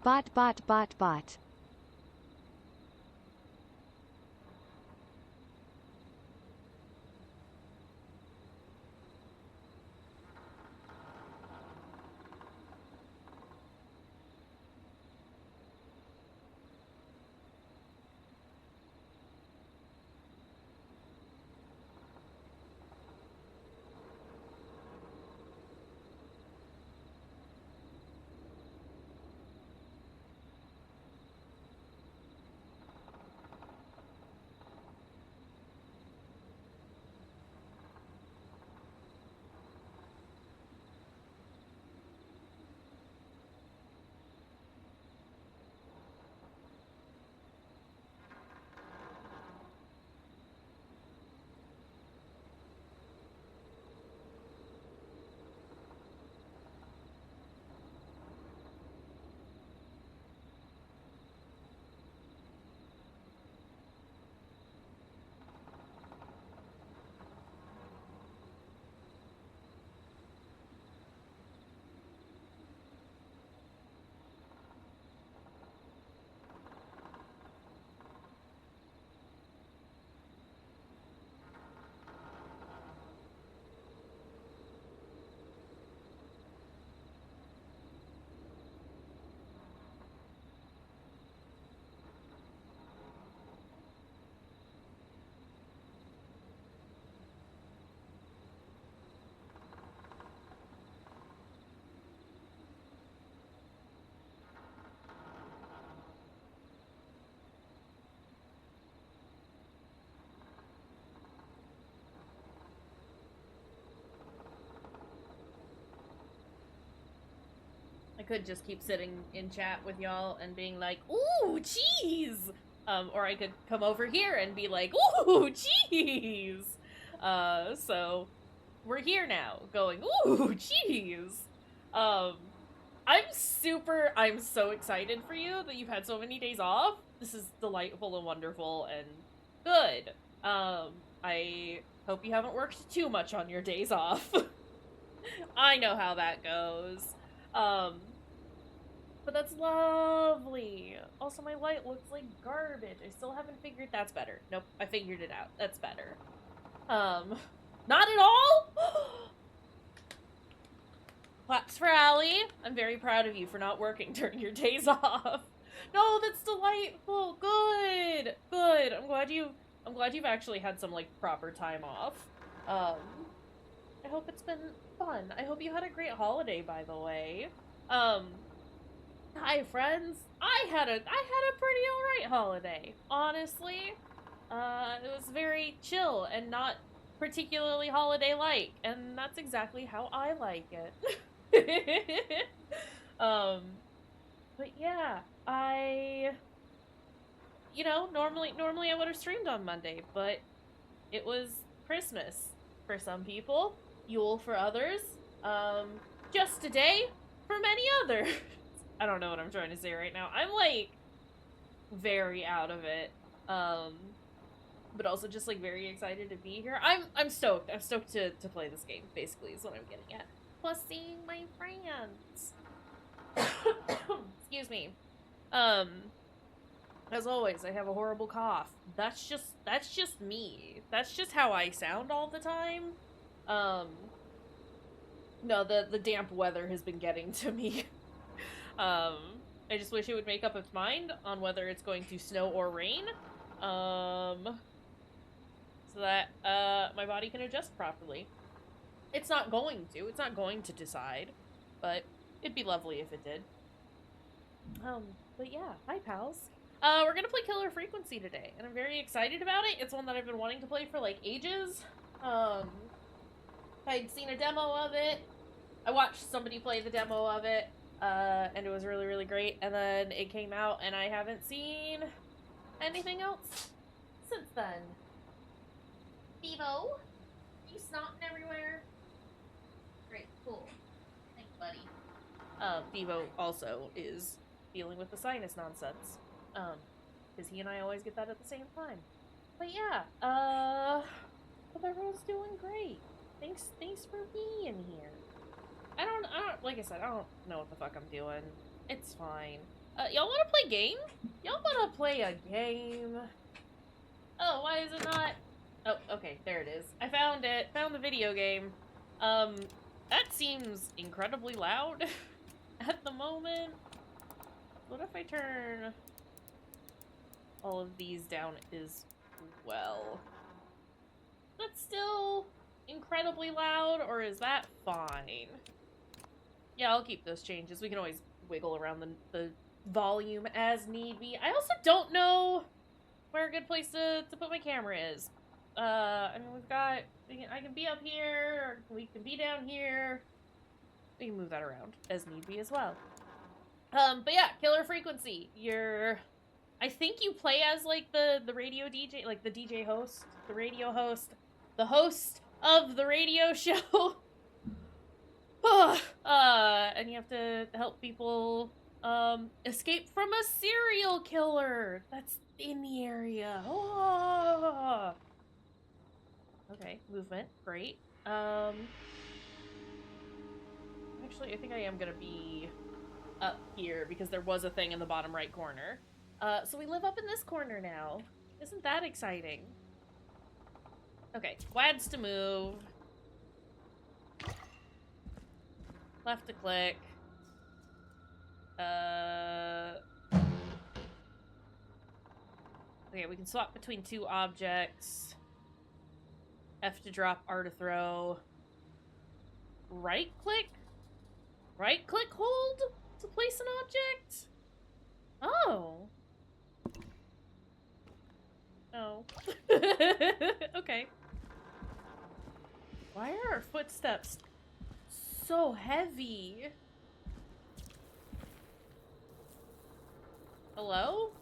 Bot. I could just keep sitting in chat with y'all and being like, ooh, cheese! Or I could come over here and be like, ooh, cheese! So we're here now, going, ooh, cheese! I'm so excited for you that you've had so many days off. This is delightful and wonderful and good. I hope you haven't worked too much on your days off. I know how that goes. But that's lovely. Also, my light looks like garbage. I still haven't figured... That's better. Nope, I figured it out. That's better. Not at all? Claps for Allie. I'm very proud of you for not working during your days off. No, that's delightful. Good. Good. I'm glad you've actually had some, like, proper time off. I hope it's been fun. I hope you had a great holiday, by the way. Hi, friends. I had a pretty alright holiday, honestly. It was very chill and not particularly holiday-like, and that's exactly how I like it. But yeah, normally I would have streamed on Monday, but it was Christmas for some people, Yule for others, just a day for many others. I don't know what I'm trying to say right now. I'm, like, very out of it, but also just, like, very excited to be here. I'm stoked. I'm stoked to play this game, basically, is what I'm getting at. Plus seeing my friends. Excuse me. As always, I have a horrible cough. That's just me. That's just how I sound all the time. No, the damp weather has been getting to me. I just wish it would make up its mind on whether it's going to snow or rain. So that, my body can adjust properly. It's not going to. It's not going to decide. But it'd be lovely if it did. But yeah. Hi, pals. We're gonna play Killer Frequency today, and I'm very excited about it. It's one that I've been wanting to play for, like, ages. I'd seen a demo of it. I watched somebody play the demo of it, and it was really, really great. And then it came out, and I haven't seen anything else since then. Bevo? You snotting everywhere? Great, cool. Thanks, buddy. Bevo also is dealing with the sinus nonsense. Because he and I always get that at the same time. But yeah, hope everyone's doing great. Thanks for being here. I don't, like I said, I don't know what the fuck I'm doing. It's fine. Y'all wanna play game? Y'all wanna play a game? Oh, why is it not? Oh, okay, there it is. I found it. Found the video game. That seems incredibly loud at the moment. What if I turn all of these down as well? That's still incredibly loud, or is that fine? Yeah, I'll keep those changes. We can always wiggle around the volume as need be. I also don't know where a good place to put my camera is. I mean, I can be up here, or we can be down here. We can move that around as need be as well. But yeah, Killer Frequency. I think you play as, like, the radio DJ, like, the DJ host, the radio host, the host of the radio show. And you have to help people, escape from a serial killer that's in the area. Oh. Okay, movement, great. Actually, I think I am gonna be up here because there was a thing in the bottom right corner. So we live up in this corner now. Isn't that exciting? Okay, quads to move. Left to click. Okay, we can swap between two objects. F to drop, R to throw. Right click? Right click hold to place an object? Oh. Oh. Okay. Why are our footsteps so heavy? Hello?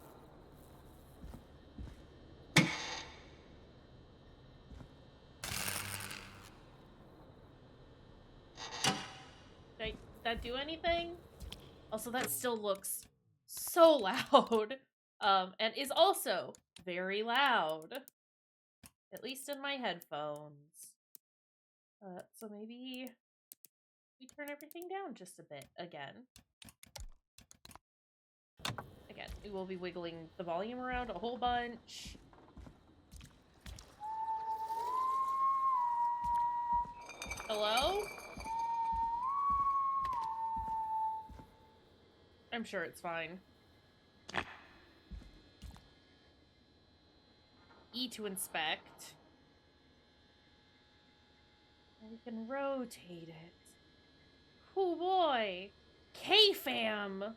Did that do anything? Also, that still looks so loud. And is also very loud. At least in my headphones. So maybe we turn everything down just a bit again. Again, we will be wiggling the volume around a whole bunch. Hello? I'm sure it's fine. E to inspect. And we can rotate it. Oh boy! K-fam!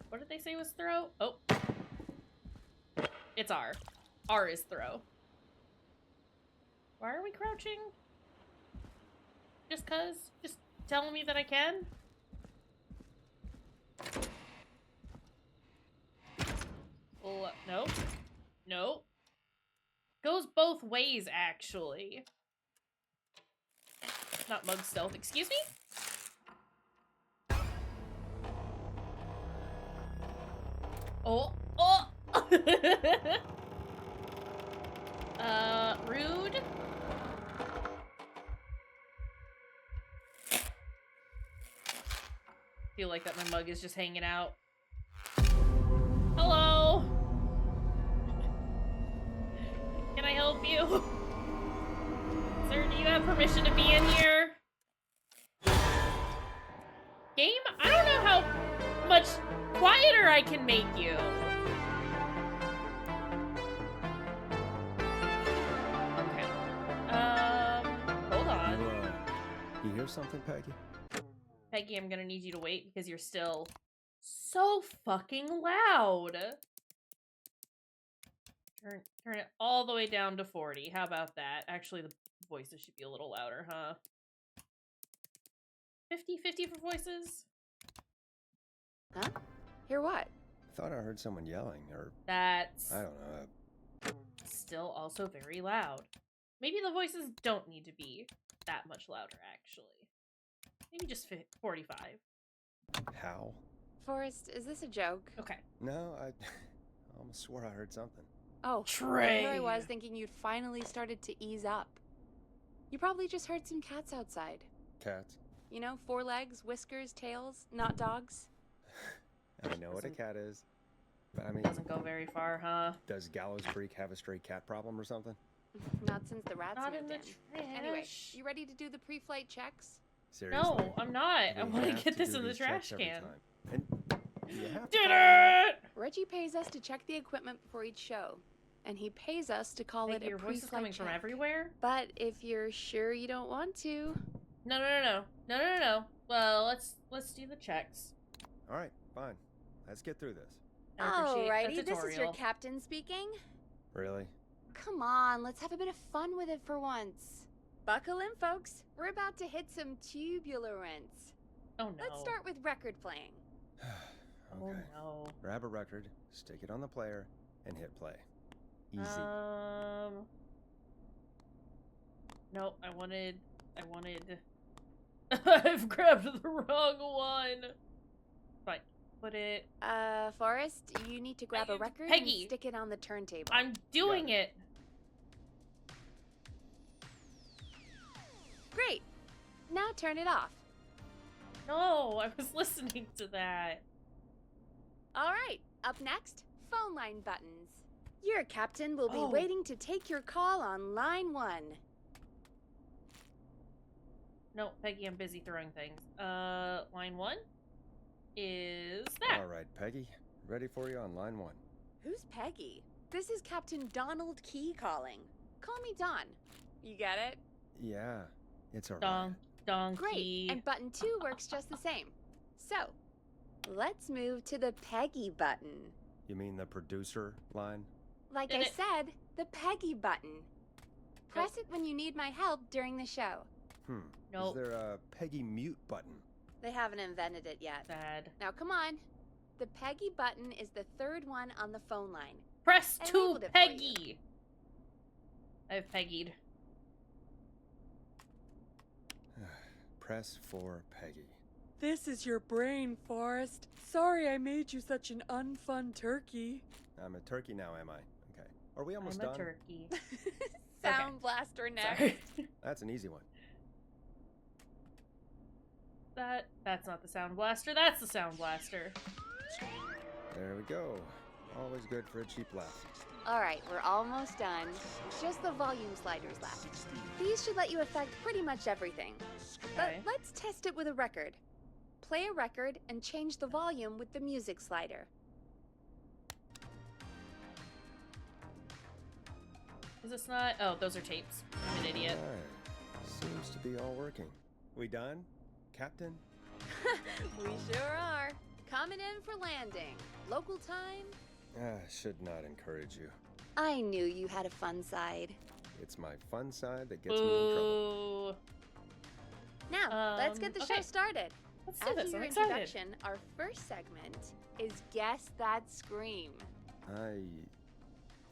What did they say was throw? Oh. It's R. R is throw. Why are we crouching? Just cuz? Just telling me that I can? Nope. Nope. Goes both ways, actually. Not mug stealth. Excuse me? Oh. Oh! Rude? Feel like that my mug is just hanging out. Hello? Can I help you? Sir, do you have permission to be in here? Game? I don't know how much quieter I can make you. Okay. Hold on. You hear something, Peggy? Peggy, I'm gonna need you to wait because you're still so fucking loud. Turn it all the way down to 40. How about that? Actually, the voices should be a little louder, huh? 50 for voices? Huh? Hear what? I thought I heard someone yelling, or... That's... I don't know. still also very loud. Maybe the voices don't need to be that much louder, actually. Maybe just 45. How? Forrest, is this a joke? Okay. No, I almost swore I heard something. Oh, Trey! here I was thinking you'd finally started to ease up. You probably just heard some cats outside. Cats? You know, 4 legs, whiskers, tails, not dogs. I know what a cat is. But I mean, Doesn't go very far, huh? does Gallows Creek have a stray cat problem or something? Not since the rats Not moved in the in. trash. Anyway, you ready to do the pre-flight checks? Seriously? No, I'm not. I We want to have get this do in the these trash checks every can. time. And you have to Did call me it! Reggie pays us to check the equipment before each show, and he pays us to call Like, it a your voice is pre-flight coming check. from everywhere? But if you're sure you don't want to, No. Well, let's do the checks. All right, fine. Let's get through this. I appreciate a alrighty, this is your tutorial. captain speaking. Really? Come on, let's have a bit of fun with it for once. Buckle in, folks. We're about to hit some tubulance. Oh no. Let's start with record playing. Oh Okay. no. Grab a record, stick it on the player, and hit play. Easy. Nope, I wanted... I've grabbed the wrong one! Fine. Put it... Forrest, you need to grab a record Peggy. and stick it on the turntable. I'm doing Got it! Great. Now turn it off. No, I was listening to that. Alright, up next, phone line buttons. Your captain will be Oh. waiting to take your call on line 1. No, Peggy, I'm busy throwing things. Line 1 is that. All right, Peggy. Ready for you on line 1. Who's Peggy? This is Captain Donald Key calling. Call me Don. You get it? Yeah, it's all right. Dong. Donkey. Great, and button 2 works just the same. So, let's move to the Peggy button. You mean the producer line? Like Did I it- said, the Peggy button. Press it when you need my help during the show. Nope. Is there a Peggy mute button? They haven't invented it yet. Sad. Now come on. The Peggy button is the 3rd one on the phone line. Press I to labeled it for you. Peggy. I've Peggied. Press for Peggy. This is your brain, Forrest. Sorry I made you such an unfun turkey. I'm a turkey now, am I? Okay. Are we almost I'm a done? turkey. Sound blaster next. Sorry. That's an easy one. That's not the sound blaster. That's the sound blaster. There we go. Always good for a cheap laugh. Alright, we're almost done. Just the volume sliders left. These should let you affect pretty much everything. Okay. But let's test it with a record. Play a record and change the volume with the music slider. Is this not? Oh, those are tapes. I'm an idiot. Alright. Seems to be all working. We done, Captain? We sure are. Coming in for landing. Local time? Should not encourage you. I knew you had a fun side. It's my fun side that gets me in trouble. Ooh. Now, let's get the show okay. started. Let's do After this. your I'm excited. introduction, our first segment is Guess That Scream. I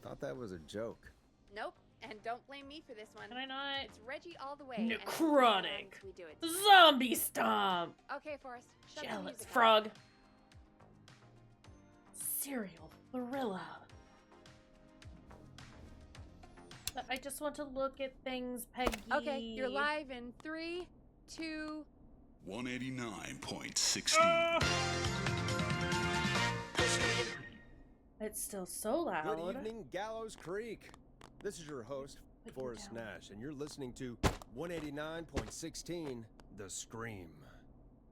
thought that was a joke. Nope, and don't blame me for this one. Can I not? It's Reggie all the way. and Necrotic. we do it. Zombie stomp. Okay, Forrest, shut the Jealous music off. frog. Cereal gorilla. I just want to look at things, Peggy. Okay, you're live in 3, 2. 189.16. It's still so loud. Good evening, Gallows Creek. This is your host, Put it Forrest down. Nash, and you're listening to 189.16, The Scream.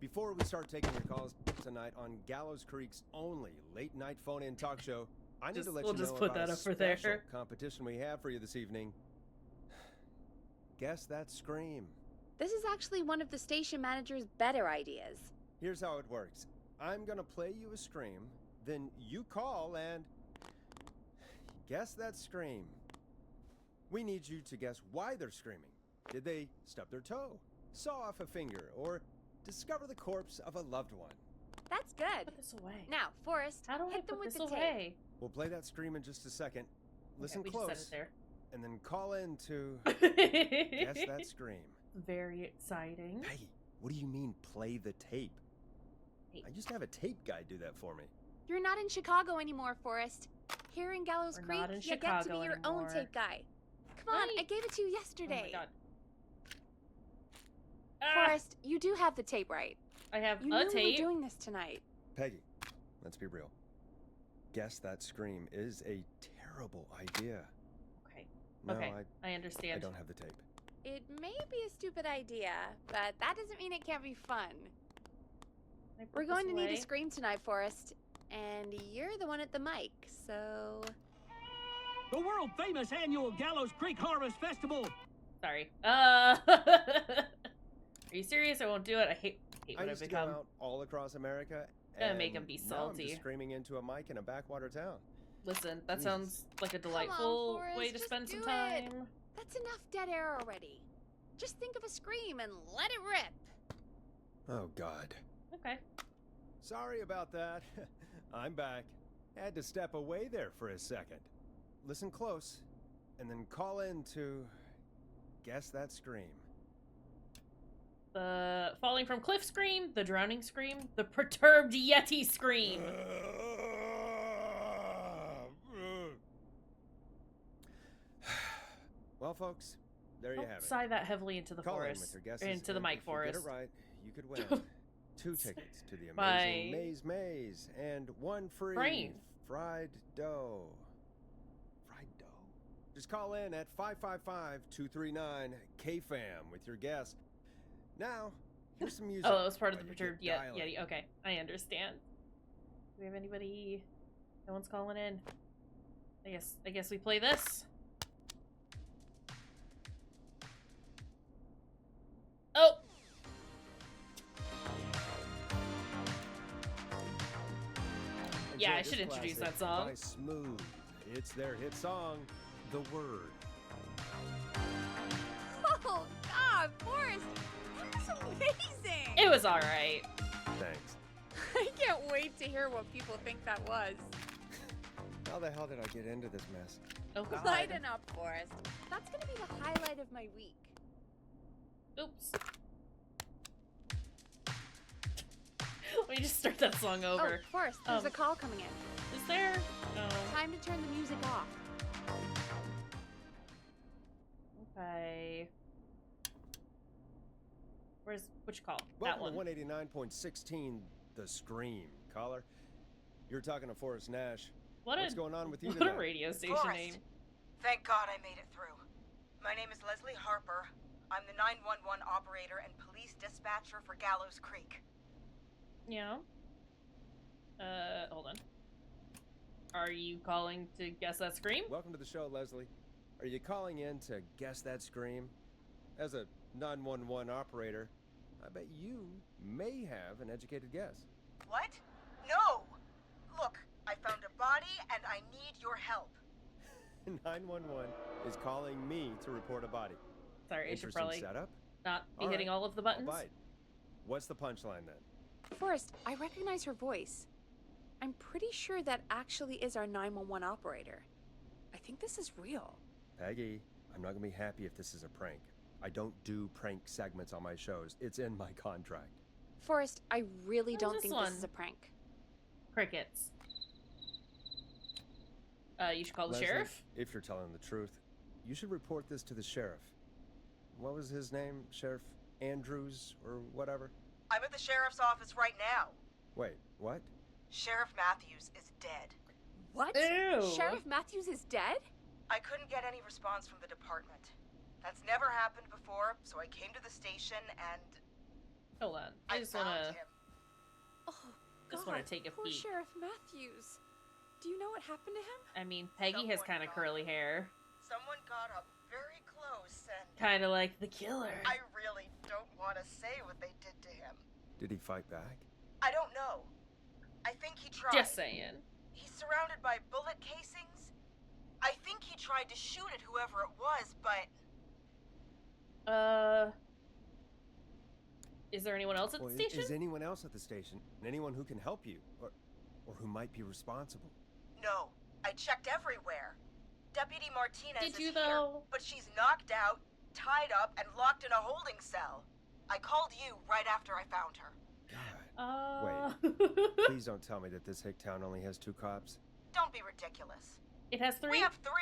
Before we start taking your calls tonight on Gallows Creek's only late-night phone-in talk show, I need to let We'll you just know put about that a up for there. special competition we have for you this evening. Guess That Scream. This is actually one of the station manager's better ideas. Here's how it works. I'm gonna play you a scream, then you call and guess that scream. We need you to guess why they're screaming. Did they stub their toe, saw off a finger, or discover the corpse of a loved one? That's good. Put this away. Now, Forrest, How do I hit them put with this the tape. away? We'll play that scream in just a second. Listen okay, we close, just set and then call in to it there. guess that scream. Very exciting. Peggy, what do you mean play the tape? Tape. I used to have a tape guy do that for me. You're not in Chicago anymore, Forrest. Here in Gallows We're Creek, not in you get to be Chicago your own anymore. tape guy. Come on, Right. I gave it to you Oh yesterday. my god. Forrest, you do have the tape, right? I have You a knew we tape. were doing this tonight. Peggy, let's be real. Guess that scream is a terrible idea. Okay. No, Okay. I I understand. don't have the tape. It may be a stupid idea, but that doesn't mean it can't be fun. Can I put We're going this to need away? a scream tonight, Forrest. And you're the one at the mic, so... The world-famous annual Gallows Creek Harvest Festival. Sorry. Are you serious? I won't do it. I hate I what I've used to become. go out all across America. Gonna and make 'em be now I'm salty. just screaming into a mic in a backwater town. Listen, that Jesus. sounds like a on, delightful Forrest, way to just spend some do time. it. That's enough dead air already. Just think of a scream and let it rip. Oh, God. Okay. Sorry about that. I'm back. Had to step away there for a second. Listen close, and then call in to guess that scream. The falling from cliff scream, the drowning scream, the perturbed yeti scream. Well, folks, there you Don't have it. sigh that heavily into the Call in forest. with your guesses, Or into the and mic if forest. you get it right, you could win 2 tickets to the My amazing Maze and 1 free brain. fried dough. Fried dough? Just call in at 555-239-KFAM with your guess. Now, here's some music. Oh, that was part of while the you get perturbed dialing. yeti. Okay, I understand. Do we have anybody? No one's calling in. I guess we play this. Oh. Yeah, I Enjoy should this introduce classic that song. by Smooth. It's their hit song, The Word. Oh, God, Forrest, that was amazing. It was all right. Thanks. I can't wait to hear what people think that was. How the hell did I get into this mess? Oh god. Lighten up, Forrest. That's gonna be the highlight of my week. Oops. Let me just start that song over. Oh, Forrest, there's Um, a call coming in. Is there? No. Time to turn the music off. Okay. Which call? That Welcome one. to 189.16, The Scream. Caller, you're talking to Forrest Nash. What's going on with you What a tonight? radio station Forrest. name. Thank God I made it through. My name is Leslie Harper. I'm the 911 operator and police dispatcher for Gallows Creek. Yeah. Hold on. Are you calling to guess that scream? Welcome to the show, Leslie. Are you calling in to guess that scream? As a 911 operator, I bet you may have an educated guess. What? No! Look, I found a body and I need your help. 911 is calling me to report a body. Sorry, I should Interesting probably setup. not be All hitting right, all of the I'll buttons. bite. What's the punchline then? Forrest, I recognize her voice. I'm pretty sure that actually is our 911 operator. I think this is real. Peggy, I'm not gonna be happy if this is a prank. I don't do prank segments on my shows. It's in my contract. Forrest, I really Where's don't this think one? this is a prank. Crickets. You should call the Leslie, sheriff. if you're telling the truth, you should report this to the sheriff. What was his name? Sheriff Andrews or whatever? I'm at the sheriff's office right now. Wait, what? Sheriff Matthews is dead. What? Ew. Sheriff Matthews is dead? I couldn't get any response from the department. That's never happened before, so I came to the station and Hold on. I I just found wanna. him. Oh, Just God, wanna take a poor peek. Sheriff Matthews. Do you know what happened to him? I mean, Peggy has Someone kind of got curly him. hair, Someone got up very close and kind of like the killer. I really don't want to say what they did to him. Did he fight back? I don't know. I think he tried. Just saying. He's surrounded by bullet casings. I think he tried to shoot at whoever it was, but Is there anyone else at the station? Is anyone else at the station? Anyone who can help you? Or who might be responsible? no. I checked everywhere. Deputy Martinez Did is you, here, though? but she's knocked out, tied up, and locked in a holding cell. I called you right after I found her. God. Please don't tell me that this hick town only has 2 cops. Don't be ridiculous. It has 3? We have 3,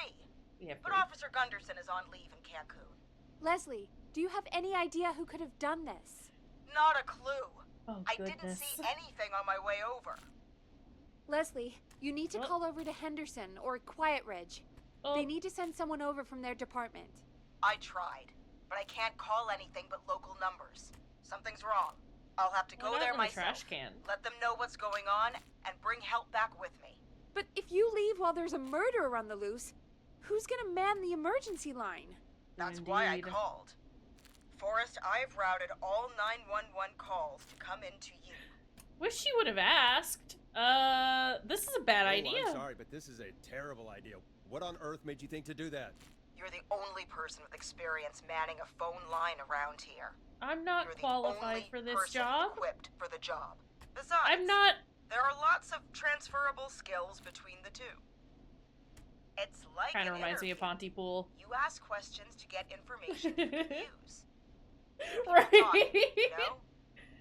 We have but 3. Officer Gunderson is on leave in Cancun. Leslie, do you have any idea who could have done this? Not a clue. Oh, I goodness. didn't see anything on my way over. Leslie, you need to What? call over to Henderson or Quiet Ridge. Oh, They need to send someone over from their department. I tried, but I can't call anything but local numbers. Something's wrong. I'll have to why go not there in the myself. trash can? Let them know what's going on and bring help back with me. But if you leave while there's a murderer on the loose, who's gonna man the emergency line? That's why I Indeed. called. Forrest, I've routed all 911 calls to come into you. Wish she would have asked. This is a bad idea. I'm sorry, but this is a terrible idea. What on earth made you think to do that? You're the only person with experience manning a phone line around here. I'm not You're the qualified only for this person job. equipped for the job. Besides, I'm not. there are lots of transferable skills between the two. It's like Kind of an reminds me of interview. Pontypool. You ask questions to get information you can use. Right. You know?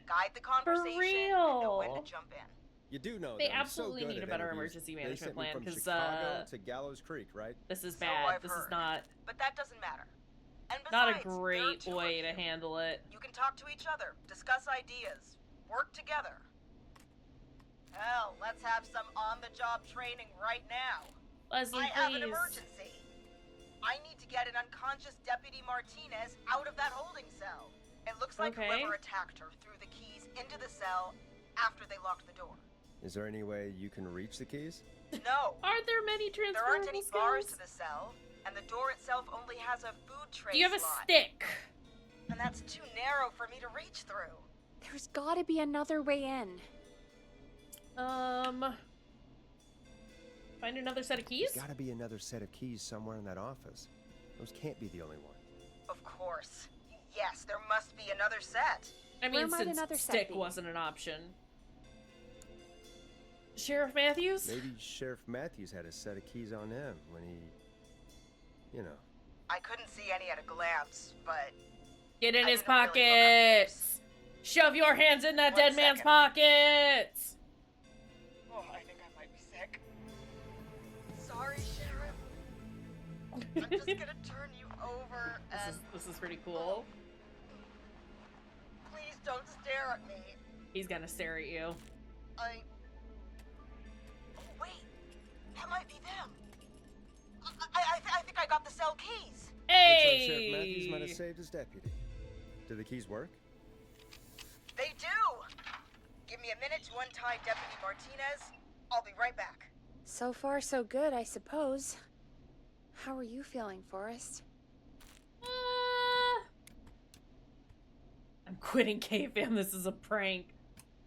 Guide the conversation and know when real. to jump in. You do know They that I'm so absolutely good need at a better interviews. emergency They management sent me plan, from 'cause, Chicago to Gallows Creek, right? This is So bad. I've This is heard. not But that doesn't matter. And not a besides, there are great two way of to you. handle it. You can talk to each other, discuss ideas, work together. Hell, let's have some on-the-job training right now. Leslie, I have an please. emergency. I need to get an unconscious Deputy Martinez out of that holding cell. It looks like Okay. whoever attacked her threw the keys into the cell after they locked the door. Is there any way you can reach the keys? No, Aren't there many there transferable aren't any bars skills? to the cell, and the door itself only has a food tray Do you have a slot. stick? And that's too narrow for me to reach through. There's gotta be another way in. Find another set of keys? There's gotta be another set of keys somewhere in that office. Those can't be the only one. Of course. Yes, there must be another set. I Where mean, might since another set stick be? wasn't an option. Sheriff Matthews? Maybe Sheriff Matthews had a set of keys on him when he, you know. I couldn't see any at a glance, but Get in I his didn't really look up pockets! Shove your hands in that One dead man's second. pockets! oh, I think I might be sick. Sorry, Sheriff. I'm just gonna turn you over and This is pretty cool. please don't stare at me. He's gonna stare at you. Oh, wait. That might be them. I think I got the cell keys. Looks like Sheriff Hey! Matthews might have saved his deputy. Do the keys work? They do. Give me a minute to untie Deputy Martinez. I'll be right back. So far, so good, I suppose. How are you feeling, Forrest? I'm quitting K-Fam. This is a prank.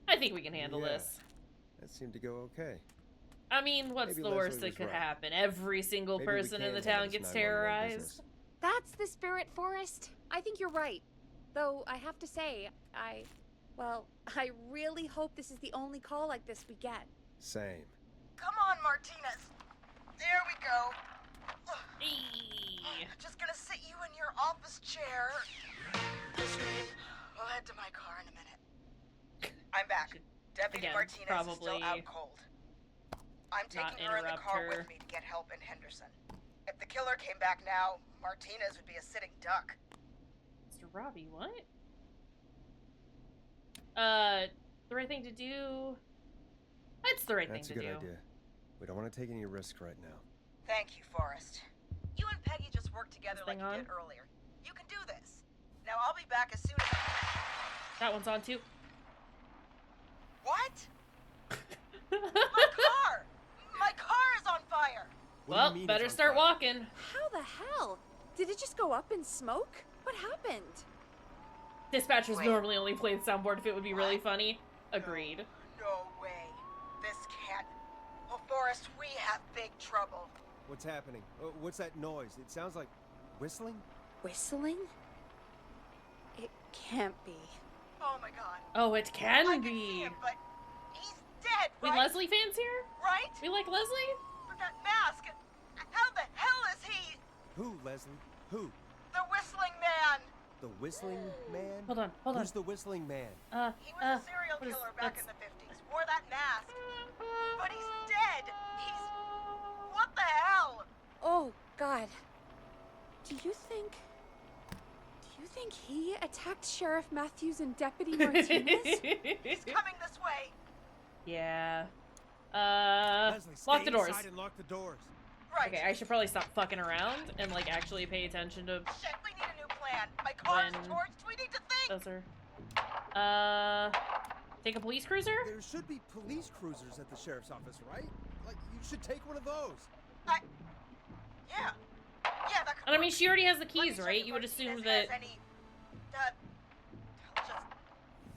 I think we can handle Yeah. this. That seemed to go okay. I mean, what's Maybe the Leslie worst that was could right. happen? Every single Maybe we person in can the handle town this gets 911 terrorized. business. That's the spirit, Forrest. I think you're right. Though, I have to say, I really hope this is the only call like this we get. Same. Come on, Martinez. There we go. Eee. Just gonna sit you in your office chair. We'll head to my car in a minute. I'm back. Deputy Again, Martinez is probably still out cold. I'm not taking her in the interrupt car her. with me to get help in Henderson. If the killer came back now, Martinez would be a sitting duck. Mr. Robbie, what? The right thing to do. It's the right That's a thing good to do. idea. We don't want to take any risk right now. Thank you, Forrest. You and Peggy just worked together This like thing you on? did earlier. You can do this. Now I'll be back as soon as That one's on too. What? My car! My car is on fire! What do you Well, mean it's better on start fire? walking. How the hell? Did it just go up in smoke? What happened? Dispatchers Wait. normally only play the soundboard if it would be really funny. Agreed. No way. This can't. Oh, Forrest, we have big trouble. What's happening? What's that noise? It sounds like whistling? Whistling? It can't be. Oh my god. Oh, it I can can see be. him, but he's dead, We right? Leslie fans here? Right? We like Leslie? With that mask. How the hell is he? Who, Leslie? Who? The whistling man. The whistling man? Hold on, hold Who's the whistling man? on. He was a serial what is- killer back that's- in the 50s. Wore that mask. But he's dead. He's... What the hell? Oh, God. Do you think... You think he attacked Sheriff Matthews and Deputy Martinez? He's coming this way. Yeah. Leslie, Lock stay the doors. inside and lock the doors. Right. Okay, I should probably stop fucking around and, like, actually pay attention to Shit, we need a new plan. My car's When- torched. We need to think. those are... Take a police cruiser? There should be police cruisers at the sheriff's office, right? Like, you should take one of those. Yeah. Yeah, that could And I mean, work. she already has the Let me keys, check right? if You would Martinez assume that... has any, just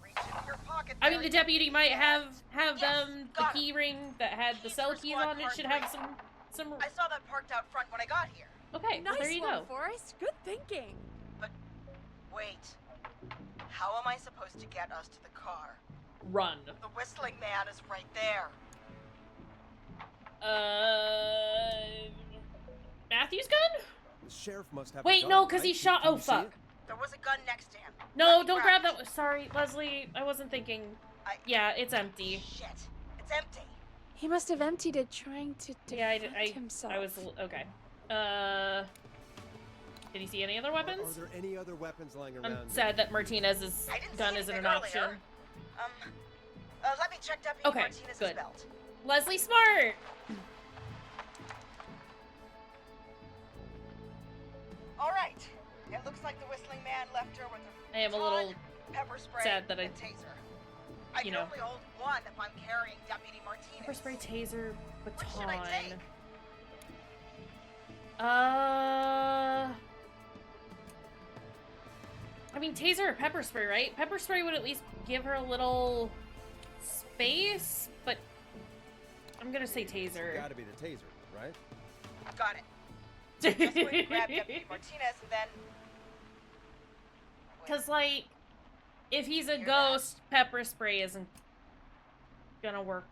reach into your pocket I mean, there. the deputy might have Yes, them the got it. key ring that had the Keys cell for keys squad on it car should have 3. some... I saw that parked out front when I got here. Okay, well, Nice there you one, go. Forrest. Good thinking. Wait. How am I supposed to get us to the car? Run. The whistling man is right there. Matthew's gun? The sheriff must have a Wait, gun, no, because right? he shot... Can Oh, you see fuck. it? There was a gun next to him. No, Let me don't grab it. that. Sorry, Leslie. I wasn't thinking. I- Yeah, it's empty. Shit. It's empty. He must have emptied it trying to Yeah, defend himself. I was... Okay. Did he see any other Are weapons? there any other weapons lying I'm around? sad that Martinez's I didn't gun see isn't an anything option. earlier. Let me check Deputy Okay, Martinez's good. belt. Leslie Smart! All right. It looks like the whistling man left her with a I am a baton, little pepper spray, sad that I- and taser. I you can know. only hold one if I'm carrying Deputy Martinez. pepper spray, taser, Which should I take? baton. I mean, taser or pepper spray, right? Pepper spray would at least give her a little space, but I'm gonna say taser. Gotta be the taser, right? Got it. Just going to grab Deputy Martinez and then. Wait, Because, like, if he's a Hear that? ghost, pepper spray isn't gonna work.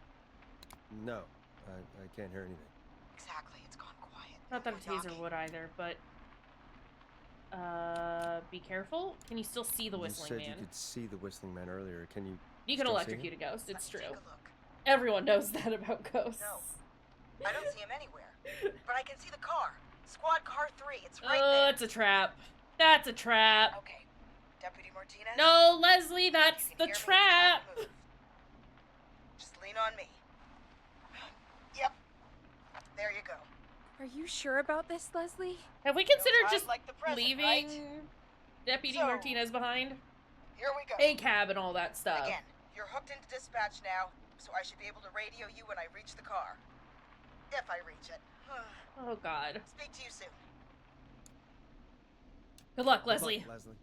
No, I can't hear anything. exactly, it's gone quiet. Not that a We're taser knocking. would either, but... be careful. Can you still see the You Whistling said Man? you could see the whistling man earlier. Can you? You can still see electrocute a him? ghost, it's Let's true. Take a look. Everyone knows that about ghosts. No. I don't see him anywhere, but I can see the car. Squad car 3. It's right Oh, there. it's a trap. That's a trap. Okay, Deputy Martinez. No, Leslie, you that's can the hear me, it's trap. time to move. Just lean on me. Yep. There you go. Are you sure about this, Leslie? Have we considered time just like the present, leaving right? Deputy So- Martinez behind? Here we go. A cab and all that stuff. Again, you're hooked into dispatch now, so I should be able to radio you when I reach the car. If I reach it. Oh, God. Speak to you soon. Good luck, Good luck, Leslie. Leslie.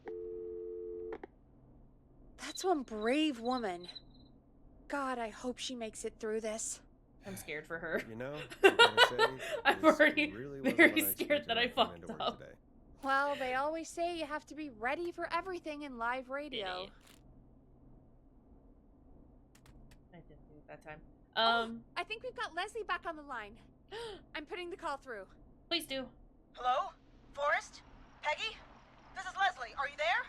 That's one brave woman. God, I hope she makes it through this. I'm scared for her. You know, I gotta say, I'm this already really wasn't very what I scared expected that I when came fucked into work up. today. Well, they always say you have to be ready for everything in live radio. I didn't do it that time. I think we've got Leslie back on the line. I'm putting the call through. Please do. Hello? Forrest? Peggy? This is Leslie. Are you there?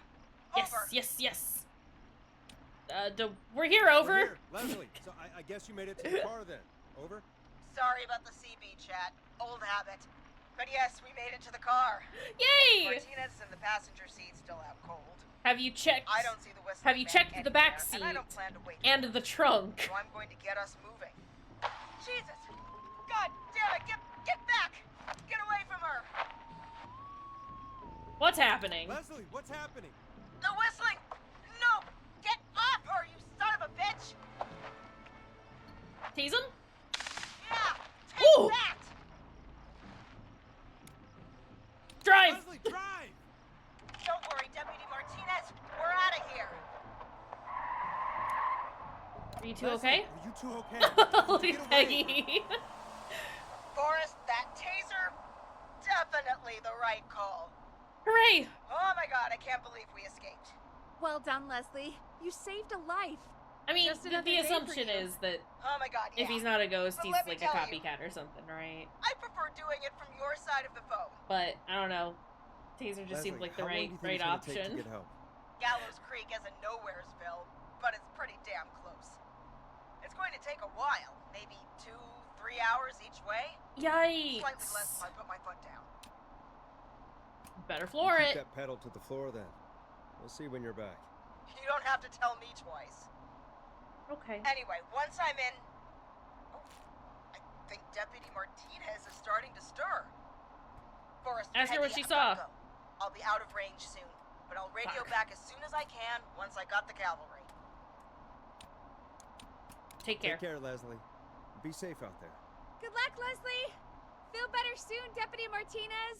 Yes, Over. yes, yes. We're here, over. We're here. Leslie, so I guess you made it to the car then. Over? Sorry about the CB chat. Old habit. But yes, we made it to the car. Yay! Martinez in the passenger seat still out cold. Have you checked? I don't see the whistling Have you man checked the back anywhere, and I don't seat plan to wait and for the him. trunk? So I'm going to get us moving. Jesus! God damn it! Get back! Get away from her! What's happening? Leslie, what's happening? The whistling! No! Get off her, you son of a bitch! Tease him? Yeah! Take Ooh. that! Drive! Leslie, drive! Don't worry, Deputy Martinez. We're out of here. Are you two Leslie, okay? Are you two okay? Look Get at away. Peggy. Forrest, that taser, definitely the right call. Hooray! Oh my god, I can't believe we escaped. Well done, Leslie. You saved a life. I mean, Just another the day for assumption you. is that Oh my god, yeah. if he's not a ghost, But he's let me like a tell you. copycat or something, right? I prefer doing it from your side of the phone. But I don't know. Taser just seemed Leslie, like the how long right do you think right it's gonna take option. to get help? Gallows Creek isn't Nowheresville, but it's pretty damn close. It's going to take a while, maybe 2-3 hours each way. Slightly less Yikes! if I put my foot down. Better floor Keep it. that pedal to the floor then. We'll see when you're back. You don't have to tell me twice. Okay. Anyway, once I'm in... Oh, I think Deputy Martinez is starting to stir. Forrest, Ask her Peggy, what she I've saw. gotta go. I'll be out of range soon, but I'll radio back as soon as I can once I got the cavalry. Take care. Take care, Leslie. Be safe out there. Good luck, Leslie. Feel better soon, Deputy Martinez.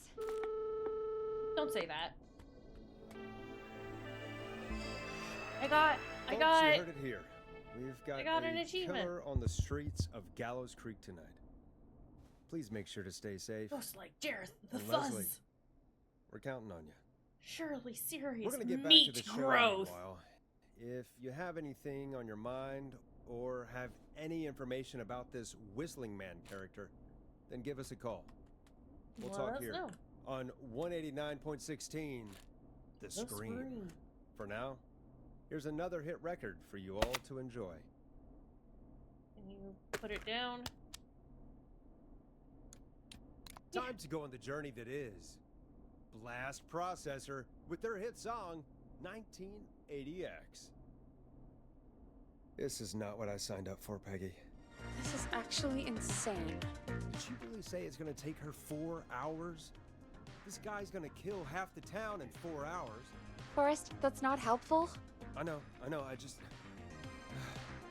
Don't say that. I Folks, got. you heard it here. We've got, I got a an achievement. killer on the streets of Gallows Creek tonight. Please make sure to stay safe. Ghost like Jareth, the And fuzz. Leslie, we're counting on you. Surely serious We're gonna get back meat to the show in a growth. while. If you have anything on your mind or have any information about this Whistling Man character, then give us a call. We'll Let talk us here know. on 189.16, The Scream. For now, here's another hit record for you all to enjoy. Can you put it down? Time to go on the journey that is Blast Processor with their hit song 1980X. This is not what I signed up for, Peggy. This is actually insane. Did she really say it's gonna take her 4 hours? This guy's gonna kill half the town in 4 hours. Forrest, that's not helpful. I know, I just...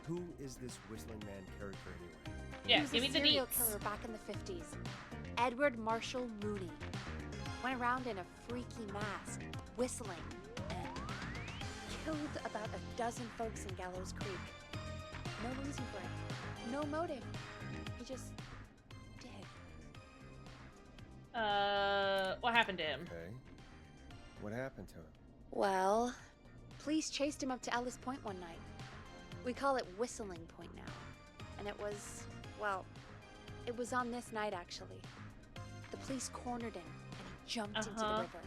Who is this Whistling Man character anyway? Yeah, He was give me a the serial deets. killer back in the 50s. Edward Marshall Mooney. Went around in a freaky mask, whistling, and killed about a dozen folks in Gallows Creek. No reason for it. No motive. He just did. What happened to him? Okay. What happened to him? Well, police chased him up to Ellis Point one night. We call it Whistling Point now. And it was, well, it was on this night actually. The police cornered him and he jumped into the river.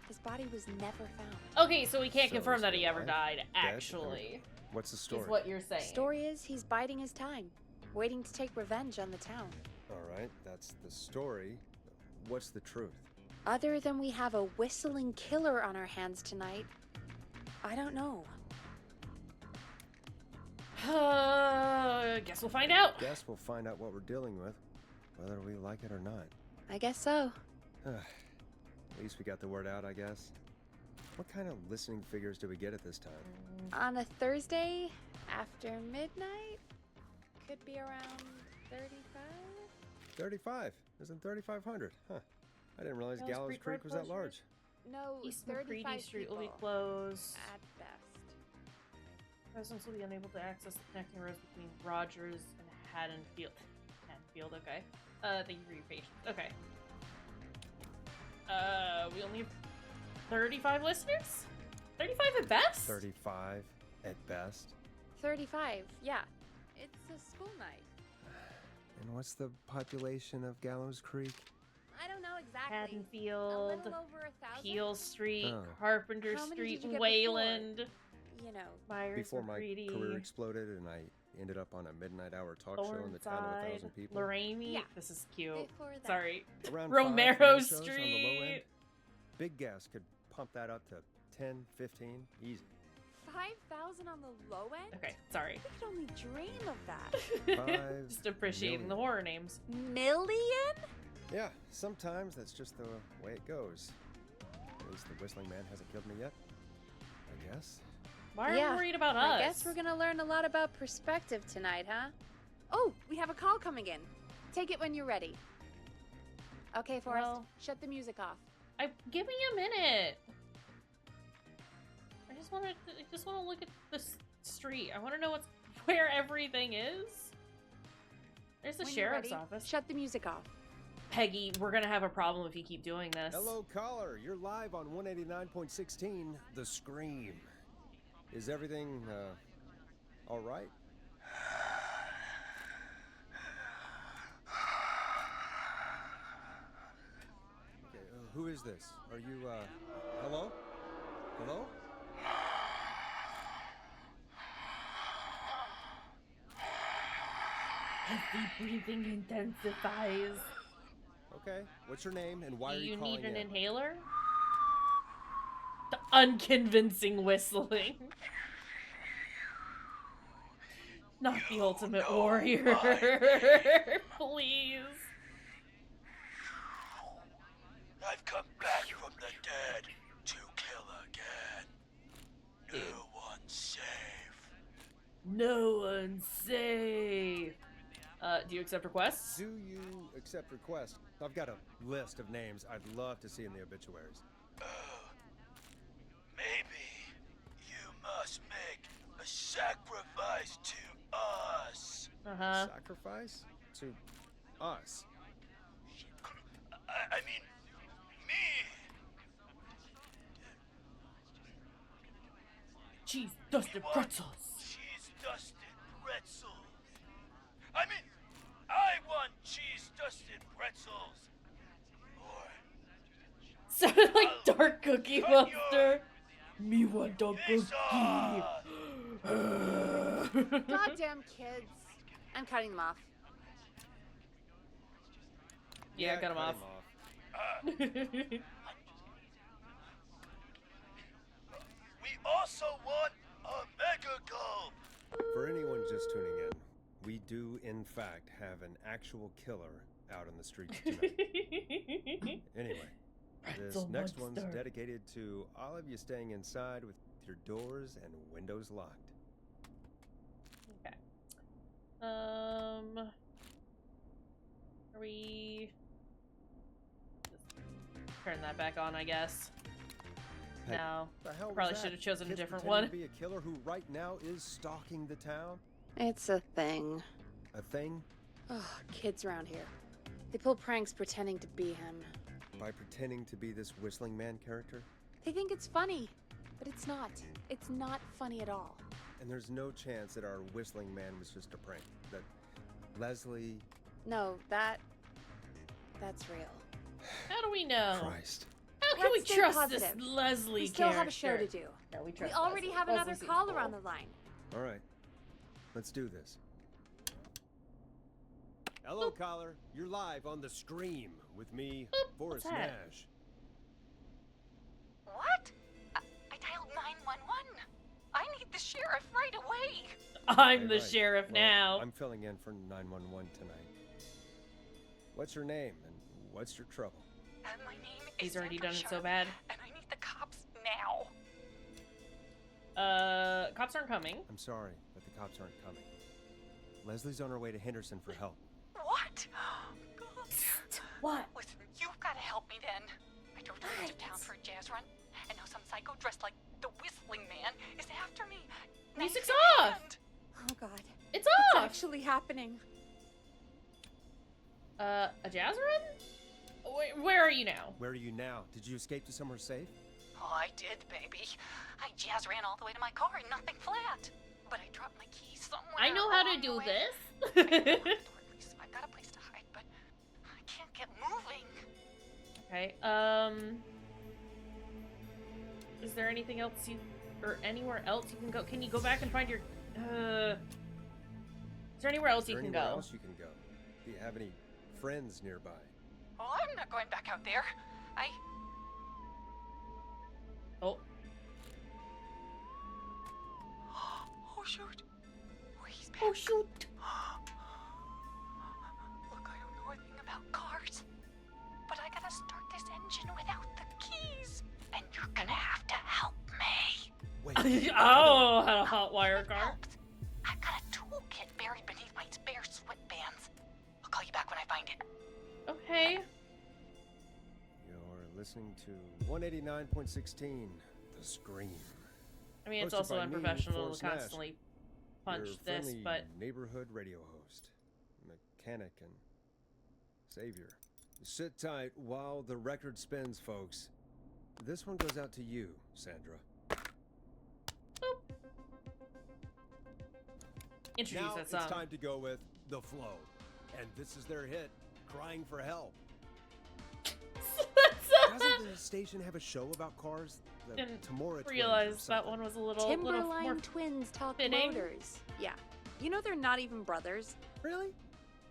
His body was never found. Okay, so we can't So confirm that is he he ever alive? died, Dead? actually. What's the story? Is what you're saying. Story is he's biding his time, waiting to take revenge on the town. Alright, that's the story. What's the truth? Other than we have a whistling killer on our hands tonight, I don't know. Guess we'll find out. Guess we'll find out what we're dealing with, whether we like it or not. I guess so. At least we got the word out, I guess. What kind of listening figures do we get at this time? On a Thursday after midnight, could be around 35. 35. Isn't 3,500? Huh. I didn't realize Gallows Gallows Creek Creek Road was that closure? large. No, East 35 McCready Street will be people closed. at best. Residents will be unable to access the connecting roads between Rogers and Haddonfield. Haddonfield, okay. Thank you for your patience. Okay. We only have 35 listeners? 35 at best? 35 at best. 35, yeah. It's a school night. And what's the population of Gallows Creek? I don't know exactly. A Haddonfield, little over 1,000. Peel Street, Oh. Carpenter How many Street, did you get Wayland, You know, Myers, Before my McCready, career exploded and I ended up on a midnight hour talk show in the town of Thornside, 1,000 people. Lorraine. Yeah. This is cute. before that. Sorry. Around Romero 5 no-shows on the low Street. end. Big gas could pump that up to 10, 15, easy. 5,000 on the low end? Okay, sorry. We could only dream of that. Just appreciating the million. horror names. Million? Yeah, sometimes that's just the way it goes. At least the Whistling Man hasn't killed me yet. I guess. Why are Yeah, you worried about us? I guess we're gonna learn a lot about perspective tonight, huh? Oh, we have a call coming in. Take it when you're ready. Okay, Forrest, Well- shut the music off. Give me a minute. I just want to look at this street. I want to know where everything is. There's the When you're sheriff's ready, office. Shut the music off. Peggy, we're gonna have a problem if you keep doing this. Hello, caller. You're live on 189.16, The Scream. Is everything, all right? Okay, who is this? Are you, hello? Hello? Heavy breathing intensifies. Okay, what's your name and why Do are you you calling need an in? inhaler? unconvincing whistling. Not the Ultimate Warrior. Please. I've come back from the dead to kill again. No one's safe. No one's safe. Do you accept requests? Do you accept requests? I've got a list of names I'd love to see in the obituaries. Maybe you must make a sacrifice to us. Sacrifice? To us? I mean, me. Cheese dusted pretzels. Cheese dusted pretzels. I mean, I want cheese dusted pretzels. Or Sounded like Dark Cookie cut Monster. Me want Dark Cookie. pizza. Goddamn kids. I'm cutting them off. Yeah, cut him off. We also want a mega gulp. For anyone just tuning in, we do in fact have an actual killer out on the streets tonight. Anyway, this Pretzel next one's monster. dedicated to all of you staying inside with your doors and windows locked. Okay. Are we just turn that back on, I guess? Hey, No. The hell was Probably that? should have chosen a Kids different pretending one. To be a killer who right now is stalking the town? It's a thing. A thing? Oh, kids around here. They pull pranks pretending to be him. By pretending to be this whistling man character? They think it's funny, but it's not. It's not funny at all. And there's no chance that our whistling man was just a prank. That Leslie... No, that's real. How do we know? Christ. How can we Let's stay trust positive. this Leslie We still have a show to character? do. No, we We trust already Leslie. have another Leslie seems caller cool. on the line. All right. Let's do this. Hello, caller. You're live on The Scream with me, Forrest what's that? Nash. What? I dialed 911. I need the sheriff right away. I'm Hey, the right. sheriff Well, now. I'm filling in for 911 tonight. What's your name and what's your trouble? My name He's is already Sandra done it so Sharp, bad. and I need the cops now. Cops aren't coming. I'm sorry, but the cops aren't coming. Leslie's on her way to Henderson for help. What? God. What? Listen, you've got to help me then. I drove to town for a jazz run, and now some psycho dressed like the Whistling Man is after me. Music's Knife in off! hand. Oh god. It's It's off! actually happening. A jazz run? Where are you now? Where are you now? Did you escape to somewhere safe? Oh, I did, baby. I jazz ran all the way to my car and nothing flat. But I dropped my keys somewhere. I know how to along the do way. this. I know how to do it, Lisa. I've got a place to hide, but I can't get moving. Okay, is there anything else or anywhere else you can go? Can you go back and find your, is there anywhere else Is there you can anywhere go? else you can go? Do you have any friends nearby? Oh, I'm not going back out there. Oh, Oh, shoot. Oh, he's back. oh shoot. Look, I don't know anything about cars, but I gotta start this engine without the keys. And you're gonna have to help me. Wait. Oh, had a hot wire car. Helped. I've got a toolkit buried beneath my spare sweatbands. I'll call you back when I find it. Okay. You're listening to 189.16, The Scream. I mean, it's Hosted also by me, unprofessional Forrest to Nash, constantly punch your this, friendly but neighborhood radio host, mechanic, and savior. Sit tight while the record spins, folks. This one goes out to you, Sandra. introduce Now that it's song. time to go with The Flow. And this is their hit, Crying for Help. Doesn't the station have a show about cars? The Didn't Tamora twins or realize that something? one was a little Timberline more twins talk fitting. motors. Yeah. You know they're not even brothers. Really?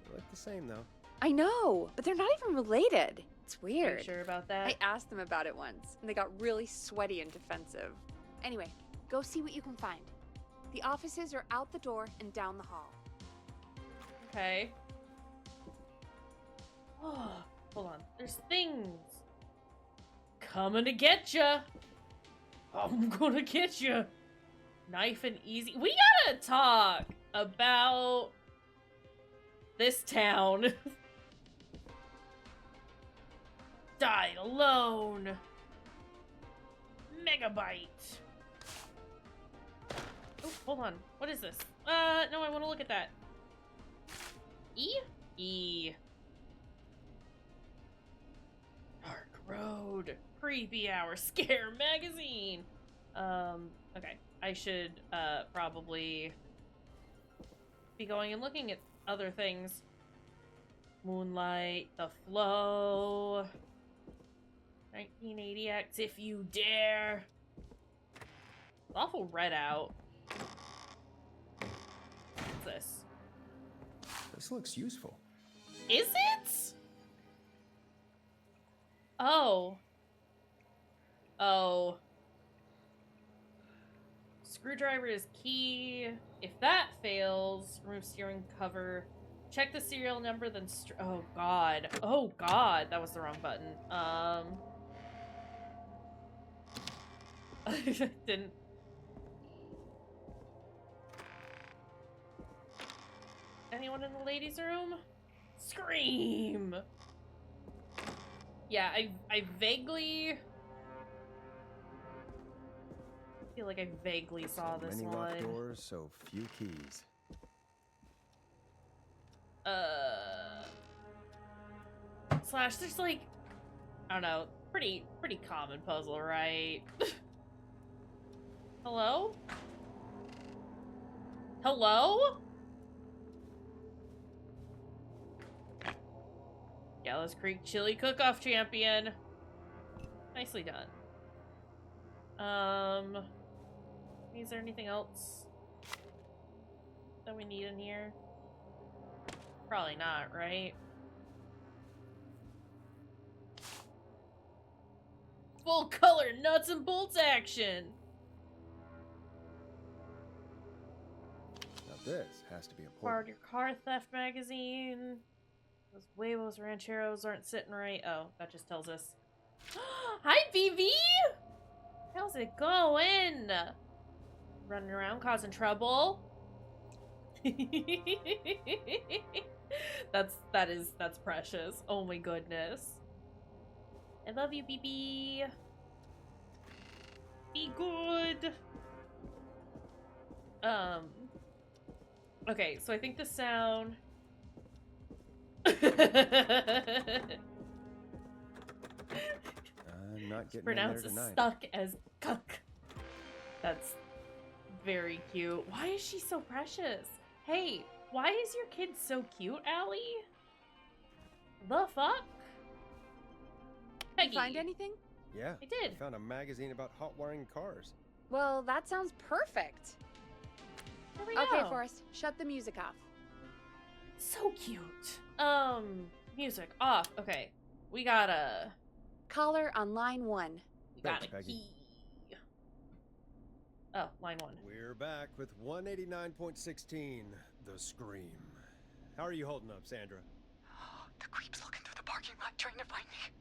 They look the same, though. I know, but they're not even related. It's weird. Are you sure about that? I asked them about it once, and they got really sweaty and defensive. Anyway, go see what you can find. The offices are out the door and down the hall. Okay. Oh, hold on. There's things coming to get ya. I'm gonna get ya. Knife and easy. We gotta talk about this town. Die alone. Megabyte. Oh, hold on. What is this? No, I want to look at that. E? E. Dark Road. Creepy Hour. Scare Magazine. Okay. I should, probably be going and looking at other things. Moonlight. The Flow. 1980X, If You Dare. It's awful red out. What's this? This looks useful. Is it? Oh. Oh. Screwdriver is key. If that fails, remove steering cover. Check the serial number, then oh god. Oh god, that was the wrong button. Didn't. Anyone in the ladies' room? Scream! Yeah, I vaguely feel like I vaguely saw this many one. locked doors, so few keys. Slash, there's like, I don't know, pretty common puzzle, right? Hello? Hello? Gallows Creek Chili Cook-Off Champion. Nicely done. Is there anything else that we need in here? Probably not, right? Full color nuts and bolts action! Now this has to be Borrowed important. your car theft magazine. Those huevos rancheros aren't sitting right. Oh, that just tells us. Hi, BB! How's it going? Running around causing trouble. That's precious. Oh my goodness. I love you, BB. Be good. Okay, so I think the sound. I'm not getting in there Pronounces tonight. stuck as cuck. That's very cute. Why is she so precious? Hey, why is your kid so cute, Allie? The fuck? Peggy. You find anything? Yeah, I did. I found a magazine about hot wiring cars. Well, that sounds perfect. There we Okay, go. Forrest, shut the music off. So cute. Music off. Okay. We got a Caller on line 1. we got Thanks, a Peggy. key. Oh, line 1. We're back with 189.16, The Scream. How are you holding up, Sandra? The creep's looking through the parking lot trying to find me.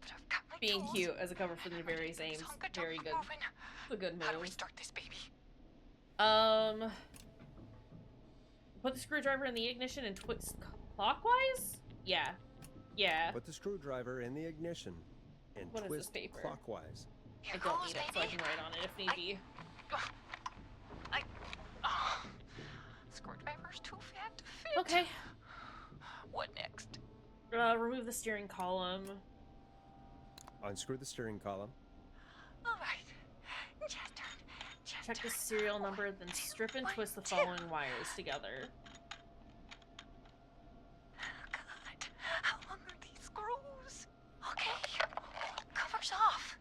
But I've got my Being tools. cute as a cover for the very same. This hunk of Very dope good. moving. It's a good How do we move. start this baby? Put the screwdriver in the ignition and twist clockwise? Yeah. Yeah. Put the screwdriver in the ignition and What is this twist paper? clockwise. I don't need it, so I can write on it if need be. Screwdriver's too fat to fit. Okay. What next? Remove the steering column. Unscrew the steering column. All right. Just turn. Check the serial number, then strip and twist the following wires together. God, how long are these screws? Okay, cover's off.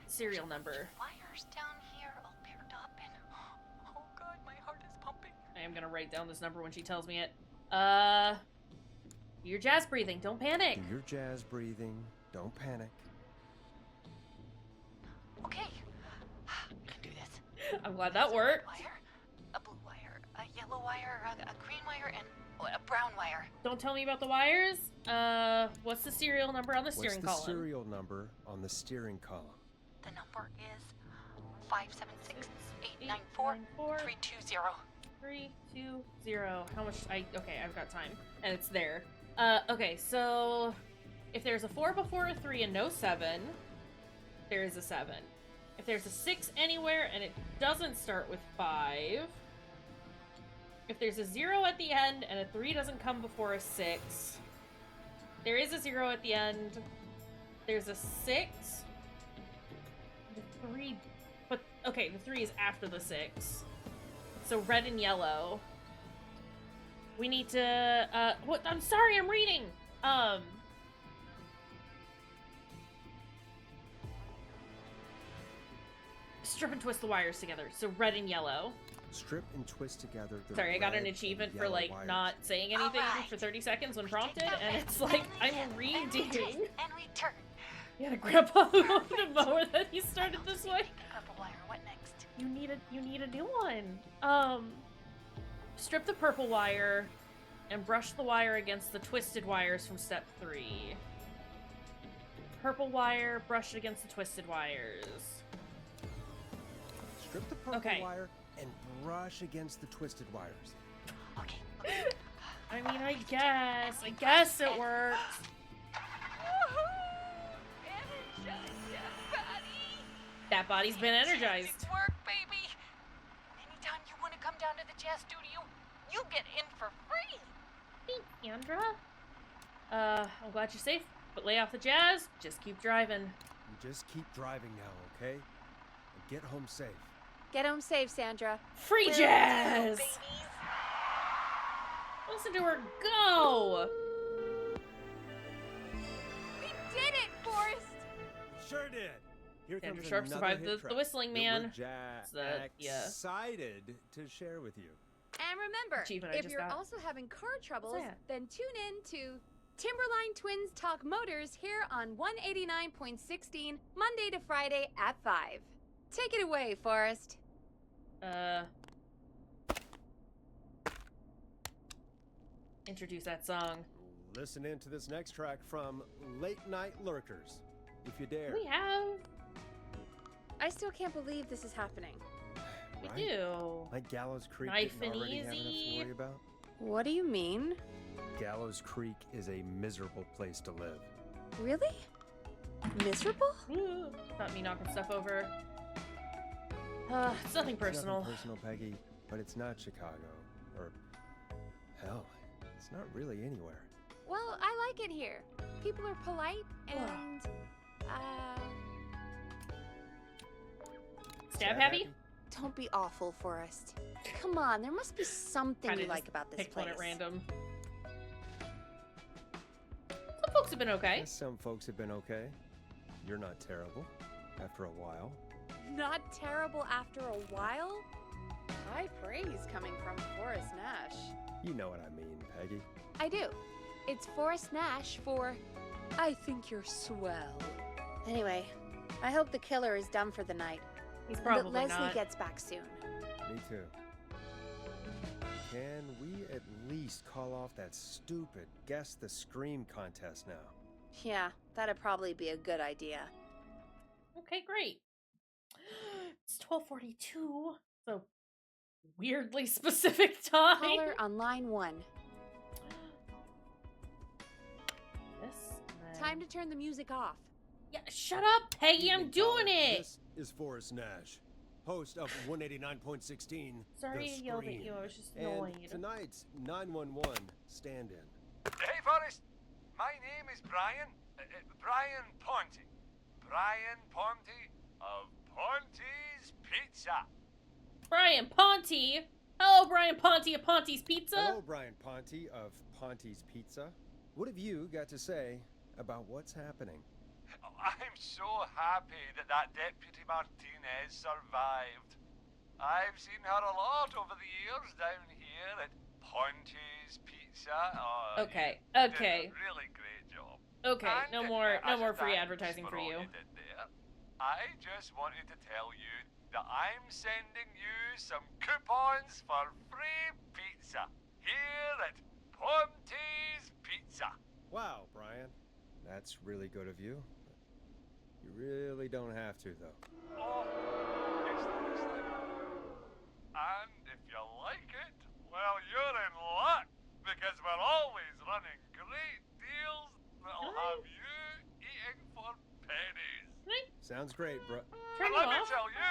Serial number. Wires down here all paired up and oh God, my heart is pumping. I am gonna write down this number when she tells me it. Do your jazz breathing. Don't panic. Do your jazz breathing. Don't panic. Okay. Can do this. I'm glad that worked. A blue wire, a yellow wire, a green wire, and a brown wire. Don't tell me about the wires. What's the serial number on the steering column? What's the serial number on the steering column? The number is 576-894-320. 320. How much? Okay, I've got time, and it's there. Okay, so if there's a 4 before a 3 and no 7, there is a 7. If there's a 6 anywhere and it doesn't start with 5, if there's a 0 at the end and a 3 doesn't come before a 6, there is a 0 at the end. There's a 6. The 3, but okay, the 3 is after the 6. So red and yellow. We need to, what? I'm sorry, I'm reading. Strip and twist the wires together. So red and yellow. Strip and twist together. The Sorry, I got an red achievement and for yellow like wires. not saying anything for 30 seconds when prompted, and it's like I'm reading. And we turn. Yeah, Grandpa who owned a mower that he started this way. Purple wire. What next? You need a new one. Strip the purple wire and brush the wire against the twisted wires from step 3. Purple wire, brush it against the twisted wires. Strip the purple Okay. wire and brush against the twisted wires. Okay. I mean, I guess it works. That body's been energized. Work, baby. Anytime you want to come down to the jazz studio, you get in for free. Thanks, Andra. I'm glad you're safe, but lay off the jazz. Just keep driving. You just keep driving now, okay? And get home safe. Get home safe, Sandra. Free jazz! Listen to her go! We did it, Forrest! Sure did. Here Sandra comes Sharp another survived hit the track whistling that man. We're yeah. excited to share with you. And remember, Achievement I if just you're got. also having car troubles, that? then tune in to Timberline Twins Talk Motors here on 189.16, Monday to Friday at 5. Take it away, Forrest. Introduce that song. Listen in to this next track from Late Night Lurkers, if you dare. We have. I still can't believe this is happening. We Right? do. Like Gallows Creek Nice didn't and already have enough easy. to worry about? What do you mean? Gallows Creek is a miserable place to live. Really? Miserable? Ooh, not me knocking stuff over. It's nothing personal. It's nothing personal, Peggy, but it's not Chicago. Or, hell, it's not really anywhere. Well, I like it here. People are polite and, Stab happy? don't be awful, Forrest. Come on, there must be something Kinda you like just about this picked place. one at random. Some folks have been okay. Yes, some folks have been okay. You're not terrible, after a while. Not terrible after a while? High praise coming from Forrest Nash. You know what I mean, Peggy. I do. It's Forrest Nash for I think you're swell. Anyway, I hope the killer is done for the night. He's That probably Leslie not. gets back soon. Me too. Can we at least call off that stupid Guess the Scream contest now? Yeah, that'd probably be a good idea. Okay, great. It's 12:42. So weirdly specific time. Caller on line 1. This. and then- Time to turn the music off. Yeah, shut up, Peggy. I'm Evening, doing caller. it. This is Forrest Nash, host of 189.16. Sorry The I yelled at Scream. you. I was just And annoyed. tonight's 911 stand-in. Hey, Forrest. My name is Brian. Brian Ponte. Brian Ponte of Ponte's Pizza. Brian Ponte. Hello, Brian Ponte of Ponte's Pizza. Hello, Brian Ponte of Ponte's Pizza. What have you got to say about what's happening? I'm so happy that Deputy Martinez survived. I've seen her a lot over the years down here at Ponte's Pizza. Okay, you okay. did a really great job. Okay, And no more as free thanks advertising for all you. did there, I just wanted to tell you that I'm sending you some coupons for free pizza here at Ponte's Pizza. Wow, Brian. That's really good of you. You really don't have to, though. Oh, excellent. And if you like it, well, you're in luck, because we're always running great deals that'll have you eating for pennies. Sounds great, bro. Turn And you let me off? tell you,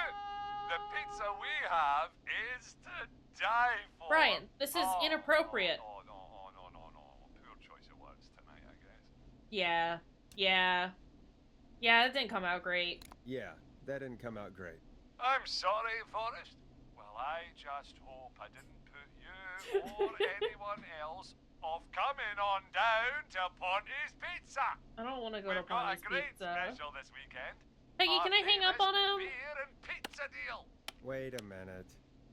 the pizza we have is to die for. Brian, this is inappropriate. No. Poor choice of words tonight, I guess. Yeah, that didn't come out great. Yeah, that didn't come out great. I'm sorry, Forrest. Well, I just hope I didn't put you or anyone else off coming on down to Ponte's Pizza. I don't want to go to We've got a Ponte's great Pizza. special this weekend. Peggy, can I hang up on him? Beer and pizza deal. Wait a minute.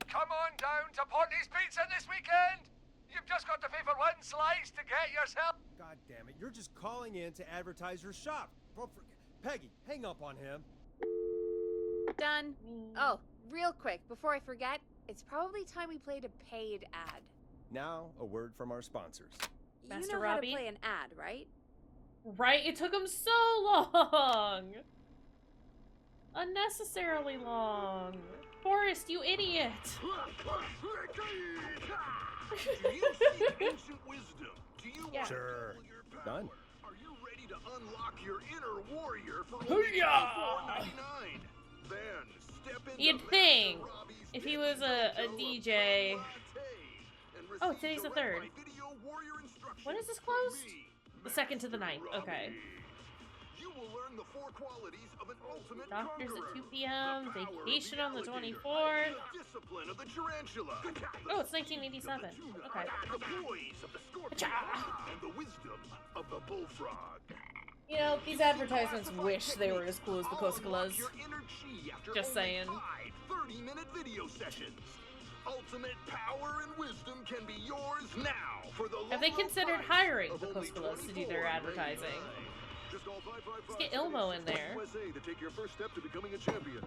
Come on down to Ponte's Pizza this weekend. You've just got to pay for one slice to get yourself. God damn it, you're just calling in to advertise your shop. Peggy, hang up on him. Done. Oh, real quick, before I forget, it's probably time we played a paid ad. Now, a word from our sponsors. Master you know Robbie? how to play an ad, right? Right? It took him so long! Unnecessarily long. Forrest, you idiot! Do you seek ancient wisdom? Do you want Sure. to your power? Done. Are you ready to unlock your inner warrior for only Hoo-yah! $24.99? Then step into You'd Master think, Robbie's if he was a Video DJ. and Oh, receive today's the direct 3rd. by video warrior instructions When is this from closed? me, The 2nd to the Master 9th, okay. Robbie. You will learn the 4 qualities of an ultimate Doctors conqueror. at 2 p.m., The power of vacation the on the alligator, 24th. the discipline of the tarantula. Oh, it's 1987. Okay. The poise of the scorpion. Cha! And the wisdom of the bullfrog. You know, these advertisements wish they were as cool as the Coca-Colas. Just saying. 30-minute video sessions. Ultimate power and wisdom can be yours now for the Have they low considered price hiring of the only Coca-Colas to do their $24.99. advertising? Just call 555 Let's get Ilmo in there. USA to take your first step to becoming a champion.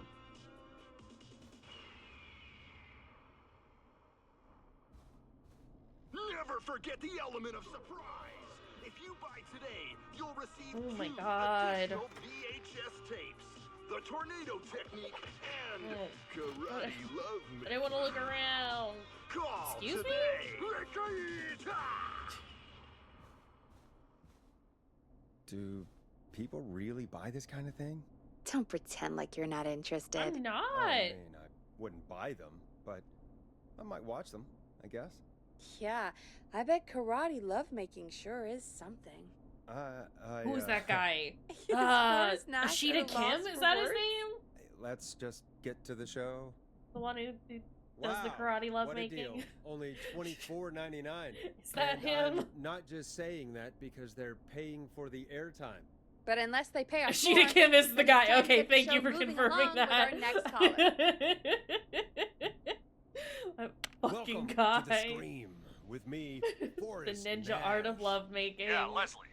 Never forget the element of surprise. If you buy today, you'll receive Oh my 2 God. additional VHS tapes, the tornado technique, and Oh. karate love me. I didn't want to look around. Call Excuse me? today. Do people really buy this kind of thing? Don't pretend like you're not interested. I'm not. I mean, I wouldn't buy them, but I might watch them, I guess. Yeah, I bet karate lovemaking sure is something. Who's that guy? Forrest Nash Ashita at a loss Kim? Is for that his words? name? Let's just get to the show. The one who does the Wow, karate what a deal. lovemaking? Only $24.99. Is that And him? I'm not just saying that because they're paying for the airtime. But unless they pay us Ashita more, Kim is the then guy. it's time to Okay, get the thank show you for moving confirming along with that. our next caller. That fucking Welcome guy. to the Scream with me, Forrest The ninja art of Nash. lovemaking. Yeah, Leslie.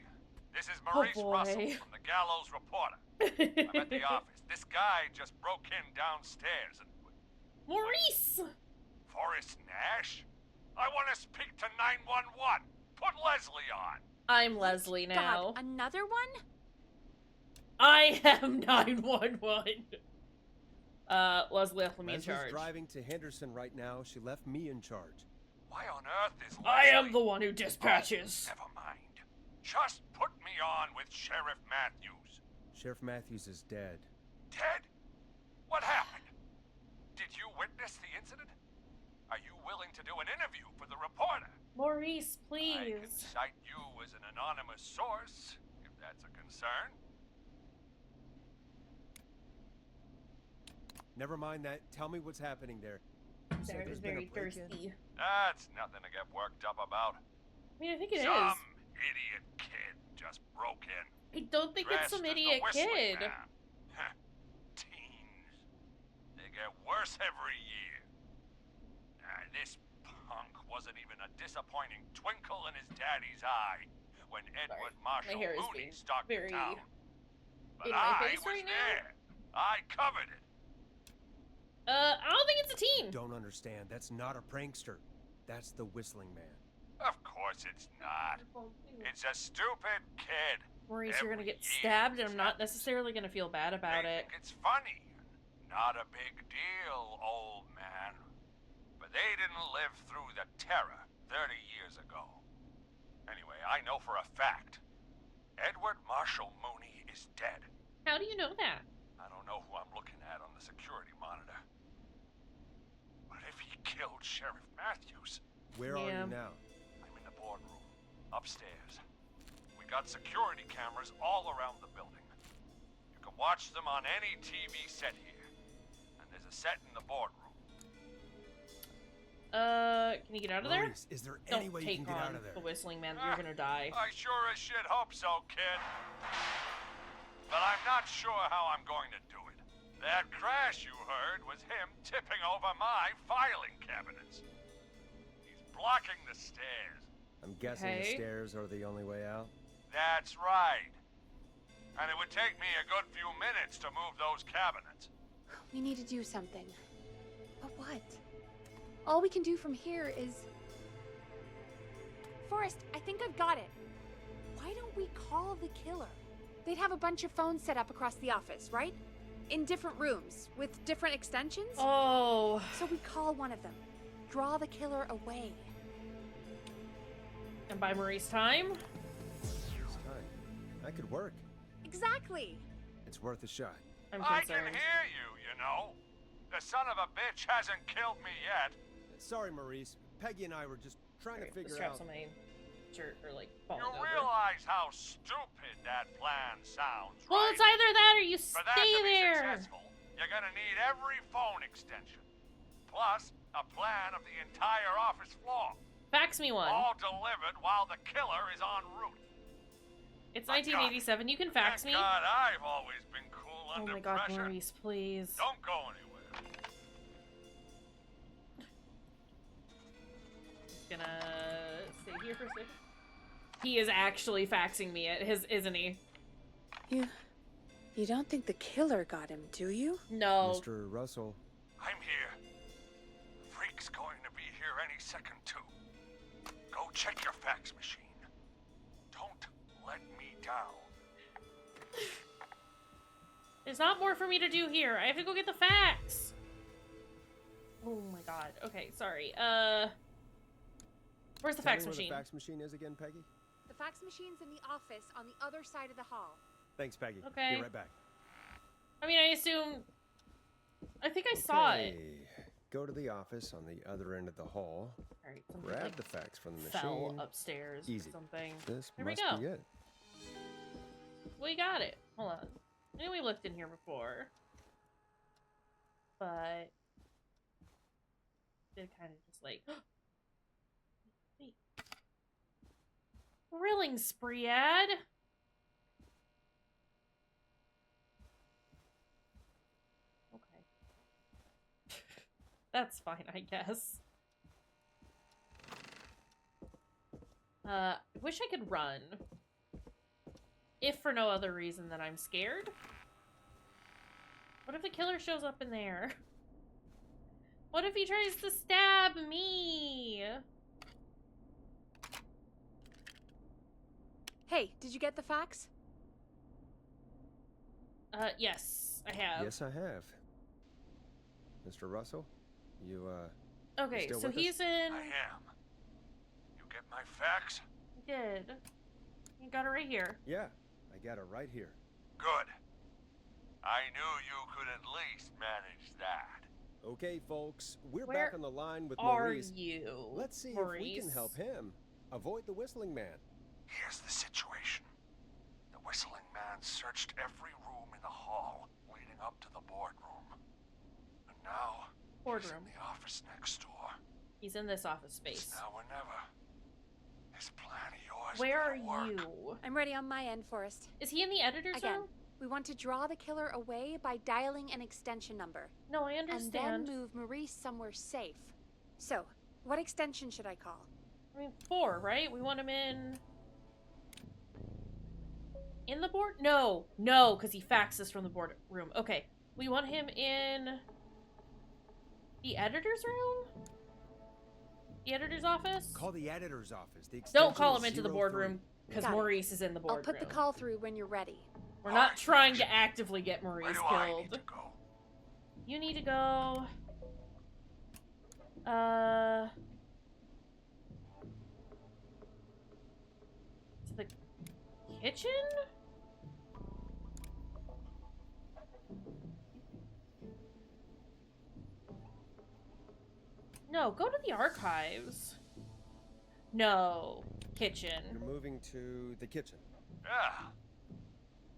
This is Maurice boy. Russell from the Gallows Reporter. I'm at the office. This guy just broke in downstairs and... Maurice! Forrest Nash? I want to speak to 911. Put Leslie on. I'm Leslie now. God, another one? I am 911. Leslie left me in Leslie's charge. driving to Henderson right now. She left me in charge. Why on earth is Leslie? I am the one who dispatches. Oh, never mind. Just put me on with Sheriff Matthews. Sheriff Matthews is dead. Ted? What happened? Did you witness the incident? Are you willing to do an interview for the reporter? Maurice, I can please. cite you as an anonymous source, if that's a concern. Never mind that. Tell me what's happening there. You said Sarah there's is been a very break-in? thirsty. That's nothing to get worked up about. I mean, I think it is. Some idiot kid just broke in. I don't think it's dressed some as the idiot Whistling kid. Man. Huh. Teens. They get worse every year. This punk wasn't even a disappointing twinkle in his daddy's eye when Edward Marshall My hair is Mooney being stalked very town. But in my I face was right now. there. I covered it. I don't think it's a team. Don't understand. That's not a prankster. That's the Whistling Man. Of course it's not. It's a stupid kid. Maurice, you're gonna Every get year stabbed, and this I'm not happens. necessarily gonna feel bad about They it. think it's funny. Not a big deal, old man. But they didn't live through the terror 30 years ago. Anyway, I know for a fact. Edward Marshall Mooney is dead. How do you know that? I don't know who I'm looking at on the security monitor. But if he killed Sheriff Matthews, Where are Yeah. you now? I'm in the boardroom, upstairs. We got security cameras all around the building. You can watch them on any TV set here. And there's a set in the boardroom. Can you get out of there? Maurice, is there any Don't way you take can get on out of there? the Whistling Man. You're gonna die. I sure as shit hope so, kid. But I'm not sure how I'm going to do it. That crash you heard was him tipping over my filing cabinets. He's blocking the stairs. I'm guessing the Okay. stairs are the only way out. That's right. And it would take me a good few minutes to move those cabinets. We need to do something. But what? All we can do from here is... Forrest, I think I've got it. Why don't we call the killer? They'd have a bunch of phones set up across the office, right? In different rooms, with different extensions. Oh. So we call one of them. Draw the killer away. And by Maurice time? It's time. That could work. Exactly! It's worth a shot. I'm I can concerned. hear you know. The son of a bitch hasn't killed me yet. Sorry, Maurice. Peggy and I were just trying to The figure straps out. on my shirt are like falling You over. realize how stupid that plan sounds, Well, right? it's either that or you For that stay to be there. successful, you're gonna need every phone extension. Plus, a plan of the entire office floor. Fax me one. All delivered while the killer is en route. It's My God. 1987. You can fax Thank me. God I've always been cool Oh under my God, pressure. Maurice, please. Don't go anywhere. Gonna stay here for a second. He is actually faxing me it, isn't he? You don't think the killer got him, do you? No. Mr. Russell. I'm here. Freak's going to be here any second, too. Go check your fax machine. Don't let me down. There's not more for me to do here. I have to go get the fax. Oh my God. Okay, sorry. Where's the Tell fax me where machine? the fax machine is again, Peggy? The fax machine's in the office on the other side of the hall. Thanks, Peggy. Okay. Be right back. I mean, I assume... I think I saw it. Okay. Go to the office on the other end of the hall. Alright, something Grab like the fax from the fell machine. upstairs Easy. or something. This Here we must go. be it. We got it. Hold on. I know we looked in here before. But... It kind of just like... Wait. Grilling spree ad? Okay. That's fine, I guess. I wish I could run. If for no other reason than I'm scared. What if the killer shows up in there? What if he tries to stab me? Hey, did you get the fax? Yes, I have. Yes, I have. Mr. Russell, you, Okay, still so with us? he's in... I am. You get my fax? Good. You got it right here. yeah, I got it right here. Good. I knew you could at least manage that. Okay, folks, we're Where back on the line with Are Maurice. you, Let's see Maurice? if we can help him avoid the Whistling Man. Here's the situation. The Whistling Man searched every room in the hall leading up to the boardroom. And now, he's Boardroom. in the office next door. He's in this office It's space. now or never. This plan of yours Where are better work. you? I'm ready on my end, Forrest. Is he in the editor's Again, room? we want to draw the killer away by dialing an extension number. No, I And understand. then move Maurice somewhere safe. So, What extension should I call? I mean, 4, right? We want him in the board? No, because he faxes from the board room. Okay, we want him in the editor's room? The editor's office? Call the editor's office. The Don't extension call is him into the 03. boardroom, because Got it. Maurice is in the I'll boardroom. put the call through when you're ready. We're not trying to actively get Where Maurice do I need killed. to go? You need to go... to the kitchen? No, go to the archives. No, kitchen. You're moving to the kitchen. Yeah.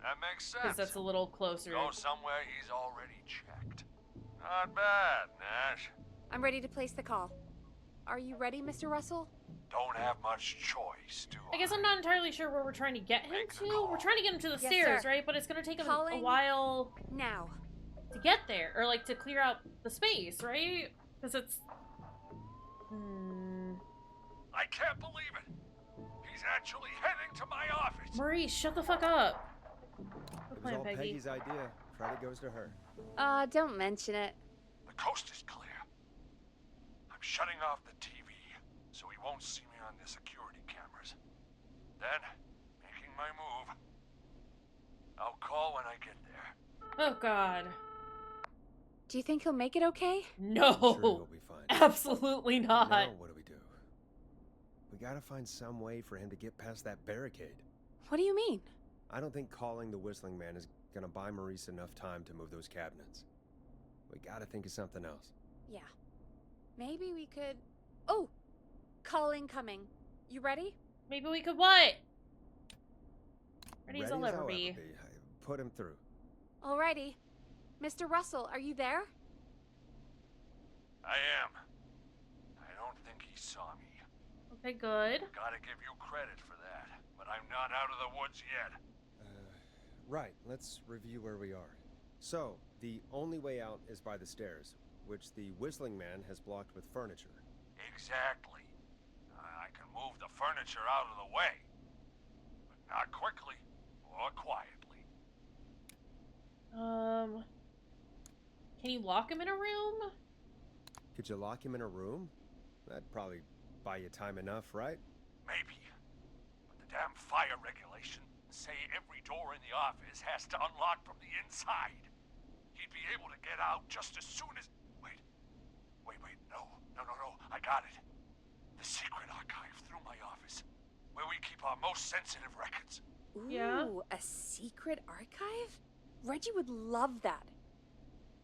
That makes Because sense. that's a little closer. Go somewhere he's already checked. Not bad, Nash. I'm ready to place the call. Are you ready, Mr. Russell? Don't have much choice, do I? I guess I'm not entirely sure where we're trying to get him Make the to. call. We're trying to get him to the Yes, stairs, sir. right? But it's gonna take him a Calling while Now. to get there. Or, like, to clear out the space, right? Because it's... I can't believe it. He's actually heading to my office. Maurice, shut the fuck up. Good It was plan, all Peggy. Peggy's idea. Credit goes to her. Don't mention it. The coast is clear. I'm shutting off the TV, so he won't see me on the security cameras. Then, making my move. I'll call when I get there. Oh, God. Do you think he'll make it okay? No. Sure, he'll be fine. Absolutely not. Now what do we do? We gotta find some way for him to get past that barricade. What do you mean? I don't think calling the Whistling Man is gonna buy Maurice enough time to move those cabinets. We gotta think of something else. Yeah. Maybe we could... Oh! Call incoming. You ready? Maybe we could what? Ready as I'll Ready as ever I'll be. ever I put him through. Alrighty. Mr. Russell, are you there? I am. I don't think he saw me. Okay, good. Gotta give you credit for that, but I'm not out of the woods yet. Right, let's review where we are. So, the only way out is by the stairs, which the Whistling Man has blocked with furniture. Exactly. I can move the furniture out of the way, but not quickly or quietly. Can you lock him in a room? Could you lock him in a room? That'd probably buy you time enough, right? Maybe. But the damn fire regulations say every door in the office has to unlock from the inside. He'd be able to get out just as soon as... Wait. No. I got it. The secret archive through my office, where we keep our most sensitive records. Ooh, Yeah? a secret archive? Reggie would love that.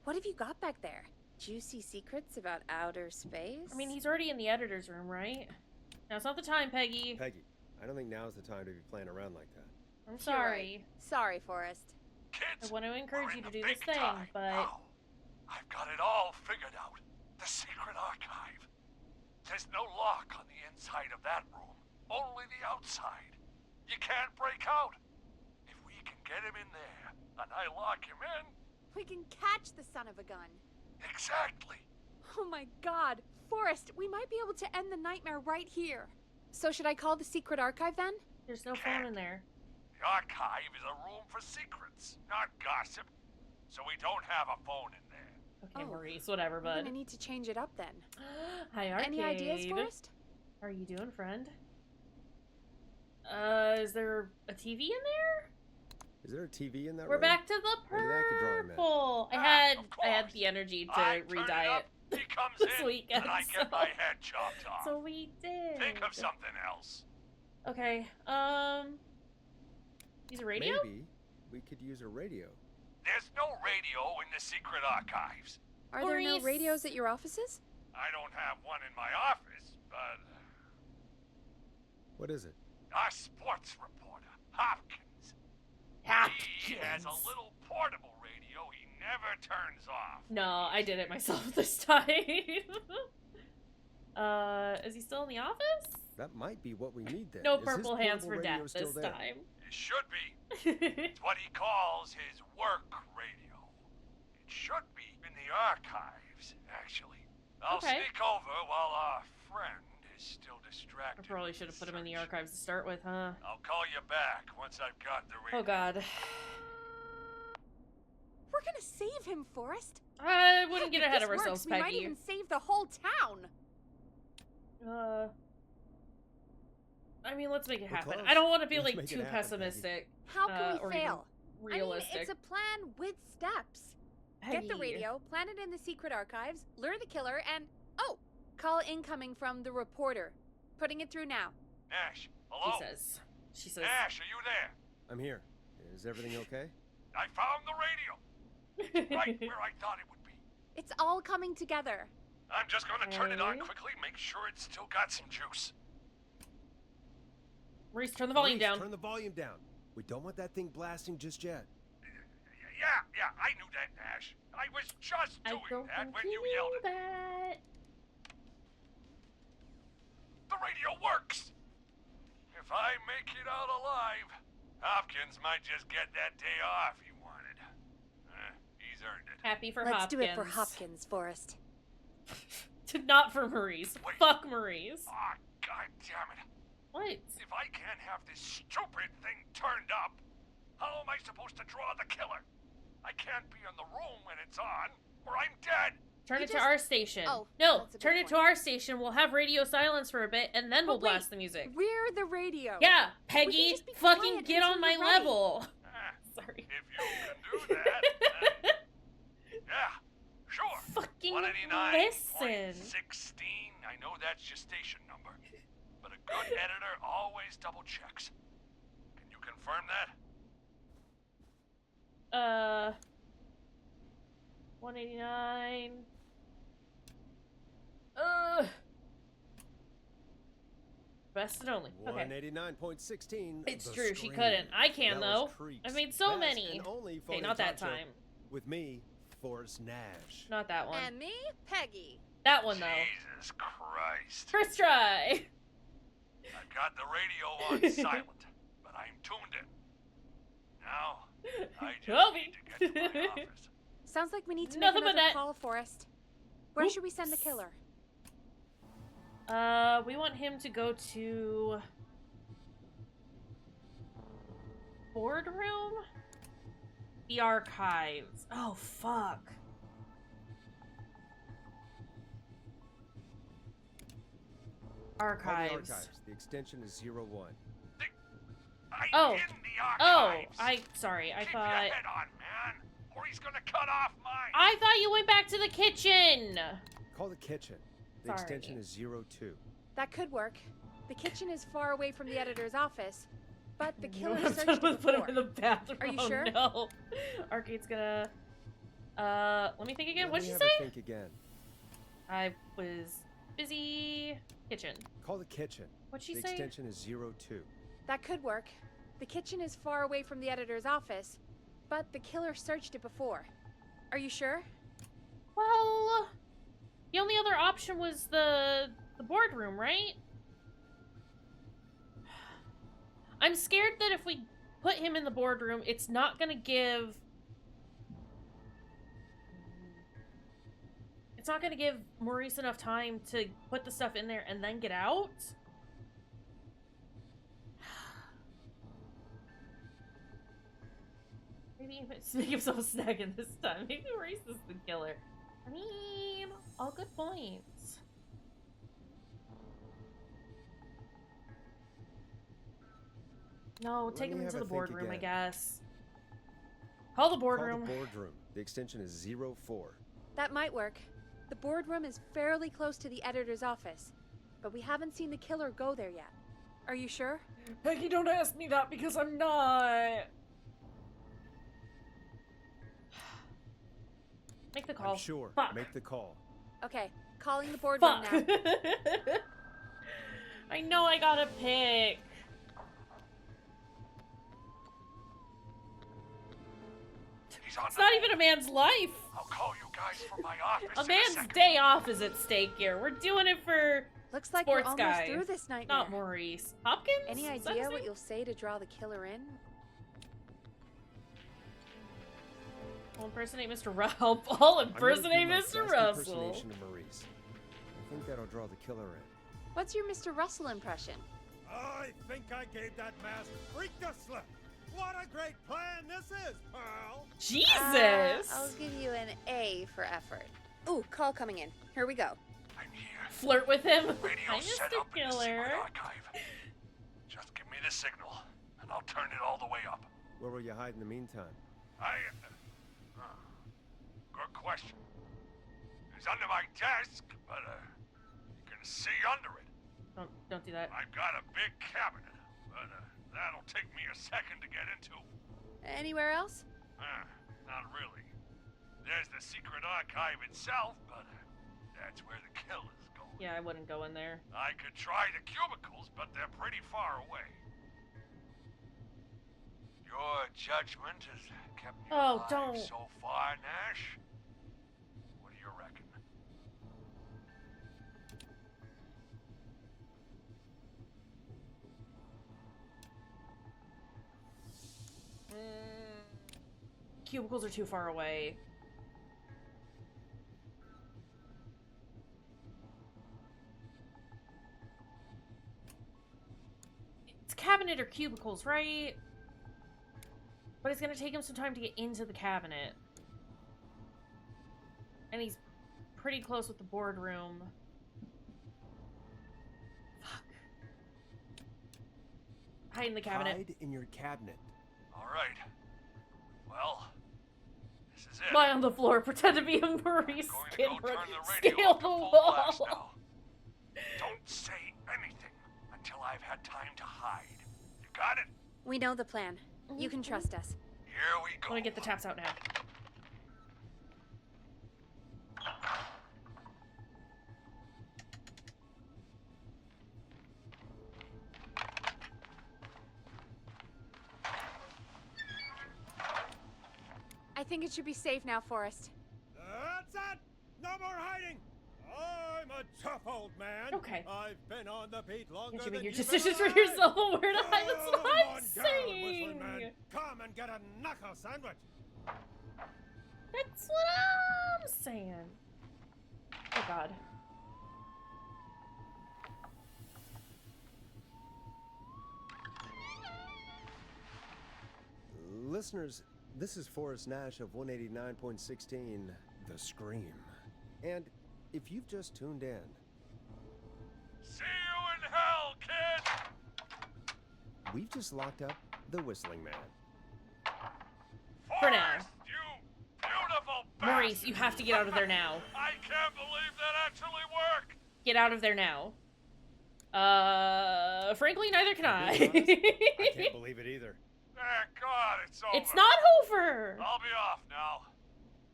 What have you got back there? Juicy secrets about outer space? I mean, he's already in the editor's room, right? Now's not the time, Peggy. Peggy, I don't think now's the time to be playing around like that. I'm You're sorry. right. Sorry, Forrest. Kids, I want to encourage we're you in to the do this big thing, time but... now. I've got it all figured out. The secret archive. There's no lock on the inside of that room. Only the outside. You can't break out. If we can get him in there, and I lock him in... We can catch the son of a gun. Exactly. Oh my god. Forrest, we might be able to end the nightmare right here. So should I call the secret archive then? There's no phone in there. The archive is a room for secrets, not gossip. So we don't have a phone in there. Okay, Oh. Maurice, whatever, We're bud. gonna need to change it up then. Hi, Arcade. Any ideas, Forrest? How are you doing, friend? Is there a TV in there? Is there a TV in that We're room? back to the Maybe that could draw him in. purple. Ah, I had of the energy to I turn redye it it. up, he comes this in, weekend, and I get so- my head chopped off. So we did. Think of something else. Okay. Use a radio? Maybe we could use a radio. There's no radio in the secret archives. Are there no Maurice. radios at your offices? I don't have one in my office, but What is it? our sports reporter, Hopkins. He has a little portable radio he never turns off. No, I did it myself this time. Is he still in the office? That might be what we need then. No Is his purple hands portable for radio death still this there? time. It should be. It's what he calls his work radio. It should be in the archives, actually. I'll Okay. sneak over while our I probably should have put him in the archives to start with, huh? I'll call you back once I've got the radio. Oh god. We're gonna save him, Forrest. I wouldn't get If ahead this of ourselves, works, we might Peggy. even save the whole town. I mean, let's make it We're happen. close. I don't want to be Let's like make it too happen, pessimistic. How can or we fail? even realistic. I mean, it's a plan with steps. Get the Peggy. radio, plant it in the secret archives, lure the killer, and call incoming from the reporter. Putting it through now. Ash, hello? She says. Ash, are you there? I'm here. Is everything okay? I found the radio. Right where I thought it would be. It's all coming together. I'm just gonna turn it on Okay. quickly, make sure it's still got some juice. Maurice, turn the volume Maurice, down. Turn the volume down. We don't want that thing blasting just yet. Yeah, I knew that, Ash. I was just I doing don't that think when you you knew yelled at me. that. The radio works! If I make it out alive, Hopkins might just get that day off he wanted. He's earned it. Happy for Let's Hopkins. do it for Hopkins, Forrest. Not for Maurice. Wait. Fuck Maurice. Ah, god damn it. What? If I can't have this stupid thing turned up, how am I supposed to draw the killer? I can't be in the room when it's on, or I'm dead. Turn You it to just- our station. Oh, no, that's a good turn it to point. our station. We'll have radio silence for a bit, and then we'll But wait, blast the music. We're the radio. Yeah, Peggy, just be fucking quiet get until on my you're ready. level. Ah, Sorry. if you can do that, yeah, sure. Fucking 189.16. listen. I know that's your station number, but a good editor always double checks. Can you confirm that? 189. Best and only. Okay. 189.16. It's The true, she Scream. couldn't. I can, That was though. Creek's I've made so best many. and only Okay, phony not that talk show time. With me, Forrest Nash. Not that one. And me, Peggy. That one, though. Jesus Christ. First try. I've got the radio on silent, but I'm tuned in. Now, I just Toby. need to get to my office. Sounds like we need to Nothing make but another that. call, Forrest. Where should we send the killer? We want him to go to... boardroom? The archives. Oh, fuck. Call the Archives. archives. The extension is 01. I'm Oh. in the Oh, archives. sorry, I Keep thought... your head on, man, or he's gonna cut off mine. I thought you went back to the kitchen! Call the kitchen. The Sorry. extension is 02. That could work. The kitchen is far away from the editor's office, but the You know killer what I'm searched done it with? Put him before. in the bathroom. Are you Oh, sure? No. Arcade's gonna... let me think again. Let What'd me she have say? her think again. I was busy... kitchen. Call the kitchen. What'd she The say? extension is 02. That could work. The kitchen is far away from the editor's office, but the killer searched it before. Are you sure? Well... the only other option was the boardroom, right? I'm scared that if we put him in the boardroom, it's not gonna give... it's not gonna give Maurice enough time to put the stuff in there and then get out? Maybe make himself a snack in this time. Maybe Maurice is the killer. I mean, all good points. No, Let take me him have into a the think boardroom, I again. guess. Call the boardroom. Call the boardroom. The extension is 04. That might work. The boardroom is fairly close to the editor's office, but we haven't seen the killer go there yet. Are you sure? Peggy, don't ask me that because I'm not. Make the call. I'm sure. Fuck. Make the call. Okay, calling the boardroom Fuck. now. I know I gotta pick. He's on It's the not move. even a man's life. I'll call you guys from my office A in man's second. day off is at stake here. We're doing it for Looks like Sports we're almost guy. through this nightmare. not Maurice. Hopkins? Any Is that idea his what name? you'll say to draw the killer in? I'll impersonate Mr. Ralph. I'll I'm gonna do impersonate my Mr. best Russell. impersonation of Maurice. I think that'll draw the killer in. What's your Mr. Russell impression? I think I gave that masked freak a slip. What a great plan this is, Pearl. Jesus! I'll give you an A for effort. Ooh, call coming in. Here we go. I'm here. Flirt with him. Radio Hi, set Mr. up in the secret Killer. archive. Just give me the signal, and I'll turn it all the way up. Where will you hide in the meantime? Good question. It's under my desk, but you can see under it. Don't do that. I've got a big cabinet, but that'll take me a second to get into. Anywhere else? Not really. There's the secret archive itself, but that's where the killers go. Yeah, I wouldn't go in there. I could try the cubicles, but they're pretty far away. Your judgment has kept me alive don't. so far, Nash. What do you reckon? Cubicles are too far away. It's cabinet or cubicles, right? But it's gonna take him some time to get into the cabinet. And he's pretty close with the boardroom. Fuck. Hide in the cabinet. Hide in your cabinet. All right. Well, this is it. Lie on the floor, pretend to be a Maurice I'm going to Skid go Row. turn the radio Scale up the to full blast wall. now. Don't say anything until I've had time to hide. You got it? We know the plan. You can trust us. Here we go. I want to get the taps out now. I think it should be safe now, Forrest. That's it! No more hiding! I'm a tough old man. Okay. I've been on the beat longer You should than make your you've decisions been for alive. yourself. Where to hide? That's what Come I'm on down, saying. Whistling Man. Come and get a knuckle sandwich. That's what I'm saying. Oh God. Listeners, this is Forrest Nash of 189.16, The Scream. And if you've just tuned in, See you in hell, kid! we've just locked up the Whistling Man. For now. Forrest, you beautiful Maurice, bastard. you have to get out of there now. I can't believe that actually worked! Get out of there now. Frankly, neither can I. To be honest, I can't believe it either. Thank God it's over. It's not over. I'll be off now.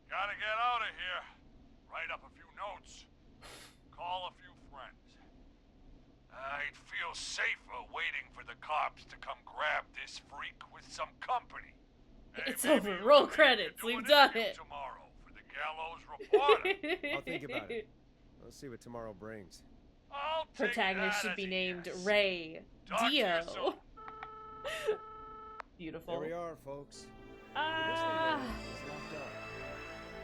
Gotta get out of here. Write up a few notes. Call a few friends. I'd feel safer waiting for the cops to come grab this freak with some company. Hey, It's maybe over. you Roll and me credits. can do We've an done interview it. tomorrow for the Gallows Reporter. I'll think about it. Let's see what tomorrow brings. I'll take Protagonist that should be as a named yes. Ray Talk to you Dio. soon. Beautiful. There we are, folks. The Ah, Whistling Man is locked up.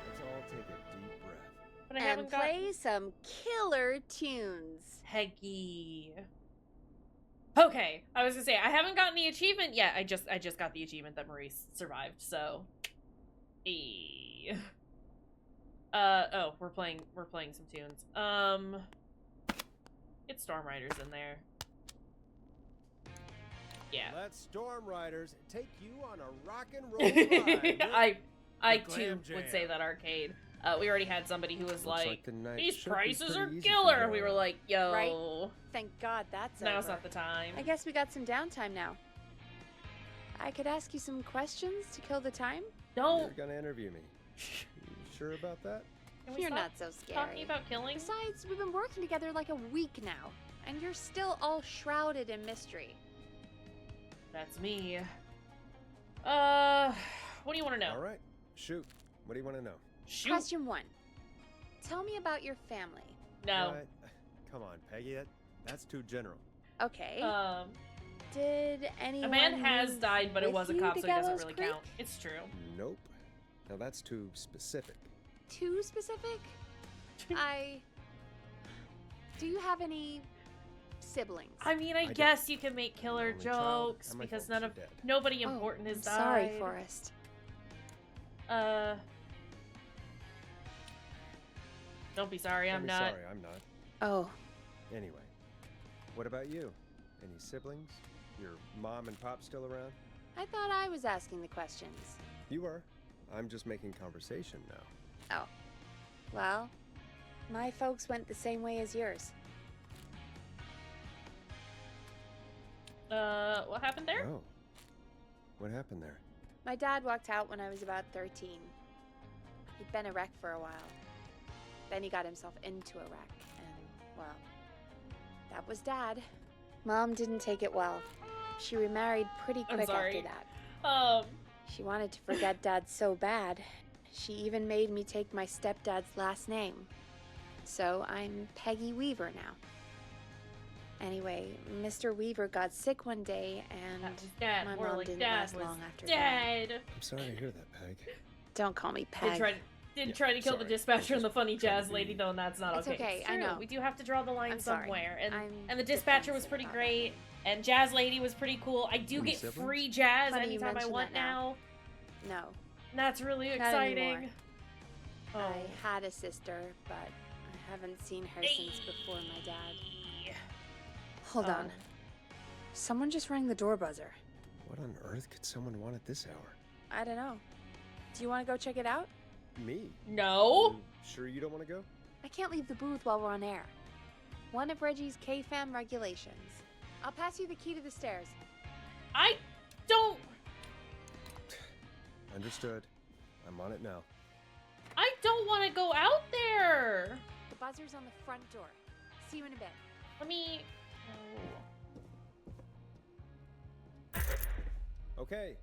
Let's all take a deep breath. but I And haven't got play some killer tunes. Peggy. Okay, I was gonna say I haven't gotten the achievement yet. I just got the achievement that Maurice survived. So, oh, we're playing some tunes. Get Storm Riders in there. Yeah. Let Storm Riders take you on a rock and roll ride. I the too Glam would Jam. say that arcade. We already had somebody who was Looks like, the night these should be prices pretty are easy killer. from And we now were on. like, yo, Right? Thank God that's now's over. not the time. I guess we got some downtime now. I could ask you some questions to kill the time? Don't. You're gonna interview me. You sure about that? Can we You're stop not so scary. talking about killing. Besides, we've been working together like a week now, and you're still all shrouded in mystery. That's me. What do you want to know? All right. Shoot. What do you want to know? Shoot. Question 1. Tell me about your family. No. What? Come on, Peggy. That's too general. Okay. Um, Did anyone a man has move died, but it with was a you cop, to so he doesn't Gallows really Creek? count. It's true. Nope. Now that's too specific. Too specific? Do you have any siblings. I mean, I guess you can make killer Only child, jokes and my because folks are dead. nobody important has died. Sorry, Forrest. Don't be sorry, I'm Don't be not. Sorry, I'm not. Oh, Anyway, what about you? Any siblings? Your mom and pop still around? I thought I was asking the questions. You are. I'm just making conversation now. Oh. Well, my folks went the same way as yours. What happened there? Oh. What happened there? My dad walked out when I was about 13. He'd been a wreck for a while. Then he got himself into a wreck, and, well, that was Dad. Mom didn't take it well. She remarried pretty quick after that. She wanted to forget Dad so bad, she even made me take my stepdad's last name. So I'm Peggy Weaver now. Anyway, Mr. Weaver got sick one day, and Dad. my More mom like didn't Dad last was long after dead. I'm sorry to hear that, Peg. Don't call me Peg. Did try to kill the sorry. dispatcher and the funny trying to jazz lady, be- though, and that's not It's okay. okay, It's I true. know. We do have to draw the line I'm sorry. somewhere, I'm and the dispatcher was defensive pretty about great, and jazz lady was pretty cool. I do Any get siblings? free jazz Funny you anytime I mention want that now. now. No, That's really Not exciting. anymore. Oh. I had a sister, but I haven't seen her since before my dad. Hold Oh. on. Someone just rang the door buzzer. What on earth could someone want at this hour? I don't know. Do you want to go check it out? Me? No. You sure you don't want to go? I can't leave the booth while we're on air. One of Reggie's K-Fam regulations. I'll pass you the key to the stairs. I don't. Understood. I'm on it now. I don't want to go out there. The buzzer's on the front door. See you in a bit. Let me. Okay.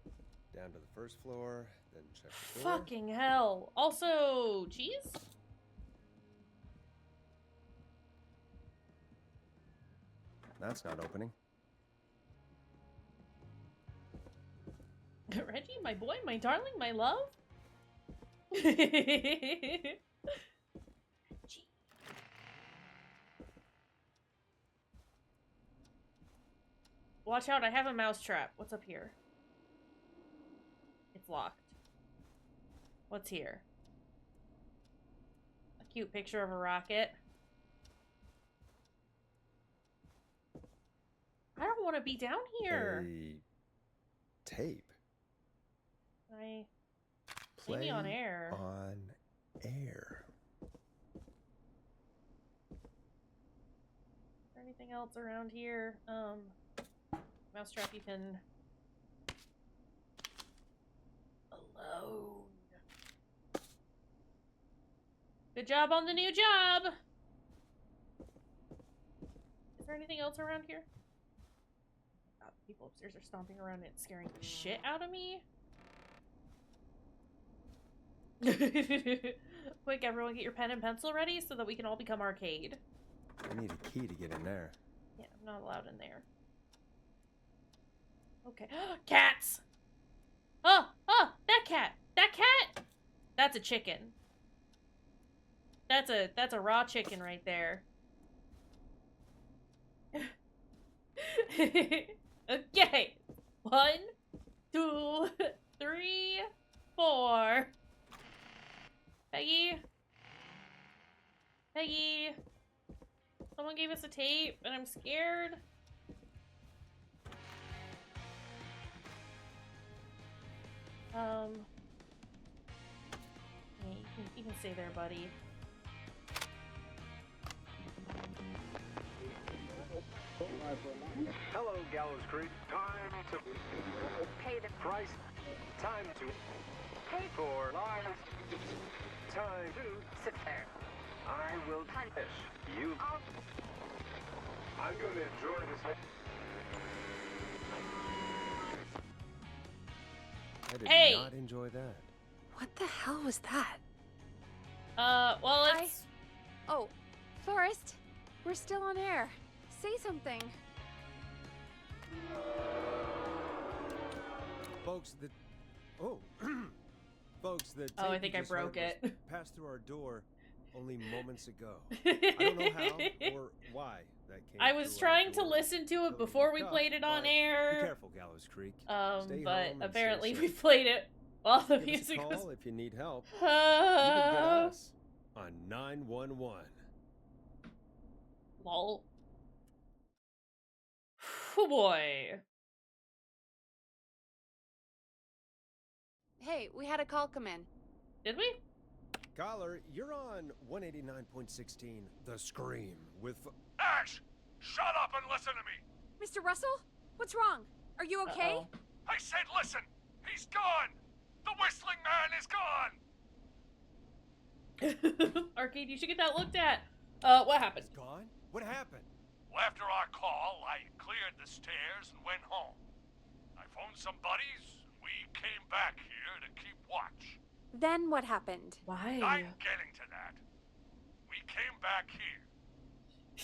Down to the first floor, then check the door. Fucking hell. Also, cheese? That's not opening. Reggie, my boy, my darling, my love? Watch out, I have a mouse trap. What's up here? It's locked. What's here? A cute picture of a rocket. I don't want to be down here. A tape. I Play me on air. On air. Is there anything else around here? Mousetrap you can alone. Good job on the new job. Is there anything else around here? God, people upstairs are stomping around and scaring the shit out of me. Quick, everyone get your pen and pencil ready so that we can all become arcade. I need a key to get in there. Yeah, I'm not allowed in there. Okay. Cats! Oh! Oh! That cat! That cat! That's a chicken. That's a raw chicken right there. Okay. 1, 2, 3, 4. Peggy? Peggy? Someone gave us a tape and I'm scared. Yeah, you can stay there, buddy. Hello, Gallows Creek. Time to Pay the price. Time to pay for lives. Time to sit there. I will punish you. I'm going to enjoy this. I did Hey! not enjoy that. What the hell was that? Well, it's... Oh, Forrest, we're still on air. Say something. Folks, the... Oh. Folks, the Oh, I tape think you I just heard broke was it. passed through our door only moments ago. I don't know how or why that came. I was trying to listen to it before we played it on air. Be careful, Gallows Creek. Stay but home and apparently stay we safe. played it while the Give music us a was. call if you need help. You can get us on 911. Lol. Oh boy. Hey, we had a call come in. Did we? Caller, you're on 189.16 The Scream with... Ash! Shut up and listen to me! Mr. Russell? What's wrong? Are you okay? Uh-oh. I said listen! He's gone! The Whistling Man is gone! Arcade, you should get that looked at. What happened? He's gone? What happened? Well, after our call, I cleared the stairs and went home. I phoned some buddies, and we came back here to keep watch. Then what happened? Why? I'm getting to that. We came back here.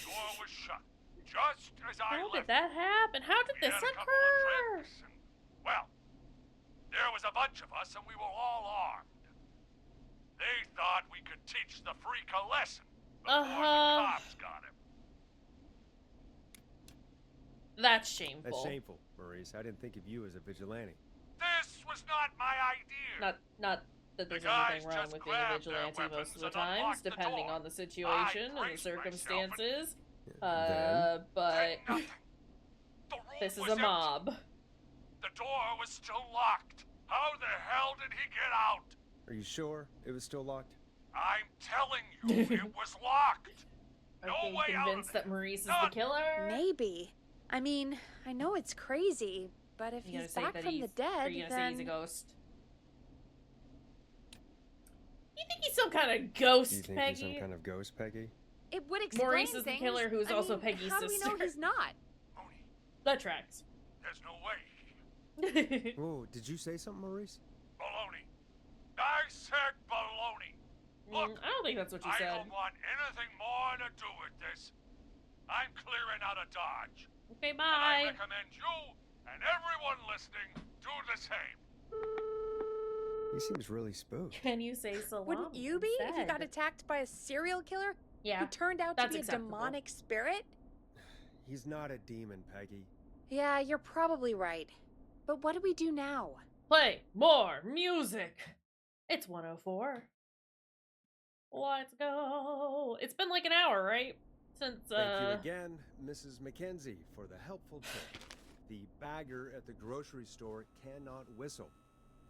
Door was shut, just as I How left. did that happen? How did We this had a couple of occur? drinks, and, well, there was a bunch of us, and we were all armed. They thought we could teach the freak a lesson before the cops got him. That's shameful. That's shameful, Maurice. I didn't think of you as a vigilante. This was not my idea. Not that there's The guys anything wrong just with being a grabbed their vigilante most of the weapons and times, unlocked the depending door. on the situation and the braced myself and- circumstances. Then? But Then nothing. The room this is was a empty. mob. The door was still locked. How the hell did he get out? Are you sure it was still locked? I'm telling you, it was locked. Are No they way out of convinced it. that Maurice is the None. killer? Maybe. I mean, I know it's crazy, but if You gonna he's say back that from he's, the or dead, you gonna say then he's a ghost? You think he's some kind of ghost, Do you think Peggy? he's some kind of ghost, Peggy? it would explain Maurice is the things. killer who's I also mean, Peggy's how do we know sister. he's not? Mooney, That tracks. there's no way. Oh, did you say something, Maurice? Baloney. I said baloney. Look, I don't think that's what you I said. don't want anything more to do with this. I'm clearing out of Dodge. Okay, And I bye. recommend you and everyone listening do the same. He seems really spooked. Can you say salami? Wouldn't you be if you got instead? attacked by a serial killer Yeah. who turned out to that's be a acceptable. demonic spirit? He's not a demon, Peggy. Yeah, you're probably right. But what do we do now? Play more music. It's 104. Let's go. It's been like an hour, right? Since Thank you again, Mrs. McKenzie, for the helpful tip. The bagger at the grocery store cannot whistle.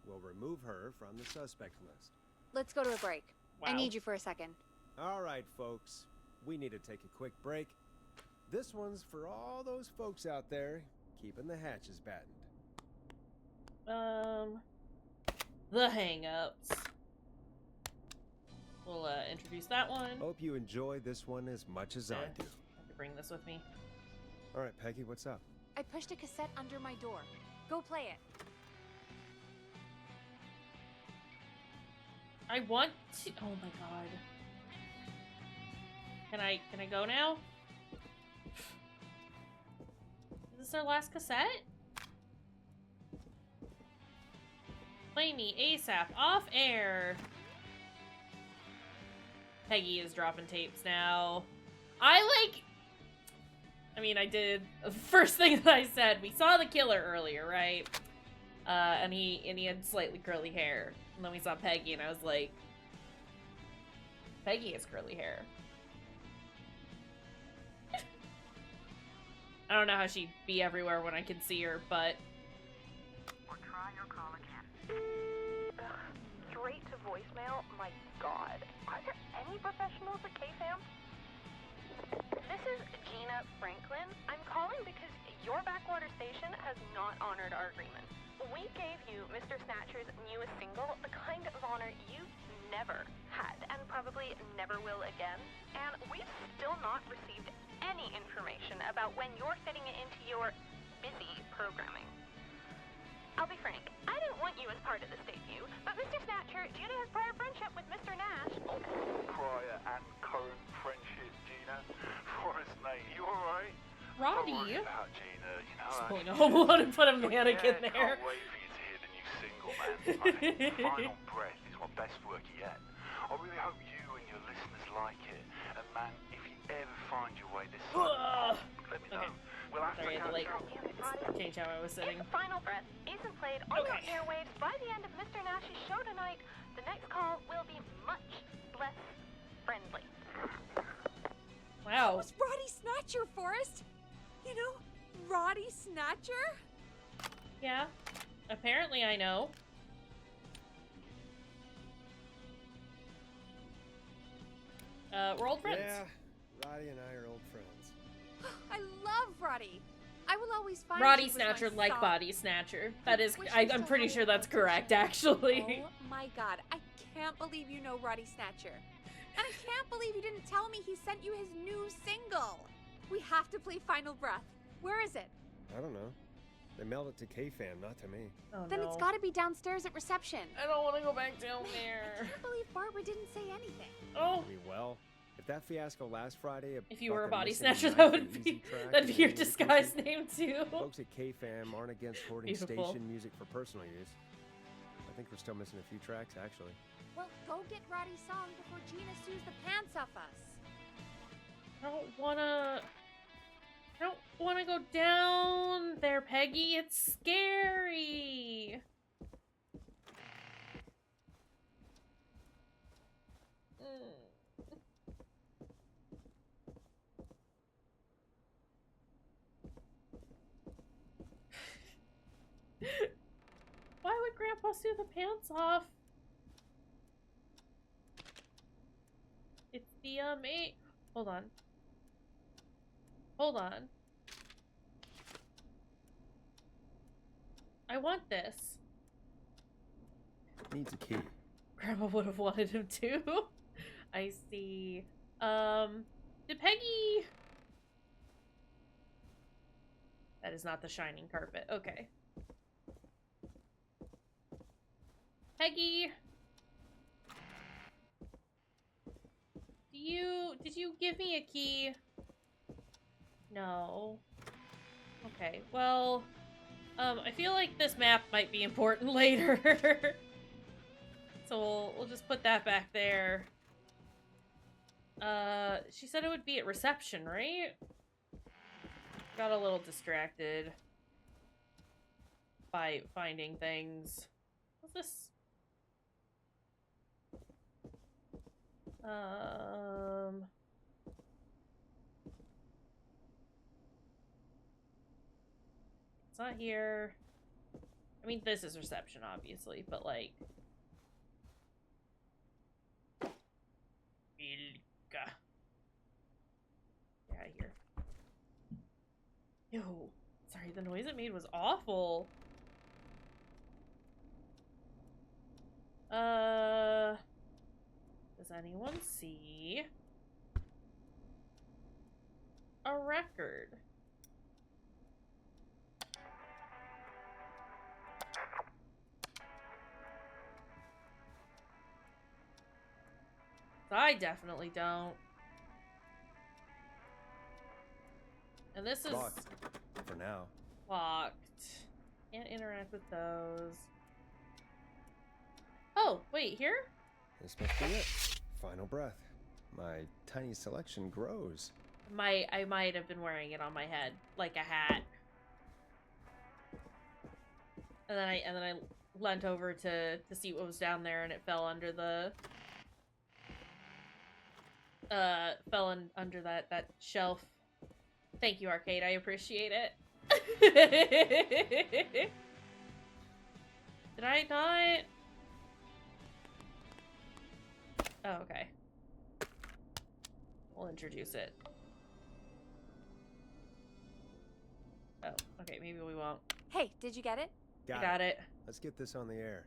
We'll remove her from the suspect list. Let's go to a break. I Wow. need you for a second. All right, folks. We need to take a quick break. This one's for all those folks out there keeping the hatches battened. The Hang-Ups. We'll introduce that one. Hope you enjoy this one as much as I Yeah. do. I have to bring this with me. All right, Peggy, what's up? I pushed a cassette under my door. Go play it. I want to. Oh my god. Can I go now? Is this our last cassette? Play me ASAP off air. Peggy is dropping tapes now. I mean, I did. First thing that I said, we saw the killer earlier, right? And he had slightly curly hair. And then we saw Peggy, and I was like, Peggy has curly hair. I don't know how she'd be everywhere when I can see her, but Or try your call again. Straight to voicemail? My god. Are there any professionals at KFAM? This is Gina Franklin. I'm calling because your backwater station has not honored our agreement. We gave you Mr. Snatcher's newest single, the kind of honor you've never had and probably never will again. And we've still not received any information about when you're fitting it into your busy programming. I'll be frank, I didn't want you as part of this debut, but Mr. Snatcher, due to his prior friendship with Mr. Nash... Prior and current friendship, Gina. Forrest, mate, you alright? Roddy. Don't worry about Gina, you know. Just pulling a Home Alone and put a mannequin Yeah, there. can't wait for you to hear the new single, man. Like, Final Breath is my best work yet. I really hope you and your listeners like it. And man, if you ever find your way this Ugh. let me know. Okay. We'll have Sorry, I had to like change how I was sitting. If Final Breath isn't played on your airwaves by the end of Mr. Nash's show tonight, the next call will be much less friendly. Wow. Who's Roddy Snatcher, Forrest? You know, Roddy Snatcher? Yeah. Apparently I know. We're old friends. Yeah, Roddy and I are old friends. I love Roddy. I will always find Roddy you was Snatcher, my like song. Body Snatcher. That is, Wish we I'm still pretty had sure it that's on correct, audition. actually. Oh my god, I can't believe you know Roddy Snatcher. And I can't believe you didn't tell me he sent you his new single. We have to play Final Breath. Where is it? I don't know. They mailed it to K-Fam, not to me. Oh, Then no. it's gotta be downstairs at reception. I don't want to go back down I there. can't believe Barbara didn't say anything. Oh. I mean, well, if that fiasco last Friday... If you were a about body the missing snatcher, knife that and would be easy track that'd and be your the music disguise issue, name too. Folks at K-Fam aren't against hoarding Beautiful. station music for personal use. I think we're still missing a few tracks, actually. Well, go get Roddy's song before Gina sues the pants off us. I don't wanna go down there, Peggy. It's scary. Why would Grandpa sue the pants off? It's the Hold on. Hold on. I want this. Needs a key. Grandma would have wanted him to. I see. Did Peggy... That is not the shining carpet. Okay. Peggy! Did you give me a key? No. Okay, well... I feel like this map might be important later. So we'll just put that back there. She said it would be at reception, right? Got a little distracted by finding things. What's this? It's not here. I mean, this is reception, obviously, but like... Ilka. Get out of here. Ew. Sorry, the noise it made was awful. Does anyone see a record? I definitely don't. And this is Locked. For now. locked. Can't interact with those. Oh, wait, here? This must be it. Final breath. My tiny selection grows. I might have been wearing it on my head like a hat. And then I leant over to see what was down there, and it fell under the under that shelf. Thank you, Arcade. I appreciate it. Did I not? Oh, okay. We'll introduce it. Oh, okay, maybe we won't. Hey, did you get it? Got it. Let's get this on the air.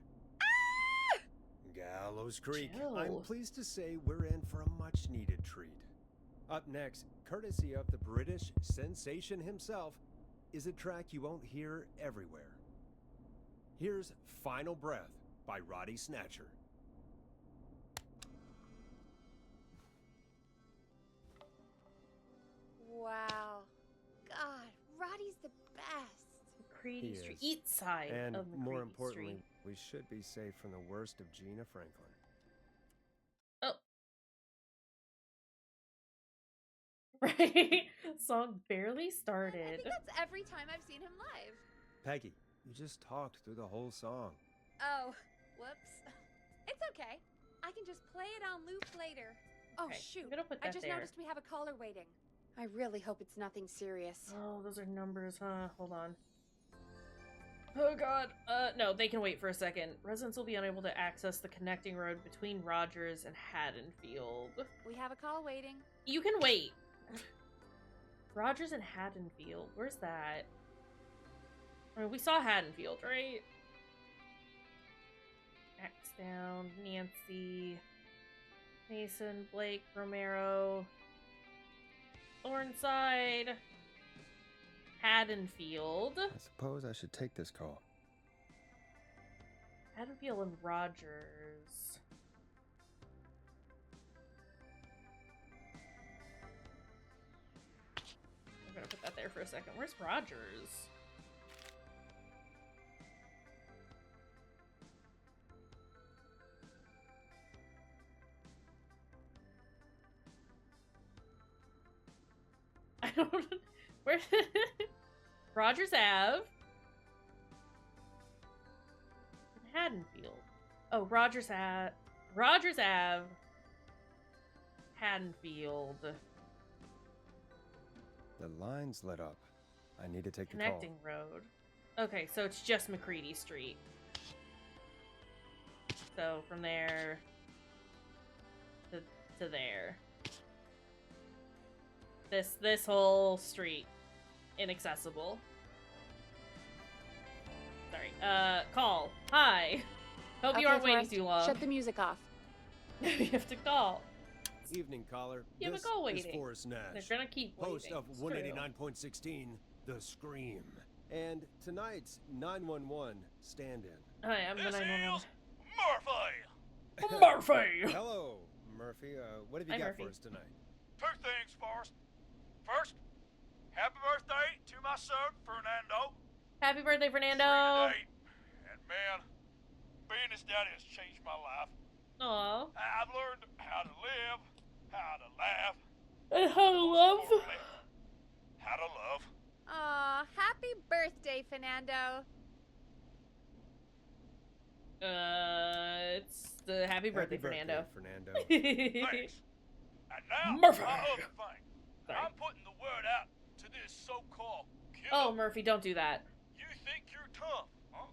Gallows Creek. Chill. I'm pleased to say we're in for a much-needed treat. Up next, courtesy of the British sensation himself, is a track you won't hear everywhere. Here's Final Breath by Roddy Snatcher. Wow. God, Roddy's the best. Creedy He Street. is. East side And of more McCready importantly, Street. we should be safe from the worst of Gina Franklin. Oh, Right? Song barely I started. think that's every time I've seen him live. Peggy, you just talked through the whole song. Oh, whoops. It's okay. I can just play it on loop later. Oh, Okay, shoot. I'm gonna put I that just there. noticed we have a caller waiting. I really hope it's nothing serious. Oh, those are numbers, huh? Hold on. Oh god. No, they can wait for a second. Residents will be unable to access the connecting road between Rogers and Haddonfield. We have a call waiting. You can wait. Rogers and Haddonfield. Where's that? I mean, we saw Haddonfield, right? Axdown, Nancy, Mason, Blake, Romero, Thornside, Haddonfield. I suppose I should take this call. Haddonfield and Rogers. I'm gonna put that there for a second. Where's Rogers? I don't. Where? Rogers Ave. Haddonfield. Oh, Rogers Ave. Rogers Ave. Haddonfield. The line's lit up. I need to take the Connecting road. Okay, so it's just McCready Street. So from there to there. This whole street inaccessible. Sorry. Call. Hi. Hope you Okay, aren't waiting Forrest, too long. Shut the music off. You have to call. Evening, caller. You have a This call is waiting. Forrest Nash, They're gonna keep waiting. host of It's true. 189.16, The Scream. And tonight's 911 stand-in. Hi, I'm the This 911. is Murphy. Murphy! Hello, Murphy. What have you Hi, got Murphy. for us tonight? Two things, Forrest. First, happy birthday to my son, Fernando. Happy birthday, Fernando! Today. And man, being his daddy has changed my life. Aw. I've learned how to live, how to laugh, And how to love. importantly, how to love. Aw, happy birthday, Fernando. It's the happy birthday, Fernando. Fernando. Thanks. And now, Murphy. my other thing. Sorry. I'm putting the word out to this so-called killer. Oh, Murphy, don't do that. You think you're tough, huh?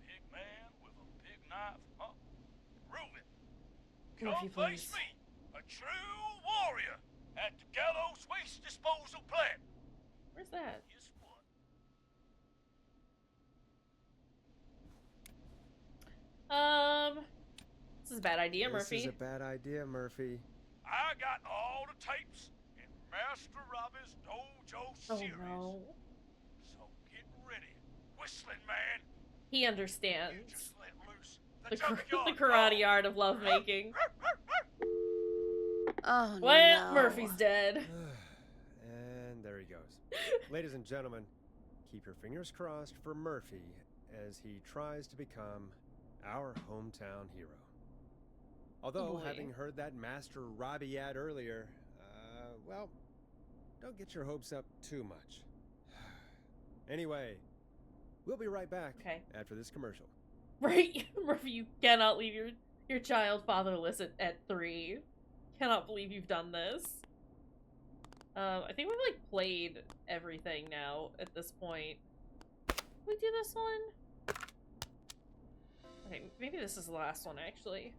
Big man with a big knife, huh? Prove it. Come Murphy, face please. me, a true warrior, at the Gallows Waste Disposal Plant. Where's that? Guess what? This is a bad idea, Murphy. This is a bad idea, Murphy. I got all the tapes in Master Robbie's Dojo Oh series. no. So get ready, Whistling Man. He You understands just let loose the, junkyard the karate dog. art of lovemaking. Oh, Well, no. Murphy's dead. And there he goes. Ladies and gentlemen, keep your fingers crossed for Murphy as he tries to become our hometown hero. Although, boy. having heard that Master Robbie ad earlier, well, don't get your hopes up too much. Anyway, we'll be right back Okay. after this commercial. Right? Murphy, you cannot leave your child fatherless at 3. Cannot believe you've done this. I think we've like played everything now at this point. Can we do this one? Okay, maybe this is the last one actually.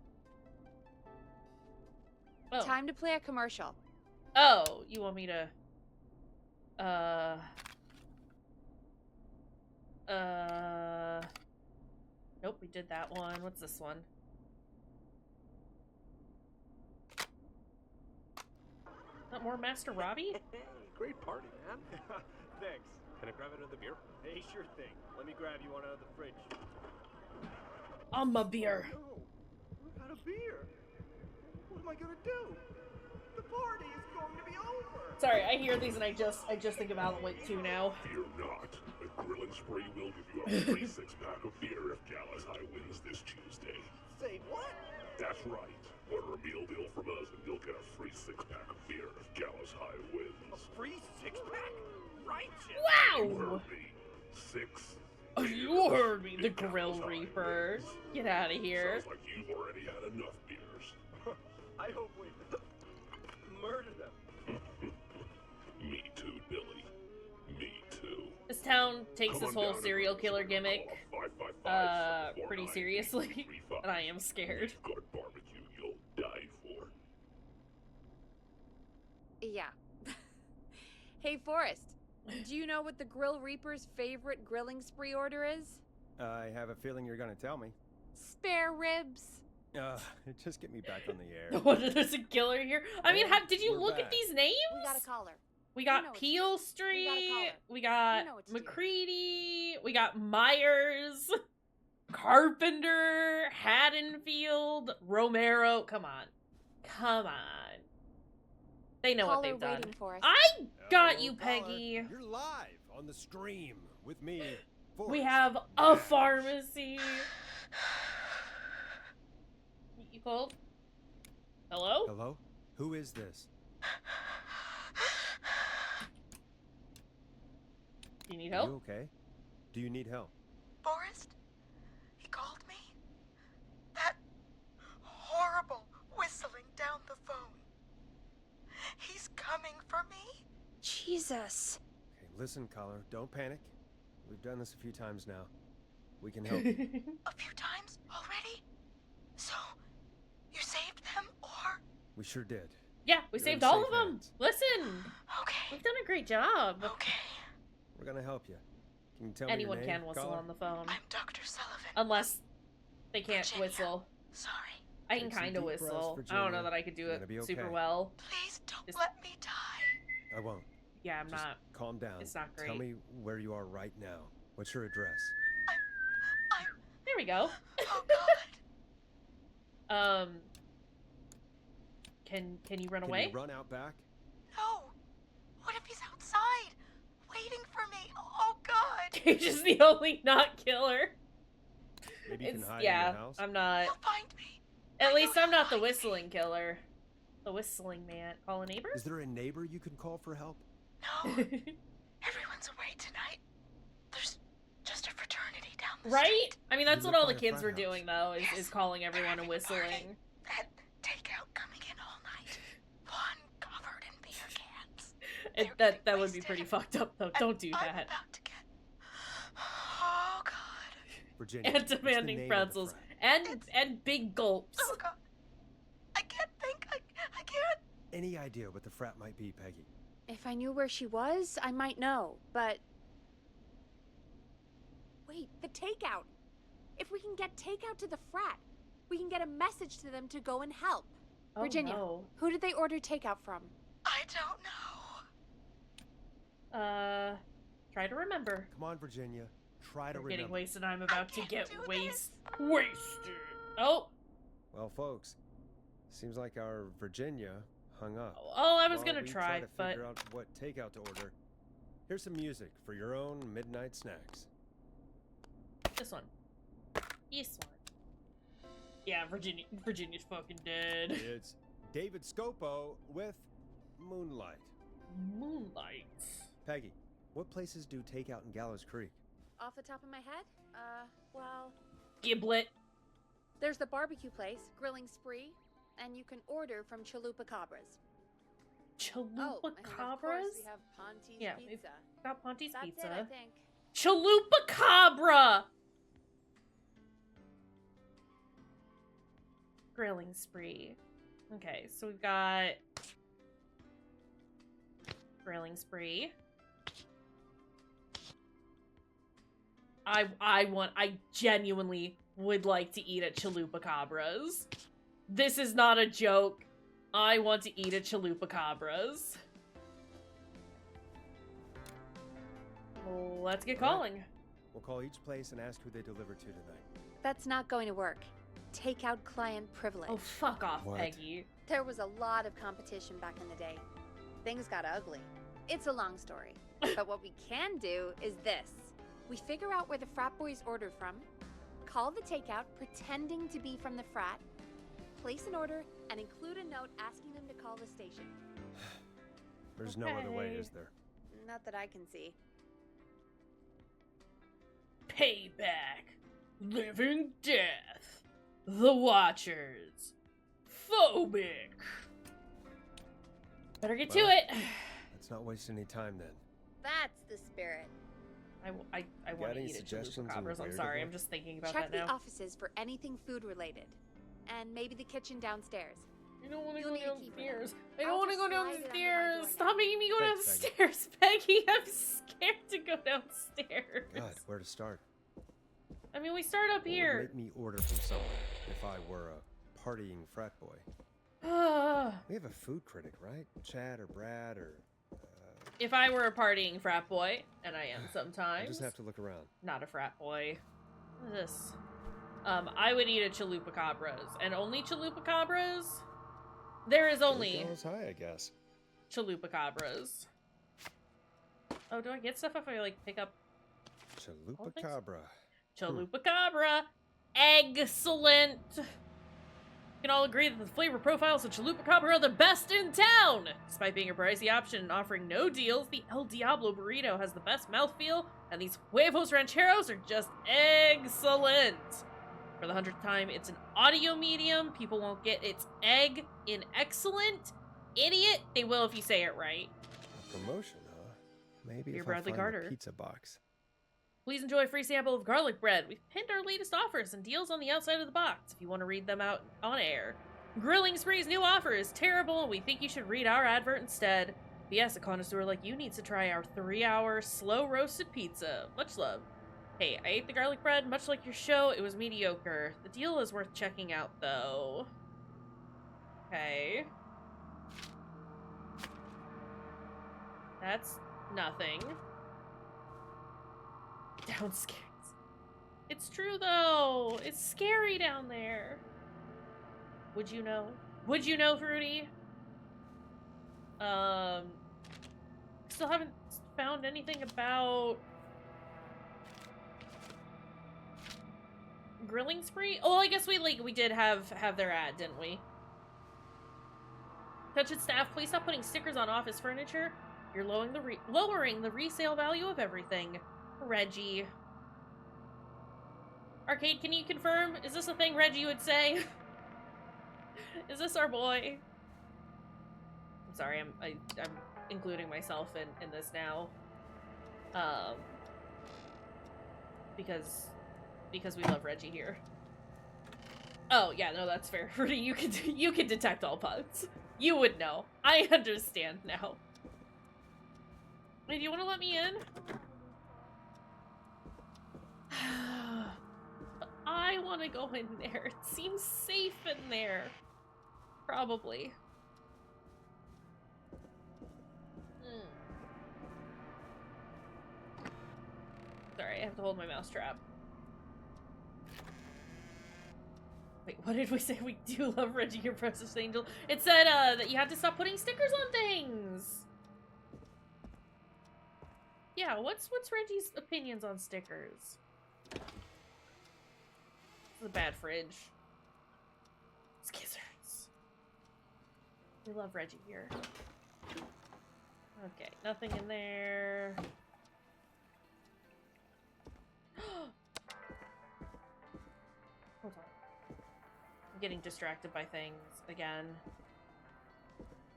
Oh. Time to play a commercial. Oh, you want me to nope, we did that one. What's this one? Not more Master Robbie? Great party, man. Thanks. Can I grab another beer? Hey, sure thing. Let me grab you one out of the fridge. I'm a beer. No, we're out of beer. What am I gonna do? The party is going to be over. Sorry, I hear these and I just think of Alan Wake 2 now. Fear not. The Grill and Spree will give you a free 6-pack of beer if Gallus High wins this Tuesday. Say what? That's right. Order a meal deal from us and you'll get a free 6-pack of beer if Gallows High wins. A free 6-pack? Righteous! You Wow! heard me. 6. Oh, you heard me, the Grill Reaper. Get out of here. Sounds like you've already had enough beers. I hope we murder them. Me too, Billy. Me too. This town takes Come this on whole down serial and killer call gimmick 555 pretty 49 seriously, 835. and I am scared. We've got barbecue you'll die for. Yeah. Hey, Forrest. Do you know what the Grill Reaper's favorite grilling spree order is? I have a feeling you're gonna tell me. Spare ribs. Just get me back on the air. No wonder there's a killer here. I mean, Yeah, did you we're look at back. these names? We got a caller. We You know got what to Peel do. Street. We We got got You know what to do. McCready. We got Myers. Carpenter. Haddonfield. Romero. Come on. Come on. They know what Caller they've done. waiting for us. I got Hello, you, caller. Peggy. You're live on the stream with me. We Forrest. have a pharmacy. You called? Hello? Hello? Who is this? Do you need Are help? you okay? Do you need help? Forrest? He called me? That horrible whistling down the phone. He's coming for me? Jesus. Okay, listen, caller. Don't panic. We've done this a few times now. We can help. A few times already? So, you saved them, or? We sure did. Yeah, we You're saved in all safe of them. hands. Listen, Okay, we've done a great job. okay. We're gonna help you. Can you tell Anyone me your name, can whistle caller? on the phone. I'm Dr. Sullivan. Unless they can't Virginia. whistle. Sorry. I can Take some kind of deep breaths, whistle. I don't Virginia. know that I could do You're it gonna be super okay. well. Please don't Just- let me die. I won't. Yeah, I'm Just not. calm down. It's not Tell great. me where you are right now. What's your address? There we go. Oh, God. Can you run Can away? you run out back? No. What if he's outside? Waiting for me? Oh, God. He's just the only not killer. Maybe you can It's hide in yeah. your house. I'm not. He'll find me. At I least know I'm he'll not the find me. whistling killer. The whistling man. Call a neighbor? Is there a neighbor you can call for help? No. Everyone's away tonight. There's just a fraternity down the Right? street. I mean, that's You what live all by the a kids were frat house. doing, though, is Yes. calling everyone They're and having a party. whistling. Had takeout coming in all night. One covered in beer cans. That would be pretty fucked up, though. Don't do I'm that. about to get... Oh, God. Virginia. And what's the demanding name of the pretzels. frat? And big gulps. Oh, God. I can't think. I can't. Any idea what the frat might be, Peggy? If I knew where she was, I might know, but... Wait, the takeout! If we can get takeout to the frat, we can get a message to them to go and help. Oh, Virginia, no. who did they order takeout from? I don't know. Try to remember. Come on, Virginia. Try to We're getting remember. wasted. I'm about to can't get do wasted. Oh! Well, folks, seems like our Virginia hung up. Oh, I was While gonna we try, to but... figure out what takeout to order. Here's some music for your own midnight snacks. This one. This one. Yeah, Virginia's fucking dead. It's David Scopo with Moonlight. Moonlight. Peggy, what places do takeout in Gallows Creek? Off the top of my head? Well... Giblet. There's the barbecue place, Grilling Spree, and you can order from Chalupa Cabras. Chalupa Oh, and of course Cabras? we have Ponte's Yeah, we've Pizza. got Ponte's That's Pizza. it, I think. Chalupa Cabra! Grilling Spree. Okay, so we've got... Grilling Spree. I genuinely would like to eat at Chalupa Cabras. This is not a joke. I want to eat at Chalupa Cabras. Let's get calling. We'll call each place and ask who they deliver to tonight. That's not going to work. Takeout client privilege. Oh, fuck off, What? Peggy. There was a lot of competition back in the day. Things got ugly. It's a long story. But what we can do is this. We figure out where the frat boys ordered from, call the takeout pretending to be from the frat, place an order, and include a note asking them to call the station. There's no other way, Okay. is there? Not that I can see. Payback. Living death. The Watchers. Phobic. Better get to Well, it. Let's not waste any time then. That's the spirit. I got want to any eat at suggestions on Chapacabras. I'm where to sorry. go? I'm just thinking about Check that the now. offices for anything food related. And maybe the kitchen downstairs. I don't want to You'll go need a key for that. downstairs. I I'll don't want to just go slide it under my door downstairs. now. Stop making me go Thanks, downstairs, Peggy. I'm scared to go downstairs. God, where to start? I mean, we start up What here. would make me order from somewhere if I were a partying frat boy? We have a food critic, right? Chad or Brad or... If I were a partying frat boy, and I am sometimes. I just have to look around. Not a frat boy. What is this? I would eat at Chapacabras, and only Chapacabras. There is only Gallows High, I guess. Chapacabras. Oh, do I get stuff if I like pick up Chupacabra. Chapacabra? Excellent. We can all agree that the flavor profiles of Chapacabra are the best in town. Despite being a pricey option and offering no deals, the El Diablo burrito has the best mouthfeel, and these huevos rancheros are just excellent. For the 100th time, it's an audio medium. People won't get its egg in excellent. Idiot. They will if you say it right. A promotion, huh? Maybe Dear if Bradley I find Carter. the pizza box. Please enjoy a free sample of garlic bread. We've pinned our latest offers and deals on the outside of the box if you want to read them out on air. Grilling Spree's new offer is terrible, and we think you should read our advert instead. P.S. A connoisseur like you needs to try our 3-hour slow-roasted pizza. Much love. Hey, I ate the garlic bread. Much like your show, it was mediocre. The deal is worth checking out, though. Okay. That's nothing. Downstairs. It's true, though. It's scary down there. Would you know? Would you know, Fruity? Still haven't found anything about Grilling Spree? Oh, I guess we did have their ad, didn't we? Attention staff, please stop putting stickers on office furniture. You're lowering the resale value of everything. Reggie. Arcade, can you confirm? Is this a thing Reggie would say? Is this our boy? I'm sorry, I'm including myself in this now. Because we love Reggie here. Oh yeah, no, that's fair. You can detect all puns. You would know. I understand now. Wait, do you want to let me in? I want to go in there. It seems safe in there. Probably. Sorry, I have to hold my mouse trap. Wait, what did we say? We do love Reggie, your precious angel. It said that you have to stop putting stickers on things. Yeah, what's Reggie's opinions on stickers? This is a bad fridge. Skizzards. We love Reggie here. Okay, nothing in there. Hold on. I'm getting distracted by things again.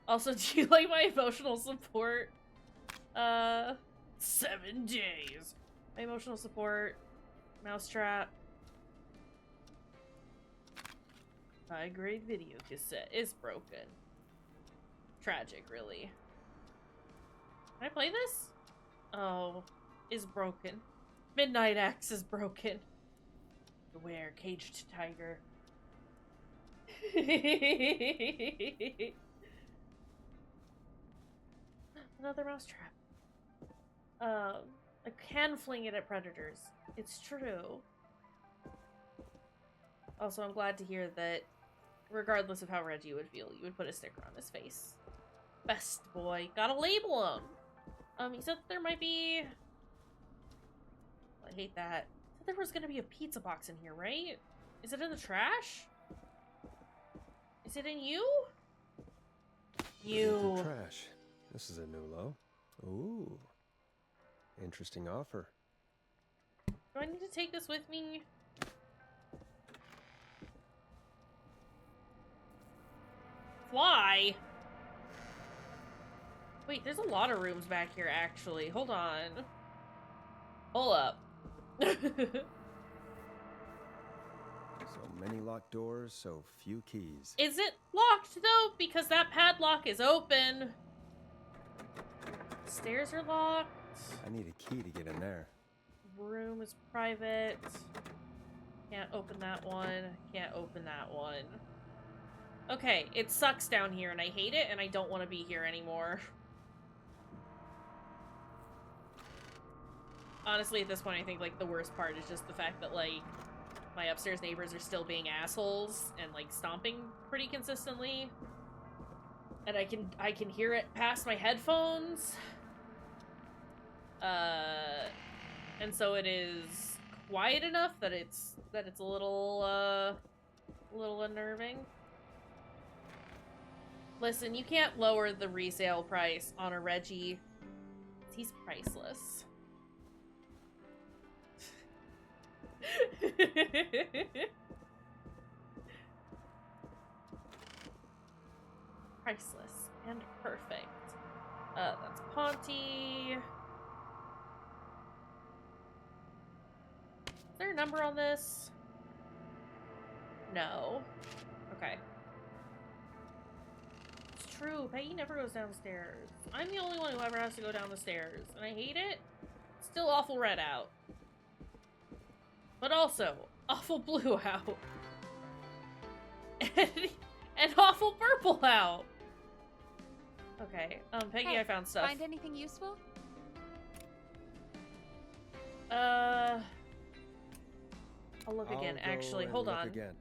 Also, do you like my emotional support? 7 days. My emotional support. Mousetrap. High-grade video cassette is broken. Tragic, really. Can I play this? Oh, is broken. Midnight Axe is broken. Beware, caged tiger. Another mousetrap. I can fling it at predators. It's true. Also, I'm glad to hear that, regardless of how Reggie would feel, you would put a sticker on his face. Best boy. Gotta label him! He said that there might be... I hate that. He said there was gonna be a pizza box in here, right? Is it in the trash? Is it in you? Looking You. through trash. This is a new low. Ooh. Interesting offer. Do I need to take this with me? Fly? Wait, there's a lot of rooms back here, actually. Hold on. Hold up. So many locked doors, so few keys. Is it locked, though? Because that padlock is open. Stairs are locked. I need a key to get in there. Room is private. Can't open that one. Can't open that one. Okay, it sucks down here, and I hate it, and I don't want to be here anymore. Honestly, at this point, I think, like, the worst part is just the fact that, like, my upstairs neighbors are still being assholes and, like, stomping pretty consistently. And I can hear it past my headphones. And so it is quiet enough that it's a little unnerving. Listen, you can't lower the resale price on a Reggie. He's priceless. Priceless and perfect. That's Ponty. Is there a number on this? No. Okay. It's true. Peggy never goes downstairs. I'm the only one who ever has to go down the stairs, and I hate it. It's still awful red out. But also, awful blue out. And awful purple out. Okay, Peggy, Hey, I found stuff. Find anything useful? I'll look again, I'll go actually. and Hold look on. Again.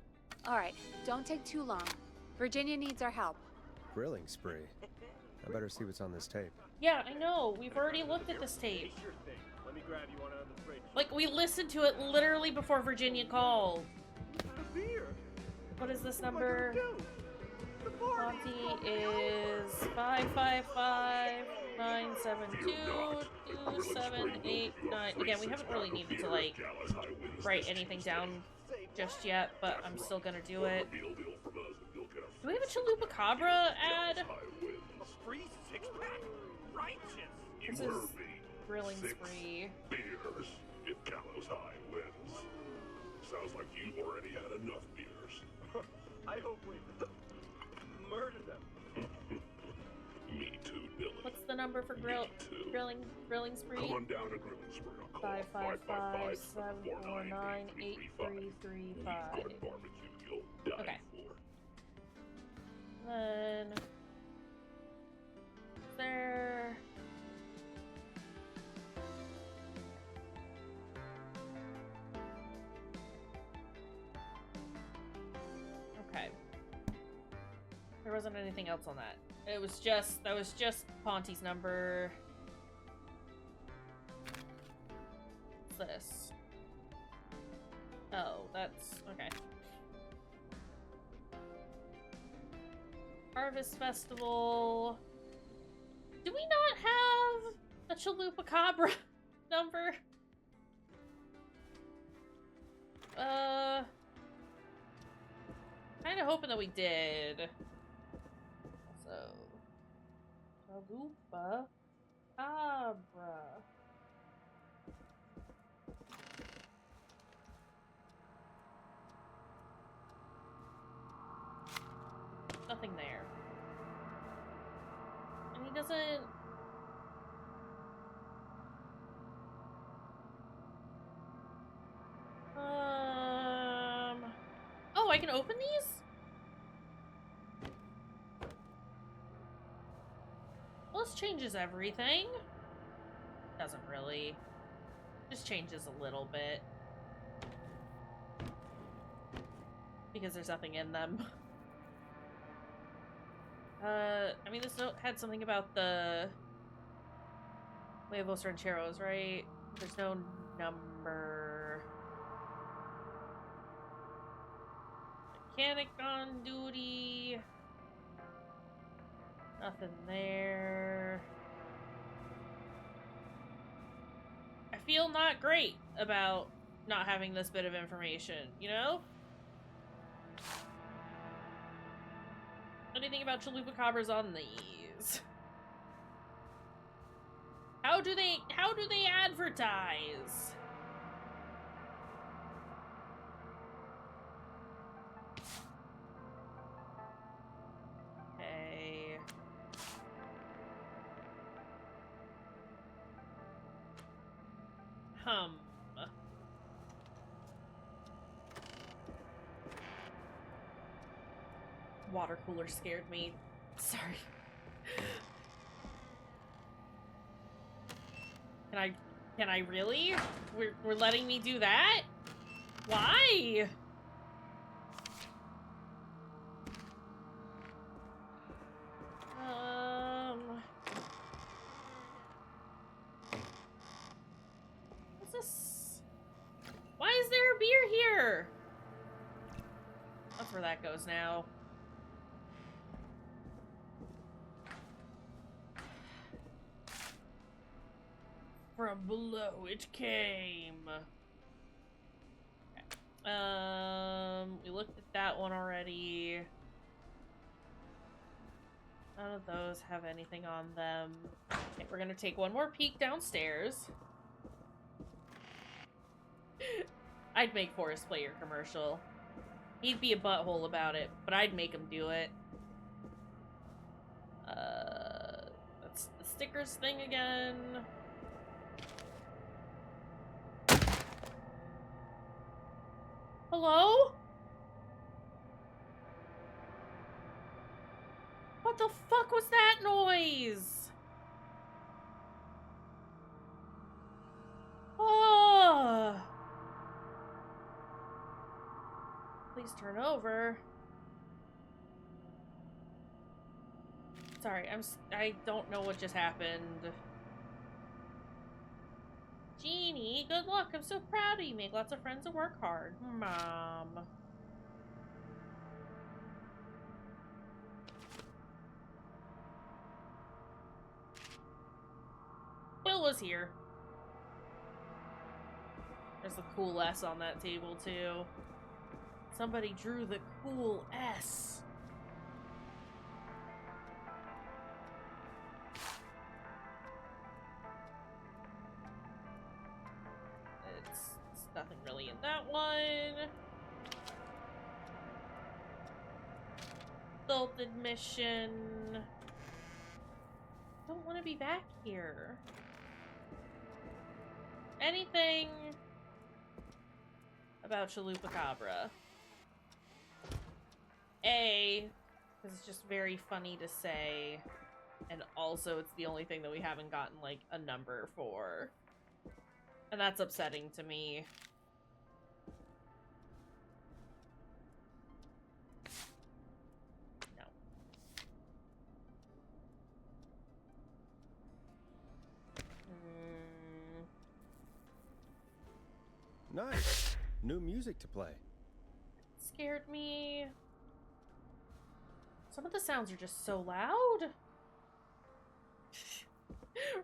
Alright, don't take too long. Virginia needs our help. Grilling spree. I better see what's on this tape. Yeah, I know. We've already looked at this tape. Sure thing. Let me grab you one out of the fridge. Like, we listened to it literally before Virginia called. What is this number? Monty is 555-972-2789. Again, we haven't really needed to, like, write anything down just yet, but I'm still gonna do it. Do we have a Chalupa Cabra ad? Free six-pack? Righteous. This is Grilling Spree. Beers if Gallows High wins. Sounds like you've already had enough beers. I hope we murder them. Me too, Billy. What's the number for grilling spree? Come on down to Grilling Spree. 555-749-8335. Good barbecue you'll die Okay. for. Then there. Okay. There wasn't anything else on that. That was just Ponty's number. What's this? Oh, that's okay. Harvest Festival. Do we not have a Chalupa Cabra number? Kinda hoping that we did. So, Chalupa Cabra. Nothing there. And he doesn't... Oh, I can open these? Well, this changes everything. Doesn't really. Just changes a little bit. Because there's nothing in them. I mean, this note had something about the Huevos Rancheros, right? There's no number. mechanic on duty. Nothing there. I feel not great about not having this bit of information, you know? Anything about Chalupacabras on these? How do they advertise? Okay. Water cooler scared me. Sorry. Can I really? We're letting me do that? Why? What's this? Why is there a beer here? That's where that goes now. From below it came. Okay. We looked at that one already. None of those have anything on them. Okay, we're gonna take one more peek downstairs. I'd make Forrest play your commercial. He'd be a butthole about it, but I'd make him do it. That's the stickers thing again. Hello? What the fuck was that noise? Oh. Please turn over. Sorry, I don't know what just happened. Jeannie, good luck. I'm so proud of you. Make lots of friends and work hard. Mom. Will was here. There's a cool S on that table, too. Somebody drew the cool S. It's nothing really in that one. Adult admission. Don't want to be back here. Anything about Chalupacabra? A, because it's just very funny to say, and also it's the only thing that we haven't gotten, like, a number for. And that's upsetting to me. No. Nice. New music to play. Scared me. Some of the sounds are just so loud.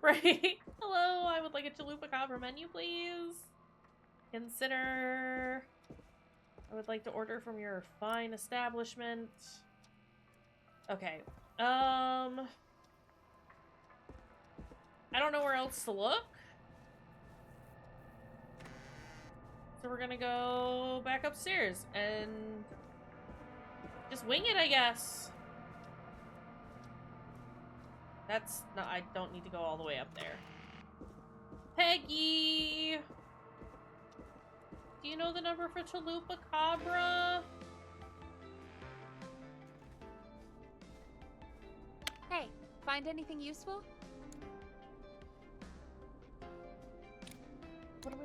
Right? Hello, I would like a Chalupacabra menu, please. Consider. I would like to order from your fine establishment. Okay. I don't know where else to look. So we're gonna go back upstairs and just wing it, I guess. That's not, I don't need to go all the way up there. Peggy! Do you know the number for Chalupacabra? Hey, find anything useful?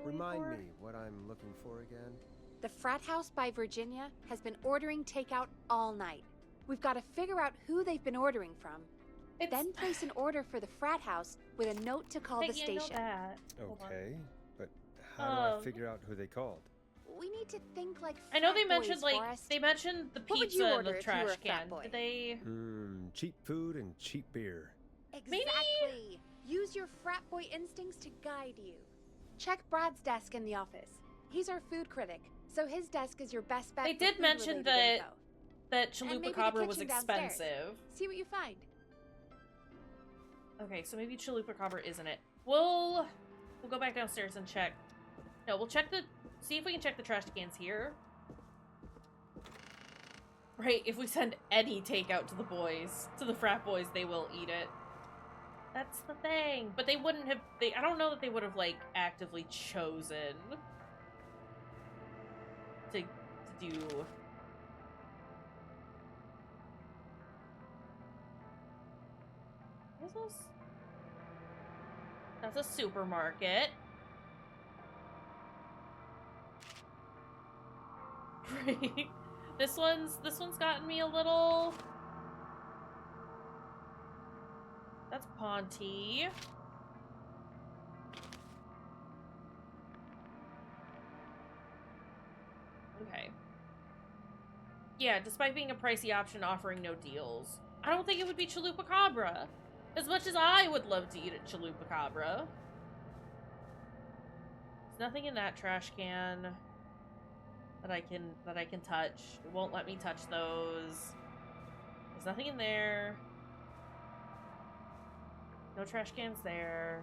Remind me what I'm looking for again. The frat house by Virginia has been ordering takeout all night. We've got to figure out who they've been ordering from. Then place an order for the frat house with a note to call the station. Okay, but how do I figure out who they called? We need to think like I know they frat mentioned boys, like Forrest. they mentioned the What would you pizza in order the if you were trash a frat can. boy? Did they? Cheap food and cheap beer. Exactly. Use your frat boy instincts to guide you. Check Brad's desk in the office. He's our food critic, so his desk is your best bet. They for did mention food-related info. that And maybe Chalupa the Cabra was kitchen downstairs. expensive. See what you find. Okay, so maybe Chalupa Cabra isn't it. We'll go back downstairs and check. No, we'll check see if we can check the trash cans here. Right, if we send any takeout to the boys, to the frat boys, they will eat it. That's the thing. But they wouldn't have, I don't know that they would have, like, actively chosen to do... What is this? That's a supermarket. Right. This one's gotten me a little... That's Ponty. Okay. Yeah, despite being a pricey option offering no deals. I don't think it would be Chalupa Cabra. As much as I would love to eat at Chalupa Cabra. There's nothing in that trash can that I can touch. It won't let me touch those. There's nothing in there. No trash cans there.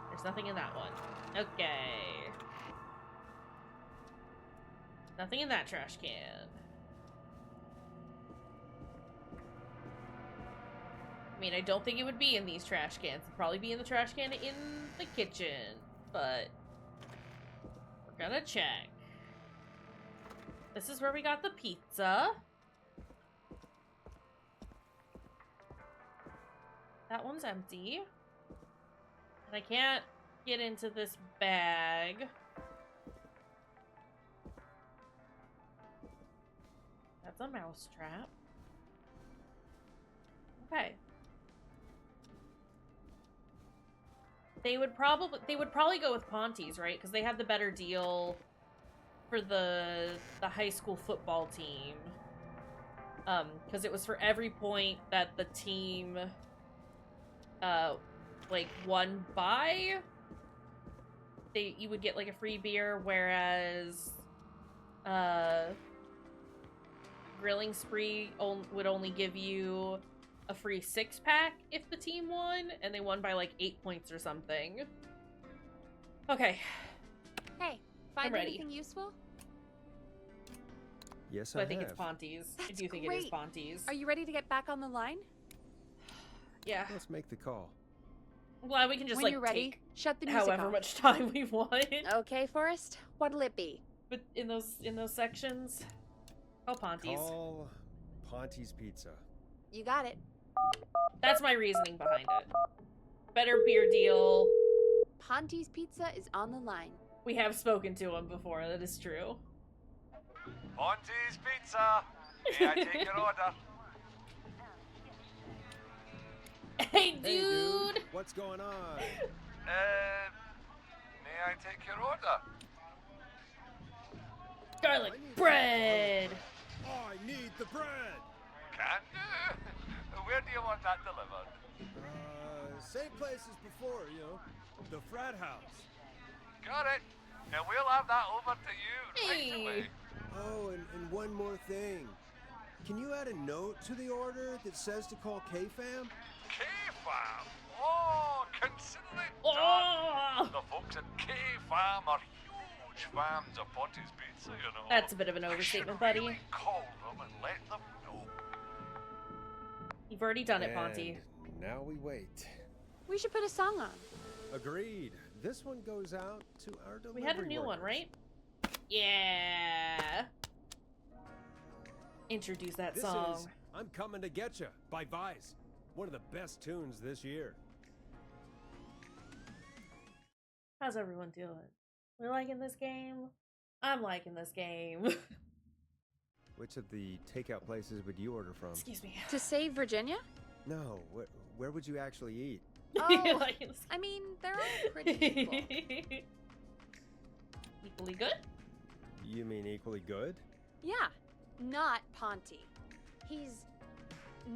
There's nothing in that one. Okay. Nothing in that trash can. I mean, I don't think it would be in these trash cans. It'd probably be in the trash can in the kitchen. But we're gonna check. This is where we got the pizza. That one's empty. And I can't get into this bag. That's a mousetrap. Okay. They would probably go with Ponty's, right? Because they had the better deal for the high school football team. Because it was for every point that the team like won by, you would get like a free beer, whereas Grilling Spree would only give you a free 6-pack if the team won, and they won by like 8 points or something. Okay. Hey, find anything useful? Yes, So I think it's Ponty's. I do think it is Ponty's. Are you ready to get back on the line? Yeah. Let's make the call. I'm glad we can just when like you're ready, take shut the music however off. much time we want. Okay, Forrest. What'll it be? But in those sections, Ponty's. Call Ponty's Pizza. You got it. That's my reasoning behind it. Better beer deal. Ponty's Pizza is on the line. We have spoken to him before. That is true. Ponty's Pizza. May I take your order? Hey, dude! What's going on? May I take your order? Garlic bread! I need the bread! Can you? Where do you want that delivered? Same place as before, you know. The frat house. Got it. And we'll have that over to you right away. Oh, and one more thing. Can you add a note to the order that says to call K-Fam? K-Fam? Oh, consider it Oh! done. The folks at K-Fam are huge fans of Ponty's Pizza, you know. That's a bit of an overstatement, buddy. Really call them and let them know. You've already done it, Ponty. Now we wait. We should put a song on. Agreed. This one goes out to our delivery We had a new one, right? Yeah. Introduce that This song. is I'm Coming to Getcha by Vice. One of the best tunes this year. How's everyone doing? We liking this game? I'm liking this game. Which of the takeout places would you order from? Excuse me. To save Virginia? No, where would you actually eat? Oh, I mean, they're all pretty equal. Equally good? You mean equally good? Yeah, not Ponty. He's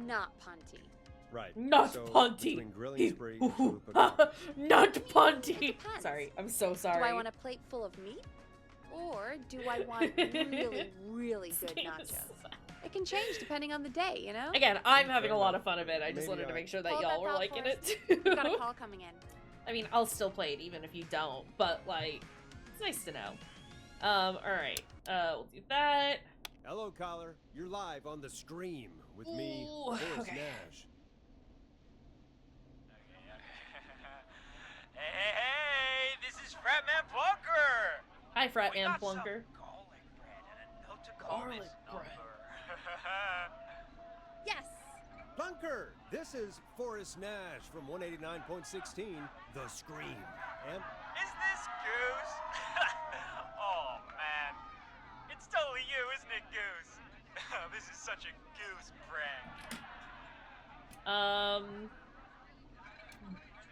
not Ponty. Right. Not so Ponty. Between grilling spree and chalupa cocktails. Not Ponty. Depends. Sorry, I'm so sorry. Do I want a plate full of meat? Or do I want really, really good nachos? It can change depending on the day, you know? Again, I'm having a lot of fun of it. I just Maybe wanted to make sure that Hold y'all that were thought liking for it us. too. We've got a call coming in. I mean, I'll still play it even if you don't, but like, it's nice to know. Alright. We'll do that. Hello, caller. You're live on the Scream with me, Ooh, Forrest okay. Nash. Hey, this is Fratman Plunker! Hi, Frat We Man got some Plunker. garlic bread and a note to call Garlic this bread. number. Yes! Plunker, this is Forrest Nash from 189.16, The Scream. And Is this Goose? Oh, man. It's totally you, isn't it, Goose? This is such a Goose prank.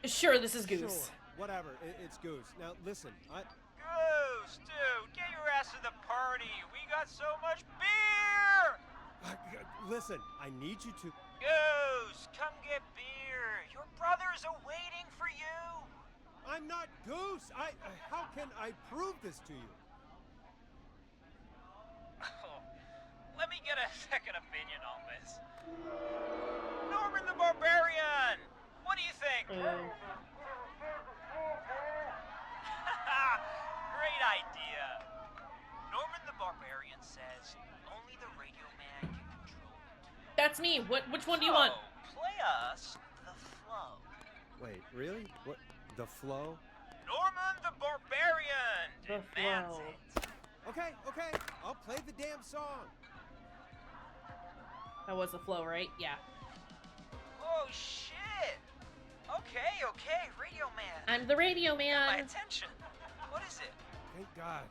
Sure, this is Goose. Sure, whatever. It's Goose. Now, listen, Goose, dude, get your ass to the party. We got so much beer! Listen, I need you to... Goose, come get beer. Your brothers are waiting for you. I'm not Goose! How can I prove this to you? Let me get a second opinion on this. Norman the Barbarian! What do you think? Great idea. Norman the Barbarian says only the radio man can control it. That's me. Which one do you want? So, play us the flow. Wait, really? What? The flow? Norman the Barbarian The demands flow. it. Okay. I'll play the damn song. That was the flow, right? Yeah. Oh, shit! Okay, Radio Man. I'm the radio My man. attention. What is it? Thank God.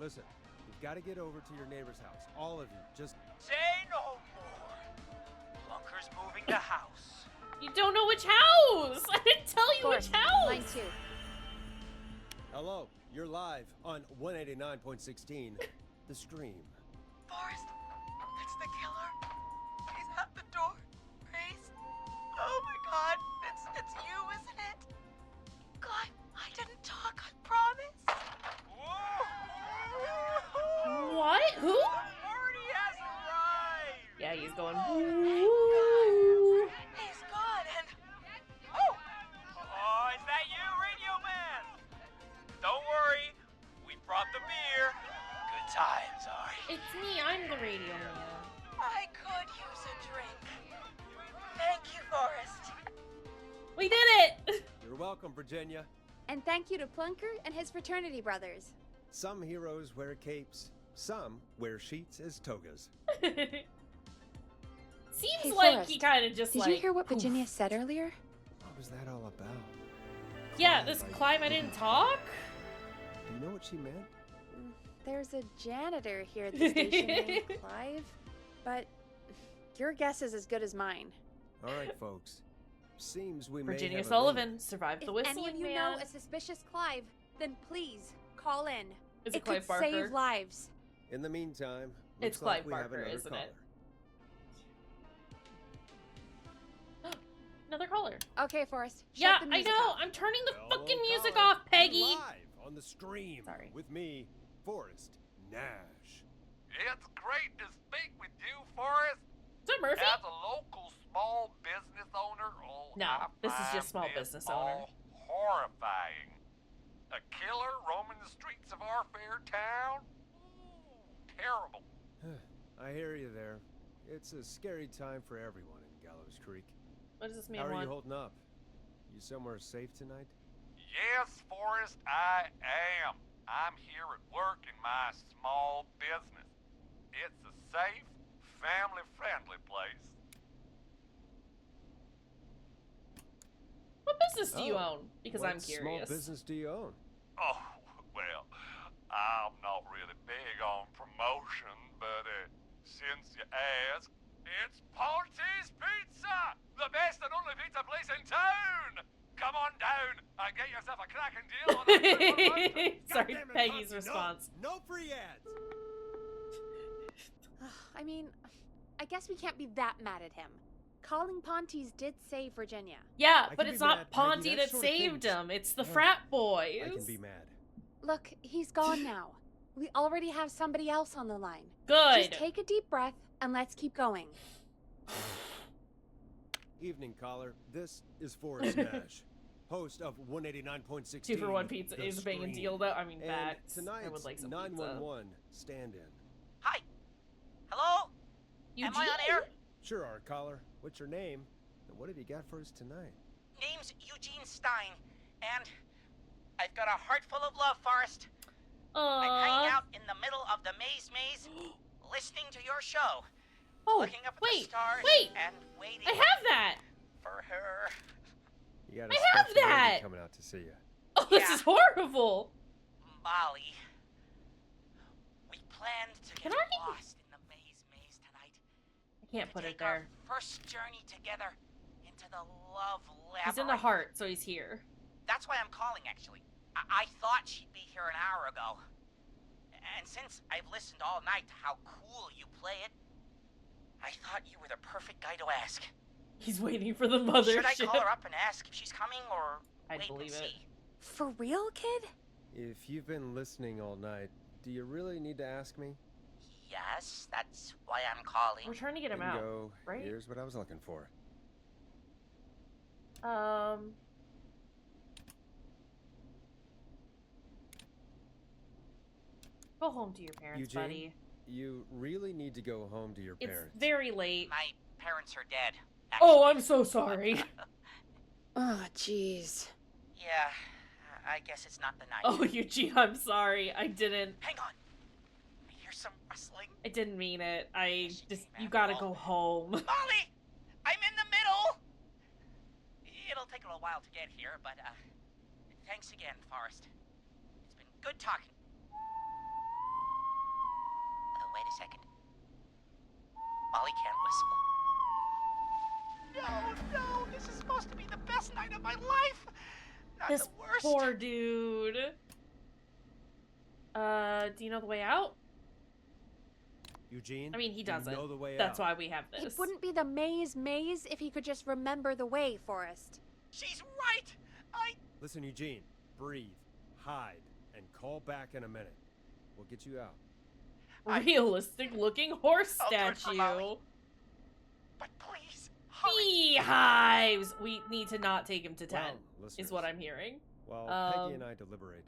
Listen, you've got to get over to your neighbor's house. All of you. Just... Say no more. Plunker's moving the house. You don't know which house. I didn't tell you Forrest, which house. Line 2. Hello, you're live on 189.16, The Scream. Forrest, it's the killer. He's at the door. Grace. Oh my God, it's you, isn't it? God, I didn't talk, I promise. What? Who? Party has arrived. Yeah, he's going. Ooh. He's gone and... Oh! Oh, is that you, Radio Man? Don't worry, we brought the beer. Good times, Ari. It's me. I'm the radio man. I could use a drink. Thank you, Forrest. We did it. You're welcome, Virginia. And thank you to Plunker and his fraternity brothers. Some heroes wear capes, some wear sheets as togas. Seems Hey, like Forrest, he kind of just Did like. you hear what Virginia said earlier? What was that all about? Yeah, this Clive, I didn't talk. Do you know what she meant? There's a janitor here at the station named Clive, but your guess is as good as mine. All right, folks. Seems we may Virginia have a Sullivan survived If the any whistling of you man. know a suspicious Clive, then please call in. Is it it Clive could save Barker? lives. lead. In the meantime, It's looks like Clive we have Barker, another isn't caller. it? Another caller. Okay, Forrest. Shut Yeah, the I music know. off. I'm turning the Hello, fucking music caller. off, Peggy. You're live on the Scream. Sorry. With me, Forrest Nash. It's great to speak with you, Forrest. Is that Murphy? As a local small business owner, No, I this is find just small this business owner. all horrifying. A killer roaming the streets of our fair town? Ooh, terrible. I hear you there. It's a scary time for everyone in Gallows Creek. What does this mean? How are Juan? you holding up? You somewhere safe tonight? Yes, Forrest, I am. I'm here at work in my small business. It's a safe, family-friendly place. What business do you own? Because I'm What curious. small business do you own? Oh, well, I'm not really big on promotion, but since you ask, it's Ponty's Pizza! The best and only pizza place in town! Come on down and get yourself a cracking deal on a Sorry, God damn it, Peggy's Ponty, response. No free ads. I mean, I guess we can't be that mad at him. Calling Ponty's did save Virginia. Yeah, I but can it's be not mad, Ponty Peggy, that sort of saved thing's- him. It's the Ugh. frat boys. I can be mad. Look, he's gone now. We already have somebody else on the line. Good. Just take a deep breath and let's keep going. Evening, caller. This is Forrest Nash, host of 189.16. 2 for 1 pizza The is a banging Screen. deal, though. I mean, And facts. tonight's I would like some 911 stand-in. Hi. Hello? pizza. Am I on air? Sure are, caller. What's your name? And what have you got for us tonight? Name's Eugene Stein, and I've got a heart full of love, Forrest. I'm hanging out in the middle of the maze, listening to your show. Oh, looking up at the stars and waiting I have that. for her. You got a I have special lady that! coming out to see you. Oh, this is horrible. Molly. We planned to get Can I? lost in the maze tonight. I can't put it Take our there. first journey together into the love labyrinth. He's in the heart, so he's here. That's why I'm calling, actually. I thought she'd be here an hour ago. And since I've listened all night to how cool you play it, I thought you were the perfect guy to ask. He's waiting for the mothership. Should I call her up and ask if she's coming, or I'd wait believe and it. see? For real, kid? If you've been listening all night, do you really need to ask me? Yes, that's why I'm calling. We're trying to get him out, Bingo. right? Here's what I was looking for. Go home to your parents, Eugene, buddy. you really need to go home to your It's parents. very late. My parents are dead. Oh, I'm so sorry. Oh, jeez. Yeah, I guess it's not the night. Oh, Eugene, I'm sorry. I didn't. Hang on. I hear some rustling. I didn't mean it. You gotta go home. Molly! I'm in the middle! It'll take a little while to get here, but, thanks again, Forrest. It's been good talking. Oh, wait a second. Molly can't whistle. No, this is supposed to be the best night of my life! Not This the worst. poor dude. Do you know the way out? Eugene, I mean, he doesn't. You know the way That's out. why we have It this. wouldn't be the maze if he could just remember the way, Forrest. She's right! Listen, Eugene, breathe, hide, and call back in a minute. We'll get you out. Realistic-looking horse I'll do it for statue. Molly. But please, hurry! Beehives! We need to not take him to 10, Well, is listeners, what I'm hearing. While Peggy and I deliberate,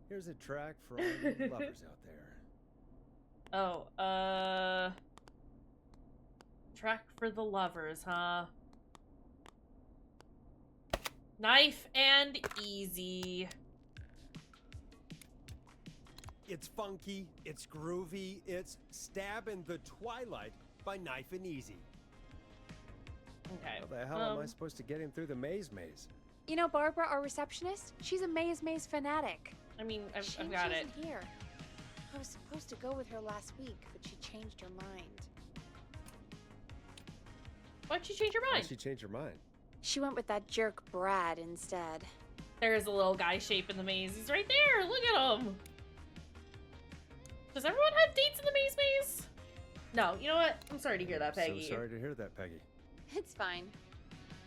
here's a track for all you lovers out there. Oh, track for the lovers, huh? Knife and easy. It's funky, it's groovy, it's Stab in the Twilight by Knife and Easy. Okay. How the hell am I supposed to get him through the maze? You know Barbara, our receptionist? She's a maze fanatic. I mean, I've Shame got she it. isn't here. I was supposed to go with her last week, but she changed her mind. Why'd you change your Why'd mind? she change her mind? She went with that jerk Brad instead. There's a little guy shape in the maze. He's right there. Look at him. Does everyone have dates in the maze? No. You know what? I'm sorry to hear that, Peggy. So sorry to hear that, Peggy. It's fine.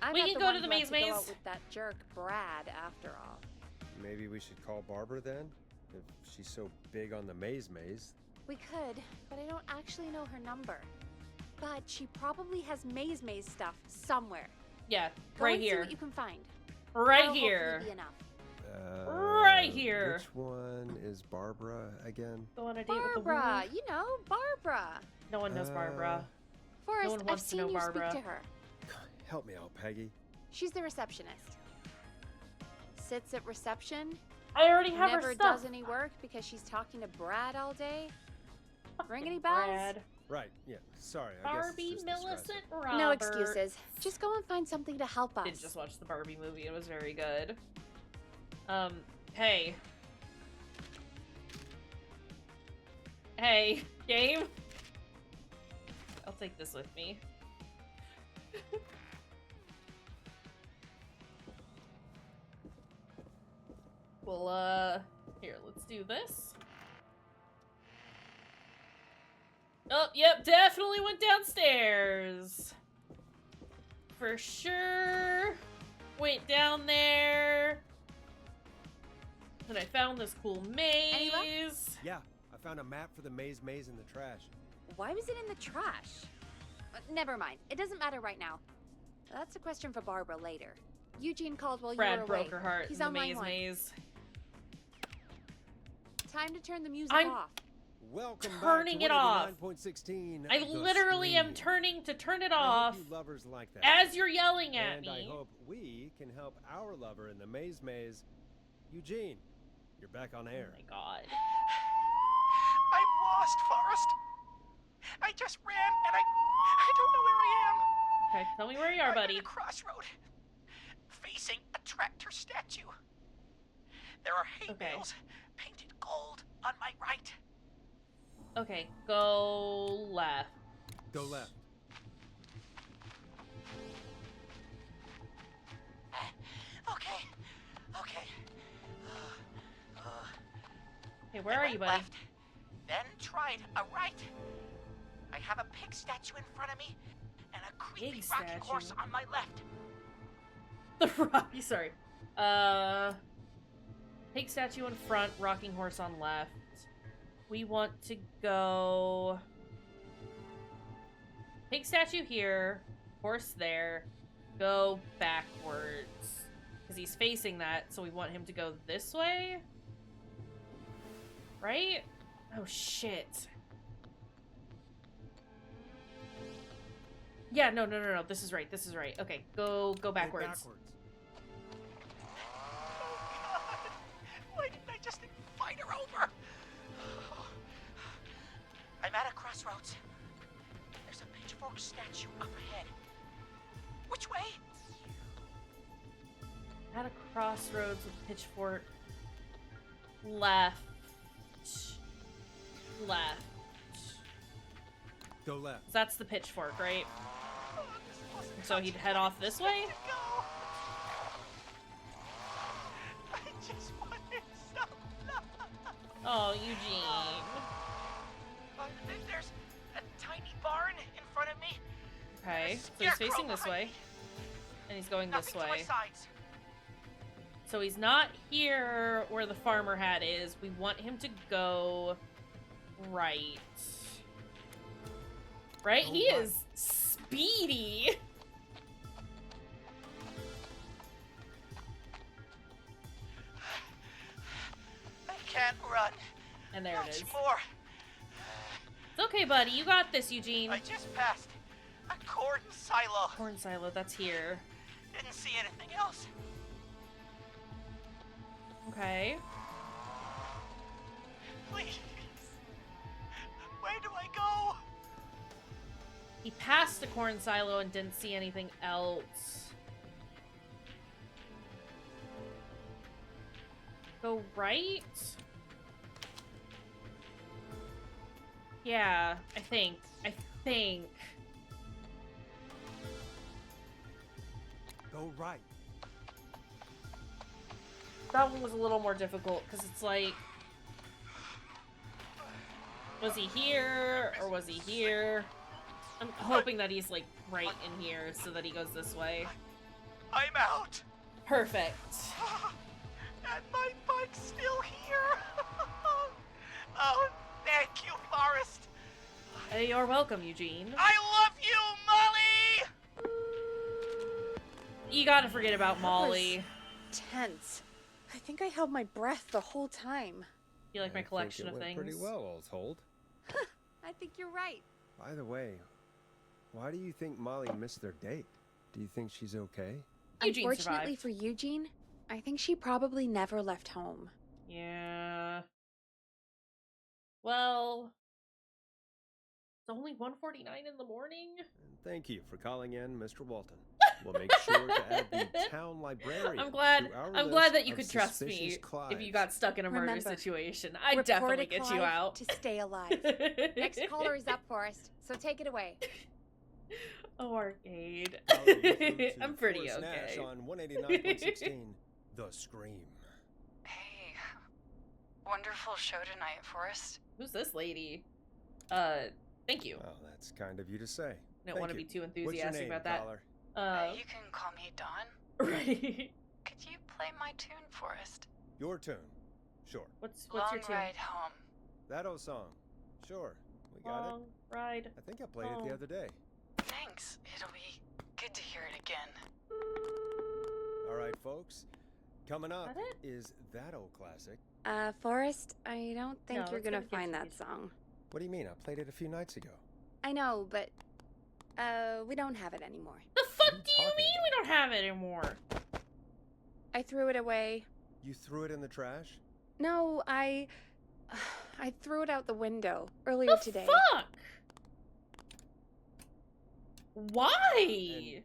I'm We not can the go one to the who had maze to go maze. out with that jerk Brad after all. Maybe we should call Barbara then? If she's so big on the maze. We could, but I don't actually know her number. But she probably has maze stuff somewhere. Yeah, Go right and see here. what you can find. Right That'll here. hopefully be enough. Right here. Which one is Barbara again? Go on a date with the Barbara, woman. you know, Barbara. No one knows Barbara. Forrest, one I've wants to seen know you Barbara. speak to her. Help me out, Peggy. She's the receptionist. Sits at reception. I already have Never her stuff. does any work because she's talking to Brad all day. Ring any Fucking bells? Brad. Right, yeah, sorry. I guess Barbie, it's just the stress Millicent, of- Robert. No excuses. Just go and find something to help us. Did just watch the Barbie movie. It was very good. Hey. Hey, game? I'll take this with me. Well, here, let's do this. Oh, yep, definitely went downstairs. For sure. Went down there. And I found this cool maze. Yeah, I found a map for the maze in the trash. Why was it in the trash? Never mind. It doesn't matter right now. That's a question for Barbara later. Eugene called while you Brad were away. broke her heart He's in on the line one. maze. Time to turn the music I'm off. Welcome turning back it to off. 189.16. I The literally am Scream. turning to turn it I off hope you lovers like that. as you're yelling at and me. I hope we can help our lover in the maze. Eugene, you're back on air. Oh my god. I'm lost, Forrest. I just ran and I don't know where I am. Okay, tell me where you are, buddy. I'm at a crossroad, facing a tractor statue. There are hay bales painted gold on my right. Okay, go left. Go left. Okay. Hey, where are you, buddy? Left, then tried a right. I have a pig statue in front of me and a creepy rocking horse on my left. The Rocky, sorry. Pig statue in front, rocking horse on left. We want to go... Pig statue here, horse there. Go backwards. Because he's facing that, so we want him to go this way? Right? Oh, shit. Yeah, no. This is right. Okay, go backwards. Backwards. Why didn't I just invite her over? I'm at a crossroads. There's a pitchfork statue up ahead. Which way? At a crossroads with pitchfork. Left. Go left. That's the pitchfork, right? So he'd head off this way? I just wanted some love. Oh, Eugene. There's a tiny barn in front of me. Okay, so he's facing this way. And he's going this way. So he's not here where the farmer hat is. We want him to go right. Right? He is speedy. I can't run. And there it is. More. It's okay, buddy. You got this, Eugene. I just passed a corn silo. Corn silo, that's here. Didn't see anything else. Okay. Please. Where do I go? He passed the corn silo and didn't see anything else. Go right? Yeah, I think. Go right. That one was a little more difficult because it's like, was he here or was he here? I'm hoping that he's like right in here so that he goes this way. I'm out. Perfect. And my bike's still here. Oh, thank you, Forrest. Hey, you're welcome, Eugene. I love you, Molly. You gotta forget about Molly. Tense. I think I held my breath the whole time. You like my collection I think of it things? went pretty well, all told. I think you're right. By the way, why do you think Molly missed their date? Do you think she's okay? Eugene Unfortunately survived. for Eugene, I think she probably never left home. Yeah. Well, it's only 1:49 in the morning. And thank you for calling in, Mr. Walton. We'll make sure to add the town librarian. I'm glad to our glad list that you of could trust me suspicious if clients. you got stuck in a murder Remember, situation. I'd report definitely a get Clive you out. to stay alive. Next caller is up, Forrest, so take it away. Oh, arcade. Now we move to I'm pretty Forrest okay. Nash on 189.16, The Scream. Hey, wonderful show tonight, Forrest. Who's this lady? Thank you. Well, that's kind of you to say. I don't want to be too enthusiastic What's your name, about that. caller? You can call me Dawn. Right. Could you play my tune, Forrest? Your tune. Sure. What's Long your tune? Ride Home. That old song. Sure. We got Long Ride. I think I played home. it the other day. Thanks. It'll be good to hear it again. All right, folks. Coming up That it? is that old classic. Forrest, I don't think No, you're it's gonna gonna get find that confusing. song. What do you mean? I played it a few nights ago. I know, but, we don't have it anymore. The fuck What are you do you talking mean we don't have it anymore? I threw it away. You threw it in the trash? No, I threw it out the window earlier today. Fuck! Why? And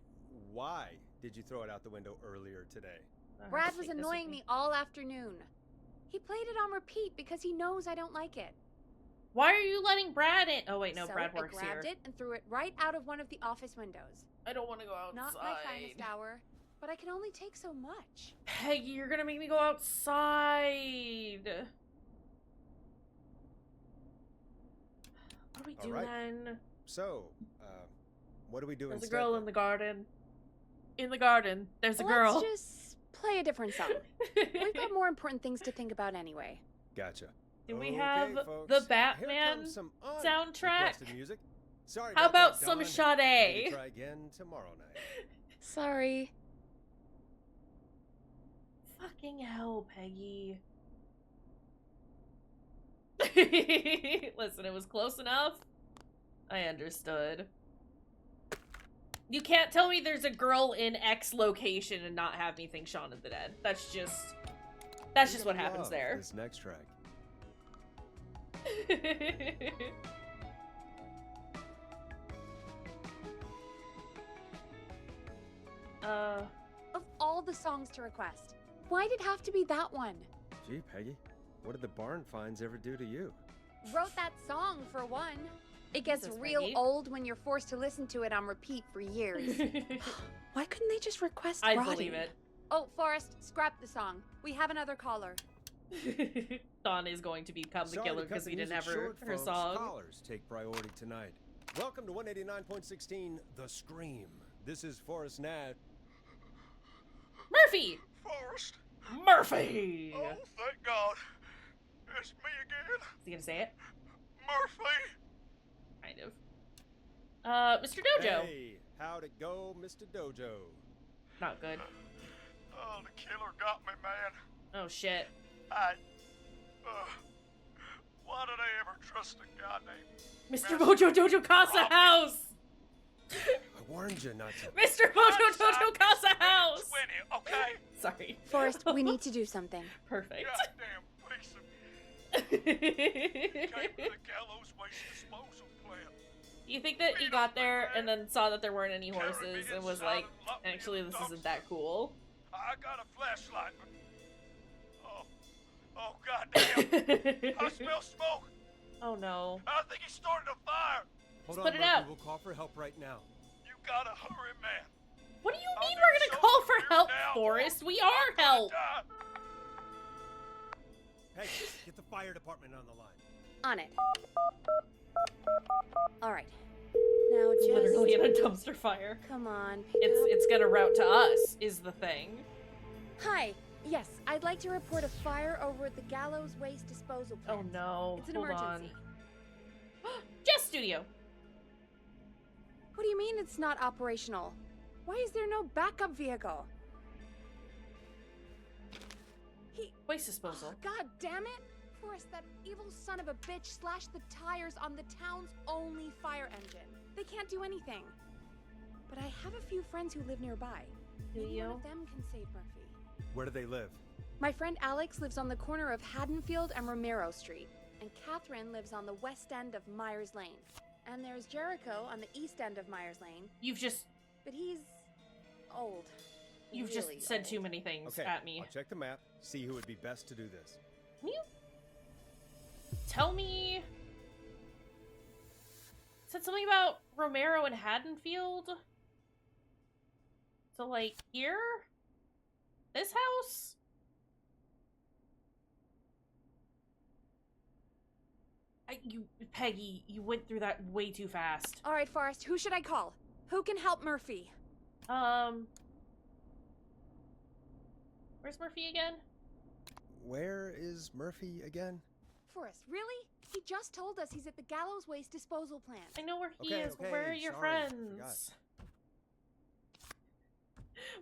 why did you throw it out the window earlier today? Brad was annoying me all afternoon. He played it on repeat because he knows I don't like it. Why are you letting Brad in? Oh wait, no, So Brad works I grabbed here. it and threw it right out of one of the office windows. I don't want to go outside. Not my finest hour, but I can only take so much. Peggy, you're gonna make me go outside. What do we do All right. then? So, what do we do There's a instead? girl in the garden. In the garden, there's a girl. Let's just play a different song. We've got more important things to think about anyway. Gotcha. Do we Okay, have folks, the here Batman comes some soundtrack? unrequested music. Sorry How about that, some Dawn. Sade? Maybe try again tomorrow night. Sorry. Fucking hell, Peggy. Listen, it was close enough. I understood. You can't tell me there's a girl in X location and not have me think Shaun of the Dead. That's just You're what gonna happens love there. This next track. Of all the songs to request, why'd it have to be that one? Gee, Peggy, what did the barn finds ever do to you? Wrote that song for one. It gets Jesus, real Peggy. old when you're forced to listen to it on repeat for years. Why couldn't they just request I Roddy? believe it. Oh, Forrest, scrap the song. We have another caller. Dawn is going to become the Sorry killer to cut because the we didn't music have short, her folks. song. Callers take priority tonight. Welcome to 189.16 The Scream. This is Forrest Nat. Murphy! Forrest. Murphy! Oh, thank God. It's me again. Is he gonna say it? Murphy. Kind of. Mr. Dojo. Hey, how'd it go, Mr. Dojo? Not good. Oh, the killer got me, man. Oh shit. Why did I ever trust a guy named Mr. Mojo Dojo Casa House! I warned you not to. Mr. Mojo Dojo Casa House! Winnie, okay? Sorry. Forrest, we need to do something. Perfect. Goddamn piece of came to the gallows waste disposal plant. You think that he got there and then saw that there weren't any horses and was like, actually, this isn't that cool? I got a flashlight, but oh goddamn! I smell smoke. Oh no. I think he started a fire. Hold Just on, put it Murphy, out. we'll call for help right now. You gotta hurry, man. What do you mean we're gonna call for help, Forrest? We are help! Hey, get the fire department on the line. On it. All right. Now It's just literally in a dumpster fire. come on. It's gonna route to us, is the thing. Hi. Yes, I'd like to report a fire over at the Gallows Waste Disposal Oh Plant. no. It's an Hold emergency. on. Jess Studio! What do you mean it's not operational? Why is there no backup vehicle? Waste disposal. God damn it! Forrest, that evil son of a bitch slashed the tires on the town's only fire engine. They can't do anything. But I have a few friends who live nearby. Do Maybe you? one of them can save Murphy. Where do they live? My friend Alex lives on the corner of Haddonfield and Romero Street, and Catherine lives on the west end of Myers Lane. And there's Jericho on the east end of Myers Lane, You've just but he's old. you've Really just said old. too many things Okay, at me. I'll check the map, see who would be best to do this. Can you tell me? Said something about Romero and Haddonfield. So like here, this house. Peggy, you went through that way too fast. All right, Forrest, who should I call? Who can help Murphy? Where's Murphy again? Where is Murphy again? Forrest, really? He just told us he's at the Gallows Waste disposal plant. I know where he Okay, is, but okay, where are your sorry, friends?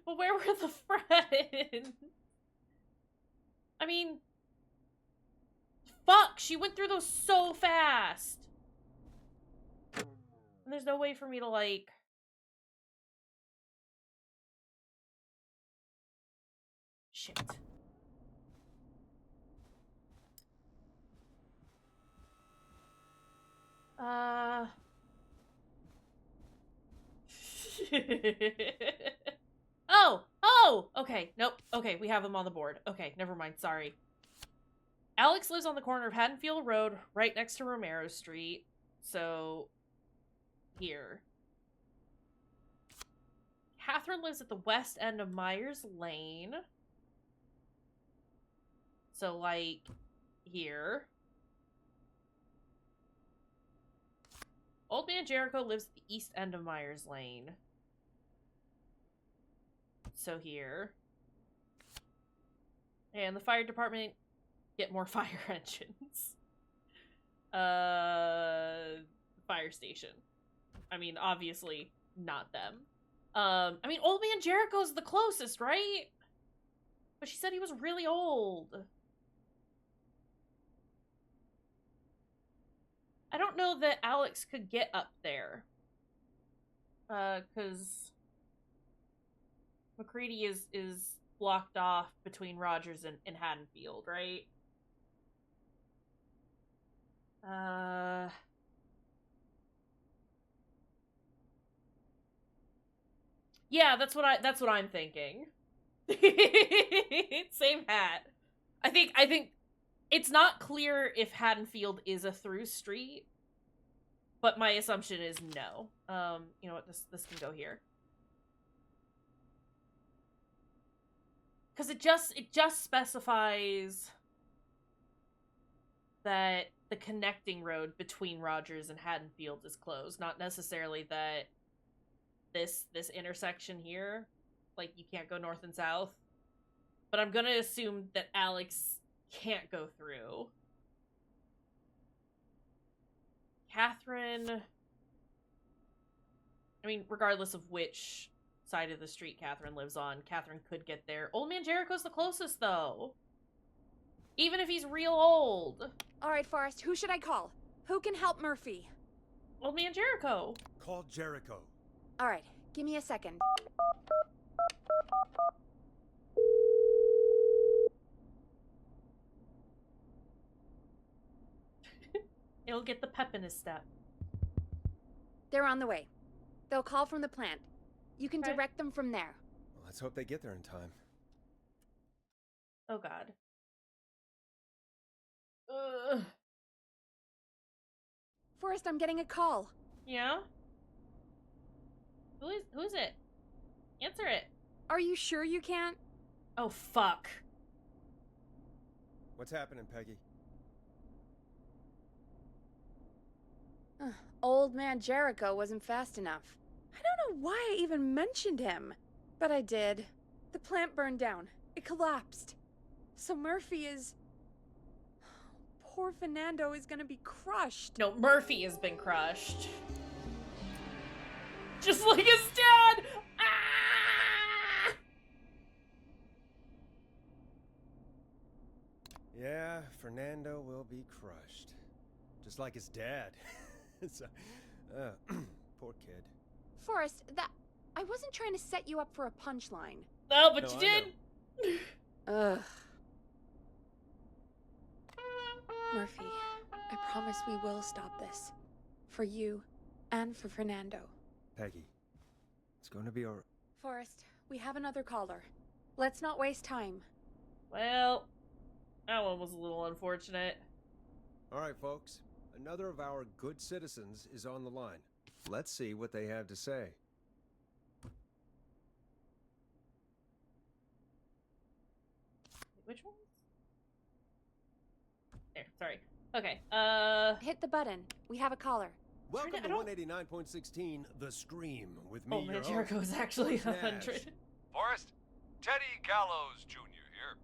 But where were the friends? I mean, fuck, she went through those so fast. And there's no way for me to, like... Shit. Oh! Okay, nope. Okay, we have them on the board. Okay, never mind, sorry. Alex lives on the corner of Haddonfield Road, right next to Romero Street. So, here. Catherine lives at the west end of Myers Lane. So, like, here. Old Man Jericho lives at the east end of Myers Lane. So here. And the fire department get more fire engines. Fire station. I mean, obviously not them. I mean, Old Man Jericho's the closest, right? But she said he was really old. I don't know that Alex could get up there. Cause McCready is blocked off between Rogers and Haddonfield, right? Yeah, that's what I'm thinking. Same hat. I think it's not clear if Haddonfield is a through street, but my assumption is no. You know what? This can go here. Because it just specifies that the connecting road between Rogers and Haddonfield is closed, not necessarily that this intersection here, like, you can't go north and south. But I'm gonna assume that Alex can't go through. Catherine, I mean, regardless of which side of the street Catherine lives on, Catherine could get there. Old Man Jericho's the closest, though. Even if he's real old. All right, Forrest, who should I call? Who can help Murphy? Old Man Jericho. Call Jericho. All right, give me a second. It'll get the pep in his step. They're on the way. They'll call from the plant. You can direct them from there. Well, let's hope they get there in time. Oh, God. Ugh. Forrest, I'm getting a call. Yeah? Who's it? Answer it. Are you sure you can't? Oh, fuck. What's happening, Peggy? Old Man Jericho wasn't fast enough. I don't know why I even mentioned him. But I did. The plant burned down. It collapsed. So Murphy is... Poor Fernando is gonna be crushed. No, Murphy has been crushed. Just like his dad! Ah! Yeah, Fernando will be crushed. Just like his dad. So, poor kid. Forrest, I wasn't trying to set you up for a punchline. Oh, but you did! Ugh. Murphy, I promise we will stop this. For you, and for Fernando. Peggy, it's going to be alright. Forrest, we have another caller. Let's not waste time. Well, that one was a little unfortunate. Alright, folks. Another of our good citizens is on the line. Let's see what they have to say. Which one? There, sorry. Okay, Hit the button. We have a caller. Welcome I to don't- 189.16, The Scream, with me, Oh your man, host, Jericho is actually Forrest Nash. 100. Forrest, Teddy Gallows Jr. here.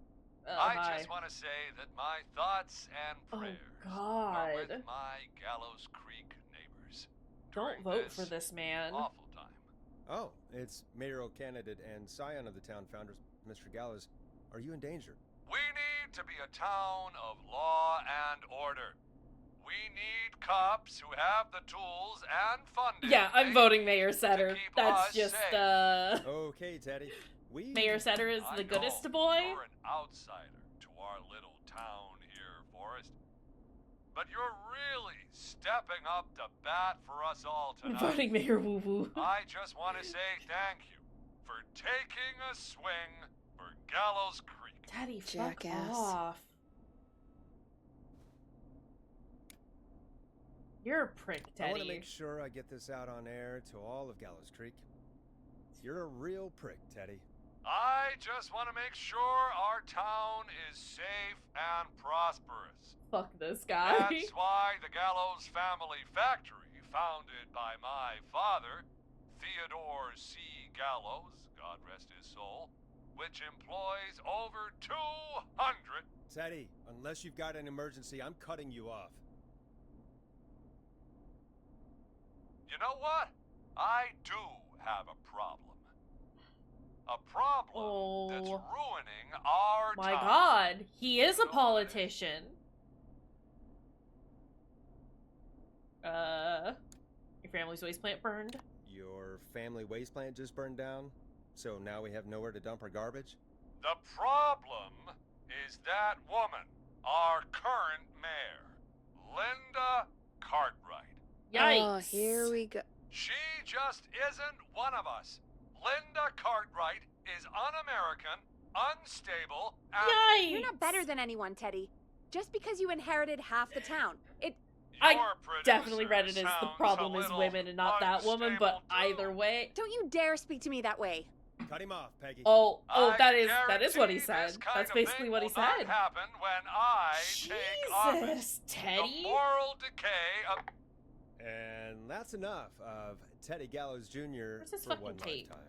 Oh, I hi. just want to say that my thoughts and prayers are God. with my Gallows Creek neighbors. Don't during vote for this man. awful time. Oh, it's mayoral candidate and scion of the town founders, Mr. Gallows. Are you in danger? We need to be a town of law and order. We need cops who have the tools and funding. Yeah, I'm they voting need Mayor to Setter. keep That's us just, safe. Okay, Teddy. Mayor Setter is I the know goodest boy. You're an outsider to our little town here, Forrest. But you're really stepping up to bat for us all I'm tonight. voting Mayor Woo Woo. I just want to say thank you for taking a swing for Gallows Creek. Daddy, fuck Jackass. off. You're a prick, I want to Teddy. make sure I get this out on air to all of Gallows Creek. You're a real prick, Teddy. I just want to make sure our town is safe and prosperous. Fuck this guy. That's why the Gallows Family Factory, founded by my father, Theodore C. Gallows, God rest his soul, which employs over 200. Teddy, unless you've got an emergency, I'm cutting you off. You know what? I do have a problem. A problem that's ruining our My town. God, he is a politician. Your family's waste plant burned? Your family waste plant just burned down, so now we have nowhere to dump our garbage? The problem is that woman, our current mayor, Linda Cartwright. Oh, here we go. She just isn't one of us. Linda Cartwright is un-American, unstable, and... Yikes! You're not better than anyone, Teddy. Just because you inherited half the town. I definitely read it as the problem is women and not that woman, but either way. Don't you dare speak to me that way. Cut him off, Peggy. Oh, I that is what he guarantee said. this kind That's of basically thing what he will not said. happen when I take office. Teddy. The moral decay of... And that's enough of Teddy Gallows Jr. Where's his for fucking one tape? lifetime.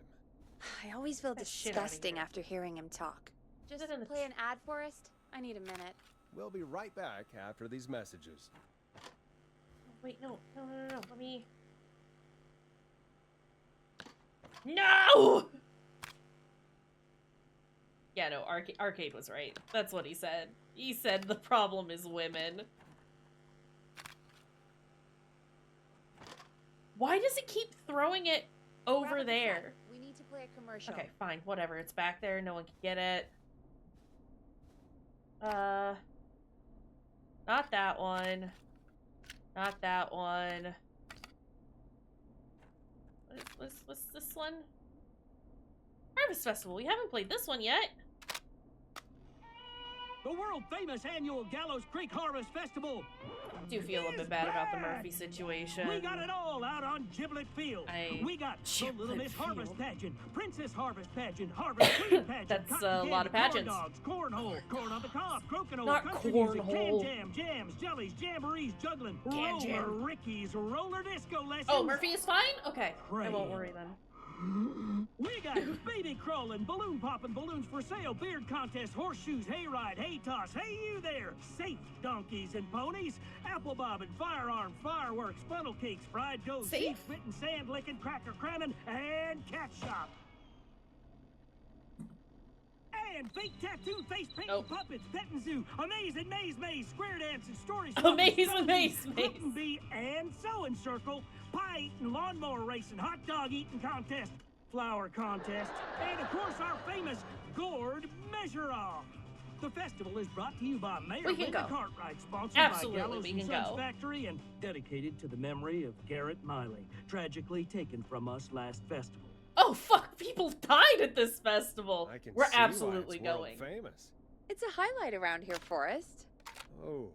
I always feel Get that shit outta disgusting here. after hearing him talk. Just it in the play an ad, Forrest? I need a minute. We'll be right back after these messages. Wait, no. Let me. No! Yeah, no, Arcade was right. That's what he said. He said the problem is women. Why does it keep throwing it over Grab a there? cassette. We need to play a commercial. Okay, fine, whatever. It's back there. No one can get it. Not that one. Not that one. What's this one? Harvest Festival. We haven't played this one yet. The world-famous annual Gallows Creek Harvest Festival. I do feel a bit bad about the Murphy situation. We got it all out on Giblet Field. We got the Little Miss Harvest Pageant, Princess Harvest Pageant, Harvest Queen Pageant. That's cotton a lot of candy, pageants. Corn dogs, cornhole, corn on the cob, crokinole, Not country music, cornhole. can jams, jellies, jamborees, juggling, Can jam. roller Ricky's, roller disco lessons. Oh, Murphy is fine? Okay. I Pray. won't worry then. We got baby crawling, balloon popping, balloons for sale, beard contest, horseshoes, hayride, hay toss, hey you there, safe donkeys and ponies, apple bobbing, firearm, fireworks, funnel cakes, fried dough, Safe? seed spitting, sand licking, cracker cramming, and cat shop. And fake tattoo, face painting, puppets, petting zoo, amazing maze, square dancing, story Amazing maze. cooking bee, and sewing circle, pie eating, lawnmower racing, hot dog eating contest, flower contest, and of course our famous gourd measure-off. The festival is brought to you by Mayor We can Linda go. Cartwright, sponsored Absolutely, by Gallows we and can Sons go. Factory, and dedicated to the memory of Garrett Miley, tragically taken from us last festival. Oh, fuck. People died at this festival. I can We're see why absolutely it's world going. famous. It's a highlight around here, Forrest. Oh,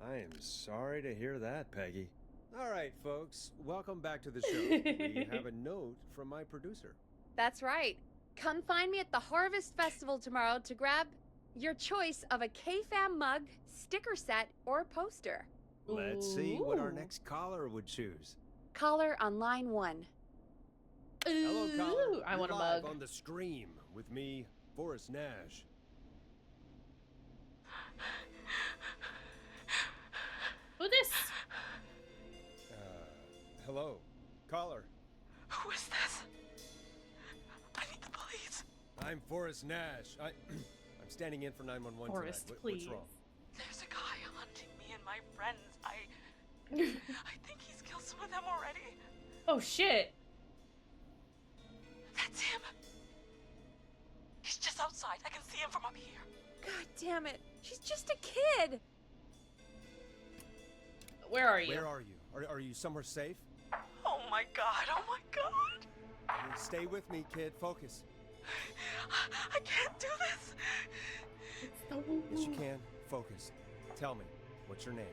I am sorry to hear that, Peggy. All right, folks, welcome back to the show. We have a note from my producer. That's right. Come find me at the Harvest Festival tomorrow to grab Your choice of a KFAM mug, sticker set, or poster. Let's see what our Ooh. next caller would choose. Caller on line 1. Hello, caller. Ooh, I You're want a live mug. on the Scream with me, Forrest Nash. Who this? Hello, caller. Who is this? I need the police. I'm Forrest Nash. I'm standing in for 911 Forrest, tonight. please. What's wrong? There's a guy hunting me and my friends. I think he's killed some of them already. Oh shit. That's him. He's just outside. I can see him from up here. God damn it. She's just a kid. Where are you? Where are you? Are you somewhere safe? Oh my god. Oh my god. Hey, stay with me, kid. Focus. I can't do this. Yes, you can. Focus. Tell me, what's your name?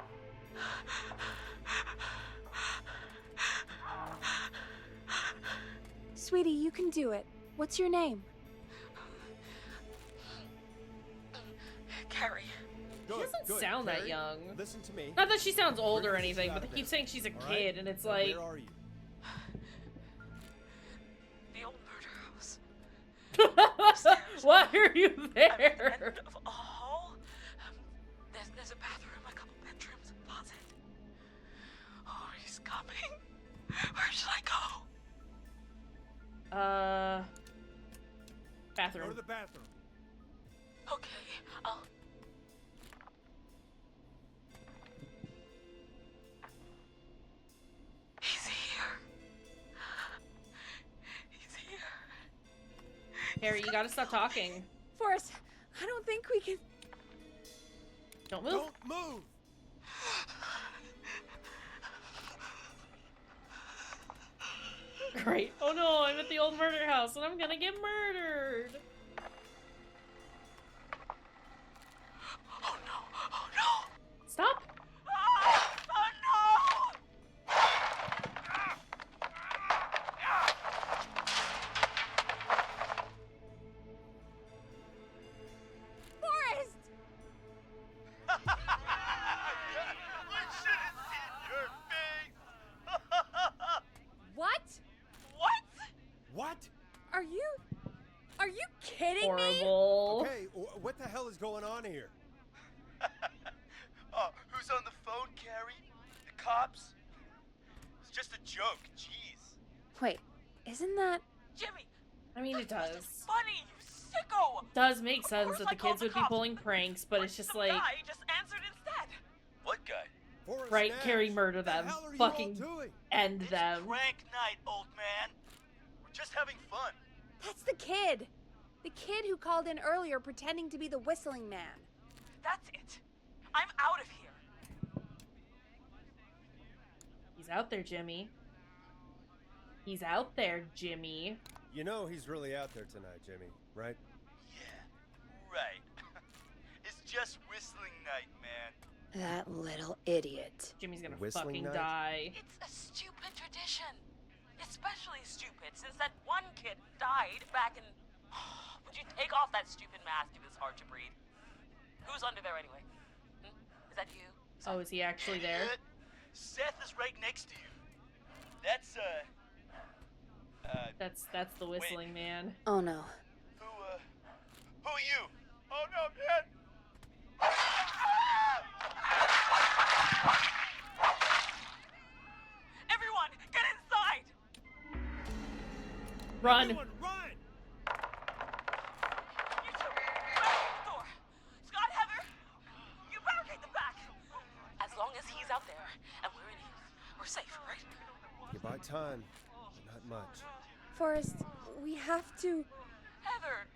Sweetie, you can do it. What's your name? She Good, doesn't good. sound that Carrie, young. Listen to me. Not that she sounds old We're or gonna get you anything, out but of they keep there. saying she's a All kid, right? and it's Now, like, where are you? The old murder house. why are you I'm at there? the end of a hall. There's a bathroom, a couple bedrooms, a closet. Oh, he's coming. Where should I go? Bathroom. Go to the bathroom. Okay, I'll... He's here. He's here. Harry, you gotta stop talking. Forrest, I don't think we can... Don't move. Don't move. Great. Oh no, I'm at the old murder house and I'm gonna get murdered. Oh no! Oh no! Stop. Oh, oh no! Forrest! We should have seen your face. What? What? What? Are you kidding me? Horrible. Okay, what the hell is going on here? Oh, who's on the phone, Carrie? The cops? It's just a joke. Jeez. Wait, isn't that... Jimmy! I mean, it This does. is funny, you sicko! Does make sense course that I the called kids the would be cops, pulling pranks, but it's just Some like, guy just answered instead. What guy? Forrest right, Nash. Carrie, murder What the them. hell are you Fucking all doing? end It's them. prank night, old man. We're just having fun. That's the kid. The kid who called in earlier pretending to be the whistling man. That's it. I'm out of here. He's out there, Jimmy. He's out there, Jimmy. You know he's really out there tonight, Jimmy, right? Yeah, right. It's just whistling night, man. That little idiot. Jimmy's gonna Whistling fucking night? die. It's a stupid tradition. Especially stupid since that one kid died back in... Would you take off that stupid mask if it's hard to breathe? Who's under there anyway? Is that you? Oh, is he actually there? Idiot. Seth is right next to you. That's, That's the whistling man. Oh no. who are you? Oh no, man! Everyone, get inside! Run. Everyone, run! You two, barricade the door. Scott, Heather, you barricade the back. As long as he's out there and we're in here, we're safe, right? You buy time, but not much. Forrest, we have to... Heather,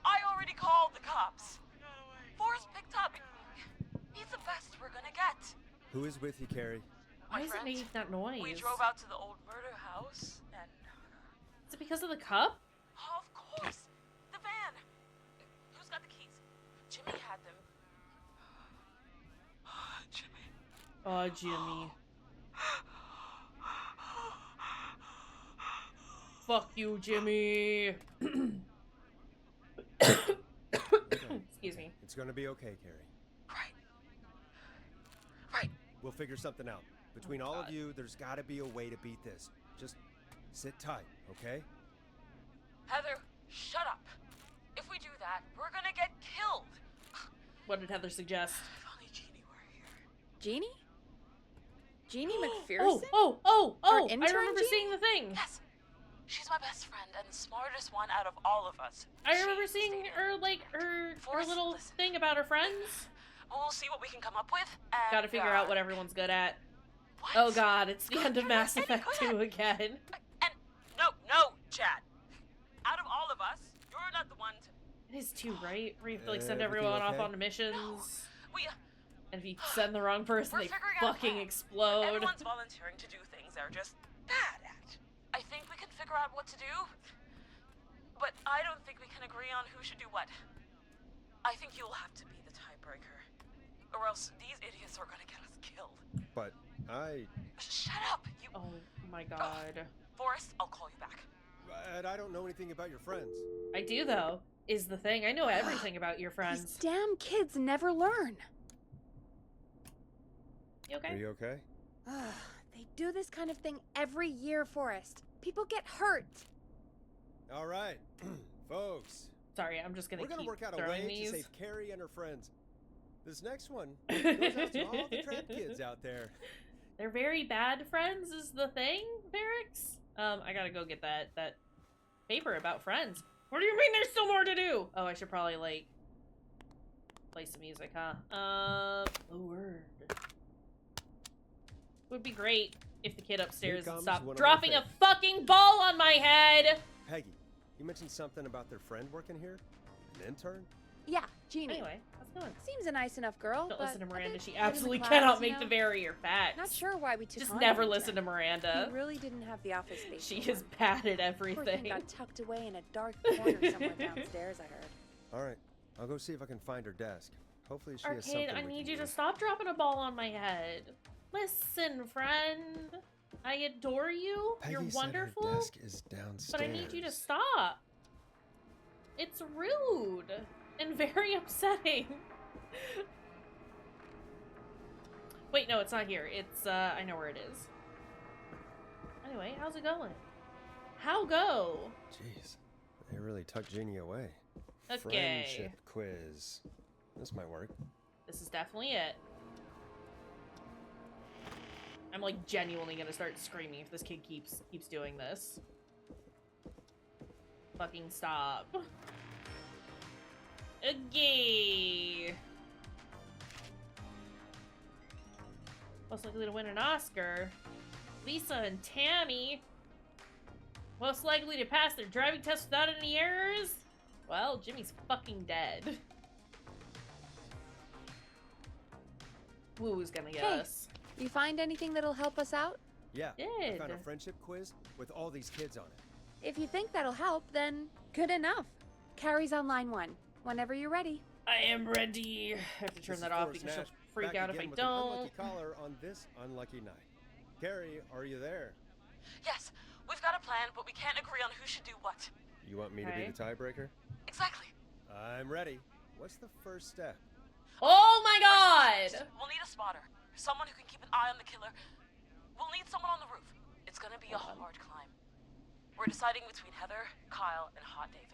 I already called the cops. Forrest picked up. He's the best we're gonna get. Who is with you, Carrie? Why My is it friend, making that noise? We drove out to the old murder house, and Is it because of the cup? of course, the van. Who's got the keys? Jimmy had them. Jimmy. Oh, Jimmy. Fuck you, Jimmy. Excuse me. It's gonna be okay, Carrie. Right. We'll figure something out. Between all of you, there's gotta be a way to beat this. Just sit tight, okay? Heather, shut up. If we do that, we're gonna get killed. What did Heather suggest? If only Jeannie were here. Jeannie? Jeannie McPherson? Oh! Our I intern remember Jeannie? seeing the thing. Yes. She's my best friend and the smartest one out of all of us. I remember seeing her, like, her little thing about her friends. We'll see what we can come up with. And, Gotta figure out what everyone's good at. Oh god, it's the end of Mass Effect 2 again. And no, Chad. Out of all of us, you're not the one to... It is 2, right? Where you have to, like, send Everything everyone off okay? on missions. No, we... And if you send the wrong person, We're they figuring out a fucking plan. explode. Everyone's volunteering to do things they're just bad at. I think we can figure out what to do, but I don't think we can agree on who should do what. I think you'll have to be the tiebreaker, or else these idiots are gonna get us killed. But Shut up, you... Oh my god. Forrest, I'll call you back. But I don't know anything about your friends. I do, though, is the thing. I know everything about your friends. These damn kids never learn. You okay? Are you okay? They do this kind of thing every year, Forrest. People get hurt. All right, folks. Sorry, I'm just gonna We're gonna keep work out a throwing way these. to save Carrie and her friends. This next one goes out to all the trap kids out there. They're very bad friends is the thing, Barracks? I gotta go get that paper about friends. What do you mean there's still more to do? Oh, I should probably, like, play some music, huh? A word. Would be great if the kid upstairs Here would comes stop one of dropping my a fucking ball on my head! Peggy, you mentioned something about their friend working here? An intern? Yeah, Jeannie. Anyway, how's it going? Seems a nice enough girl, Don't but listen to a Miranda. bit She ahead of the absolutely class, cannot you make know? the barrier facts. Not sure why we took Just on never the listen to intern. Miranda. He really didn't have the office space. She for is one. bad at Poor thing everything. got tucked away in a dark corner somewhere downstairs, I heard. All right, I'll go see if I can find her desk. Hopefully she has Arcade, something I we need can you to use. stop dropping a ball on my head. Listen, friend. I adore you. Peggy You're said wonderful. her desk is downstairs. But I need you to stop. It's rude and very upsetting. Wait, no, it's not here. It's, I know where it is. Anyway, how's it going? How go? Jeez, they really tucked Jeannie away. Okay. Friendship quiz. This might work. This is definitely it. I'm like genuinely gonna start screaming if this kid keeps doing this. Fucking stop. Okay. Most likely to win an Oscar. Lisa and Tammy. Most likely to pass their driving test without any errors. Well, Jimmy's fucking dead. Woo's gonna get Hey. us. You find anything that'll help us out? Yeah, I found a Did. friendship quiz with all these kids on it. If you think that'll help, then good enough. Carrie's on line 1. Whenever you're ready. I am ready. I have to turn This that is off Forrest because she'll Nash, freak back out if I again with an don't. unlucky caller on this unlucky night. Carrie, are you there? Yes, we've got a plan, but we can't agree on who should do what. You want me to Okay. be the tiebreaker? Exactly. I'm ready. What's the first step? Oh my god! We'll need a spotter. Someone who can keep an eye on the killer. We'll need someone on the roof. It's gonna be a hard climb. We're deciding between Heather, Kyle, and Hot David.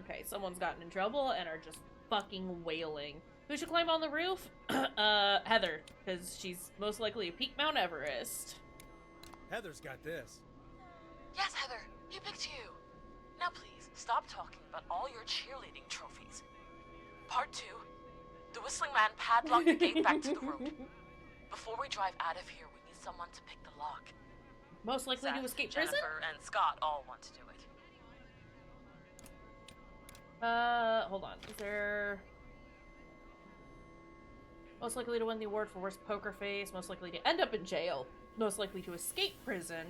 Okay, someone's gotten in trouble and are just fucking wailing. Who should climb on the roof? Heather, because she's most likely to peak Mount Everest. Heather's got this. Yes, Heather, he picked you. Now please, stop talking about all your cheerleading trophies. Part 2. The Whistling Man padlocked the gate back to the room. Before we drive out of here, we need someone to pick the lock. Most likely Seth, to escape Jennifer, prison? and Scott all want to do it. Hold on. Is there... Most likely to win the award for worst poker face. Most likely to end up in jail. Most likely to escape prison.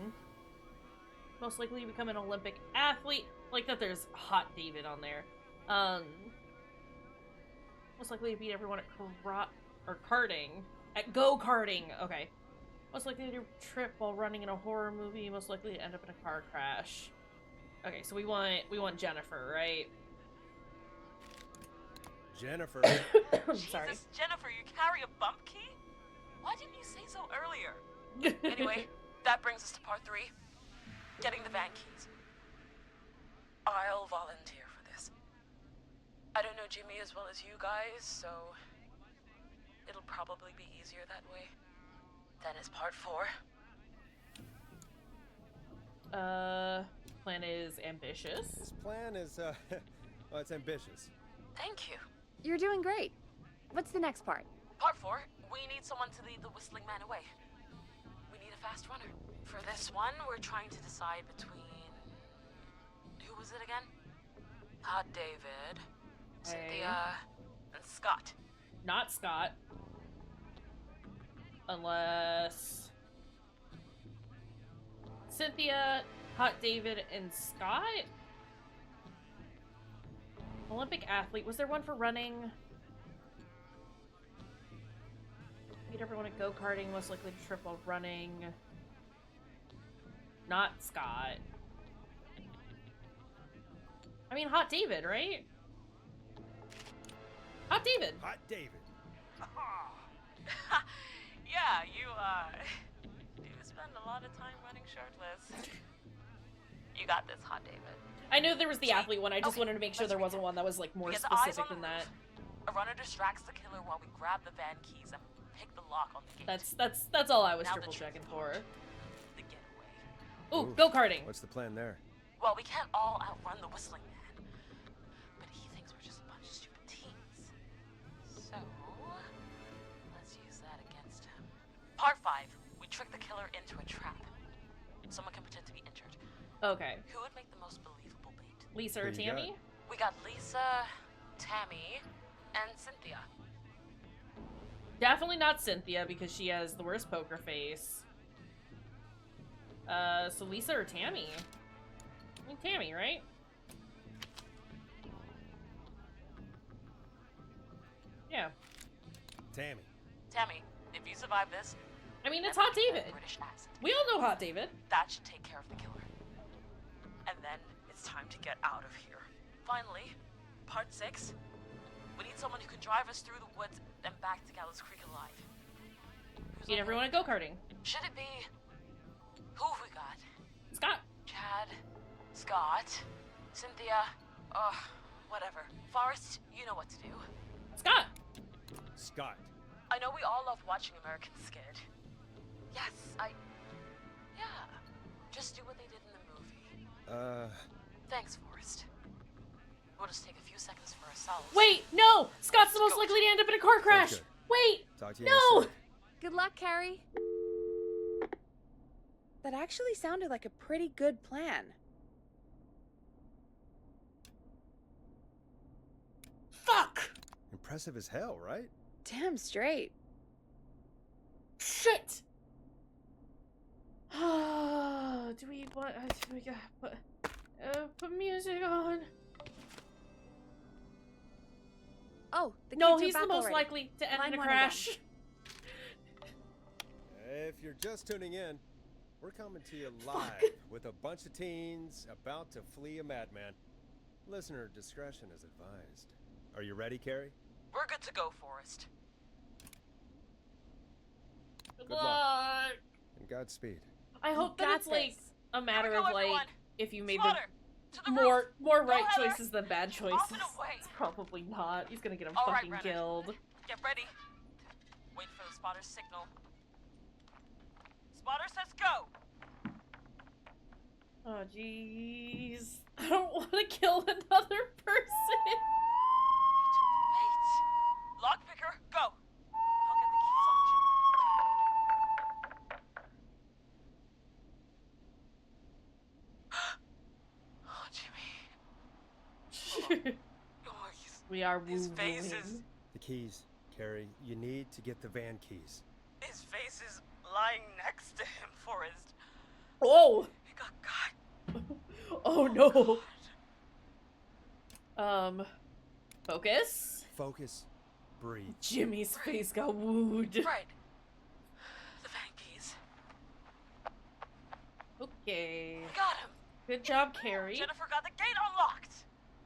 Most likely to become an Olympic athlete. Like that there's Hot David on there. Most likely to beat everyone at karting. At go-karting. Okay. Most likely to trip while running in a horror movie. Most likely to end up in a car crash. Okay, so we want Jennifer, right? Jennifer. I'm sorry. Jesus, Jennifer, you carry a bump key? Why didn't you say so earlier? Anyway, that brings us to part 3. Getting the van keys. I'll volunteer for this. I don't know Jimmy as well as you guys, so it'll probably be easier that way. Then is part 4. Plan is ambitious. This plan is, well, it's ambitious. Thank you. You're doing great. What's the next part? Part 4, we need someone to lead the Whistling Man away. We need a fast runner. For this one, we're trying to decide between... Who was it again? Hot David, Cynthia, and Scott. Not Scott. Unless... Cynthia, Hot David, and Scott? Olympic athlete. Was there one for running? Beat everyone at go-karting, most likely to trip while running. Not Scott. I mean, Hot David, right? Hot David! Hot David. Yeah, you spend a lot of time running shirtless. You got this, Hot David. I knew there was the athlete one, I just wanted to make sure there wasn't one that was, like, more specific than that. A runner distracts the killer while we grab the van keys and pick the lock on the gate. That's all I was Now triple checking for. The getaway. Ooh, go-karting! What's the plan there? Well, we can't all outrun the Whistling Man. But he thinks we're just a bunch of stupid teens. So, let's use that against him. Part 5. We trick the killer into a trap. Someone can pretend to be injured. Okay. Who would make the most believable bait? Lisa or Tammy? We got Lisa, Tammy, and Cynthia. Definitely not Cynthia, because she has the worst poker face. So Lisa or Tammy? I mean, Tammy, right? Yeah. Tammy. Tammy, if you survive this... I mean, it's Hot David. British accent. We all know Hot David. That should take care of the killer. And then it's time to get out of here. Finally, part 6. We need someone who can drive us through the woods and back to Gallows Creek alive. Beat everyone at go-karting. Should it be... Who have we got? Scott. Chad. Scott. Cynthia. Whatever. Forrest, you know what to do. Scott. Scott. I know we all love watching American Skid. Yes, yeah. Just do what they did in the movie. Thanks, Forrest. We'll just take a few seconds for ourselves. Wait, no! Scott's the most likely to end up in a car crash! Good. Wait! Talk to you No! in a sec. Good luck, Carrie. That actually sounded like a pretty good plan. Fuck! Impressive as hell, right? Damn straight. Shit! Do we want... do we gotta put music on? Oh, the No, kids are he's the back most already. likely to end Line in a one crash. again. If you're just tuning in, we're coming to you live with a bunch of teens about to flee a madman. Listener discretion is advised. Are you ready, Carrie? We're good to go, Forrest. Good luck. luck. And Godspeed. I hope that got it's like this. a matter Here we of go, like everyone. if you made Slaughter, to the more roof. right Heather. choices than bad choices. Off and away. It's probably not. He's gonna get him All right, fucking Brennan. killed. Get ready. Wait for the spotter's signal. Spotter says go. Oh jeez. I don't want to kill another person. Wait. Lockpicker, go. I'll get the keys off Jimmy. Oh, Jimmy. Oh, We are his woo-wooing. face is... The keys, Carrie. You need to get the van keys. His face is lying next to him, Forrest. Oh! He got caught. Oh no. Focus. Focus. Breathe. Jimmy's face got wooed. Right. The van keys. Okay. We got him. Good job, Carrie. Jennifer got the gate unlocked.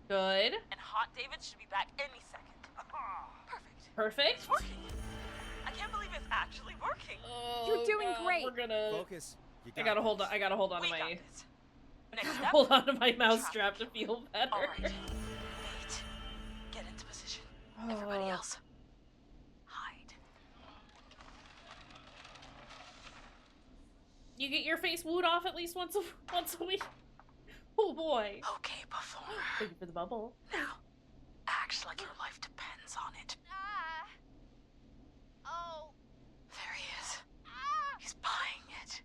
Good. And Hot David should be back any second. Perfect. Perfect. It's working. I can't believe it's actually working. You're doing great. We're gonna Focus. You I gotta hold on. I gotta hold on to We got my. this. Next step. Hold on to my mouse strap to feel better. All right. Wait. Get into position. Everybody else, hide. You get your face wooed off at least once a week. Oh boy. Okay, performer. Thank you for the bubble. Now, act like your life depends on it. Oh. There he is. He's buying it.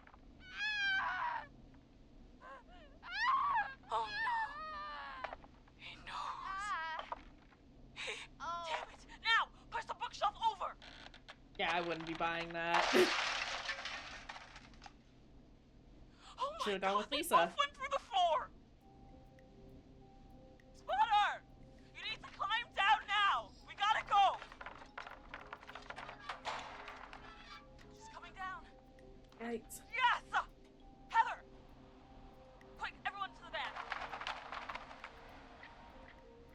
Oh no. He knows. Damn it. Now, push the bookshelf over. Yeah, I wouldn't be buying that. Oh my Should have gone with God, Lisa. they both went through the floor. Spotter! You need to climb down now. We gotta go. She's coming down. Yikes. Yes! Heather! Quick, everyone to the van.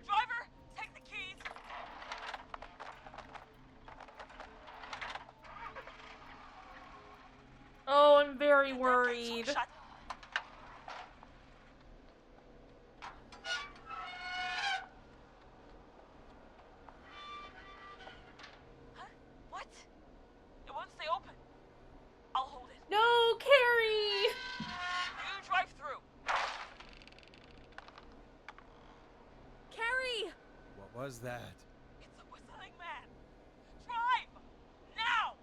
Driver, take the keys. Oh, I'm very worried. Shut. Huh? What? It won't stay open. I'll hold it. No, Carrie! You drive through. Carrie! What was that? It's a whistling man. Drive! Now!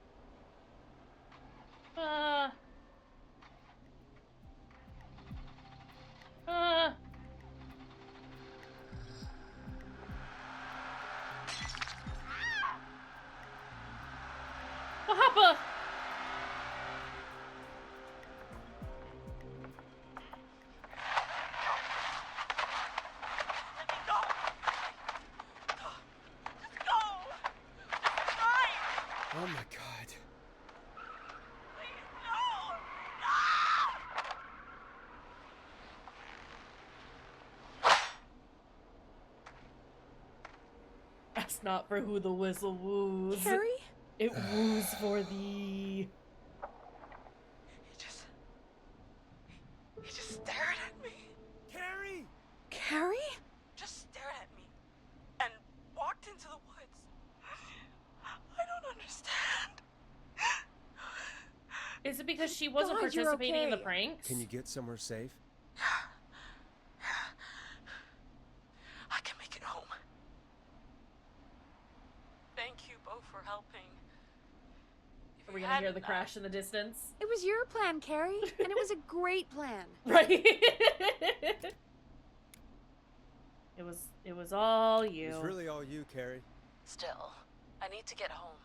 What happened? Let me go! Just go! Just drive! Oh my god. Please, no! No! That's not for who the whistle woos. Carrie? It woos for thee. He just stared at me. Carrie! Carrie? Just stared at me. And walked into the woods. I don't understand. Is it because she wasn't God, you're participating in the okay. pranks? Can you get somewhere safe? I can make it home. Thank you both for helping. If Are we you gonna hear hadn't, the crash in the distance? It was your plan, Carrie, and it was a great plan. Right? It was all It you. was really all you, Carrie. Still, I need to get home.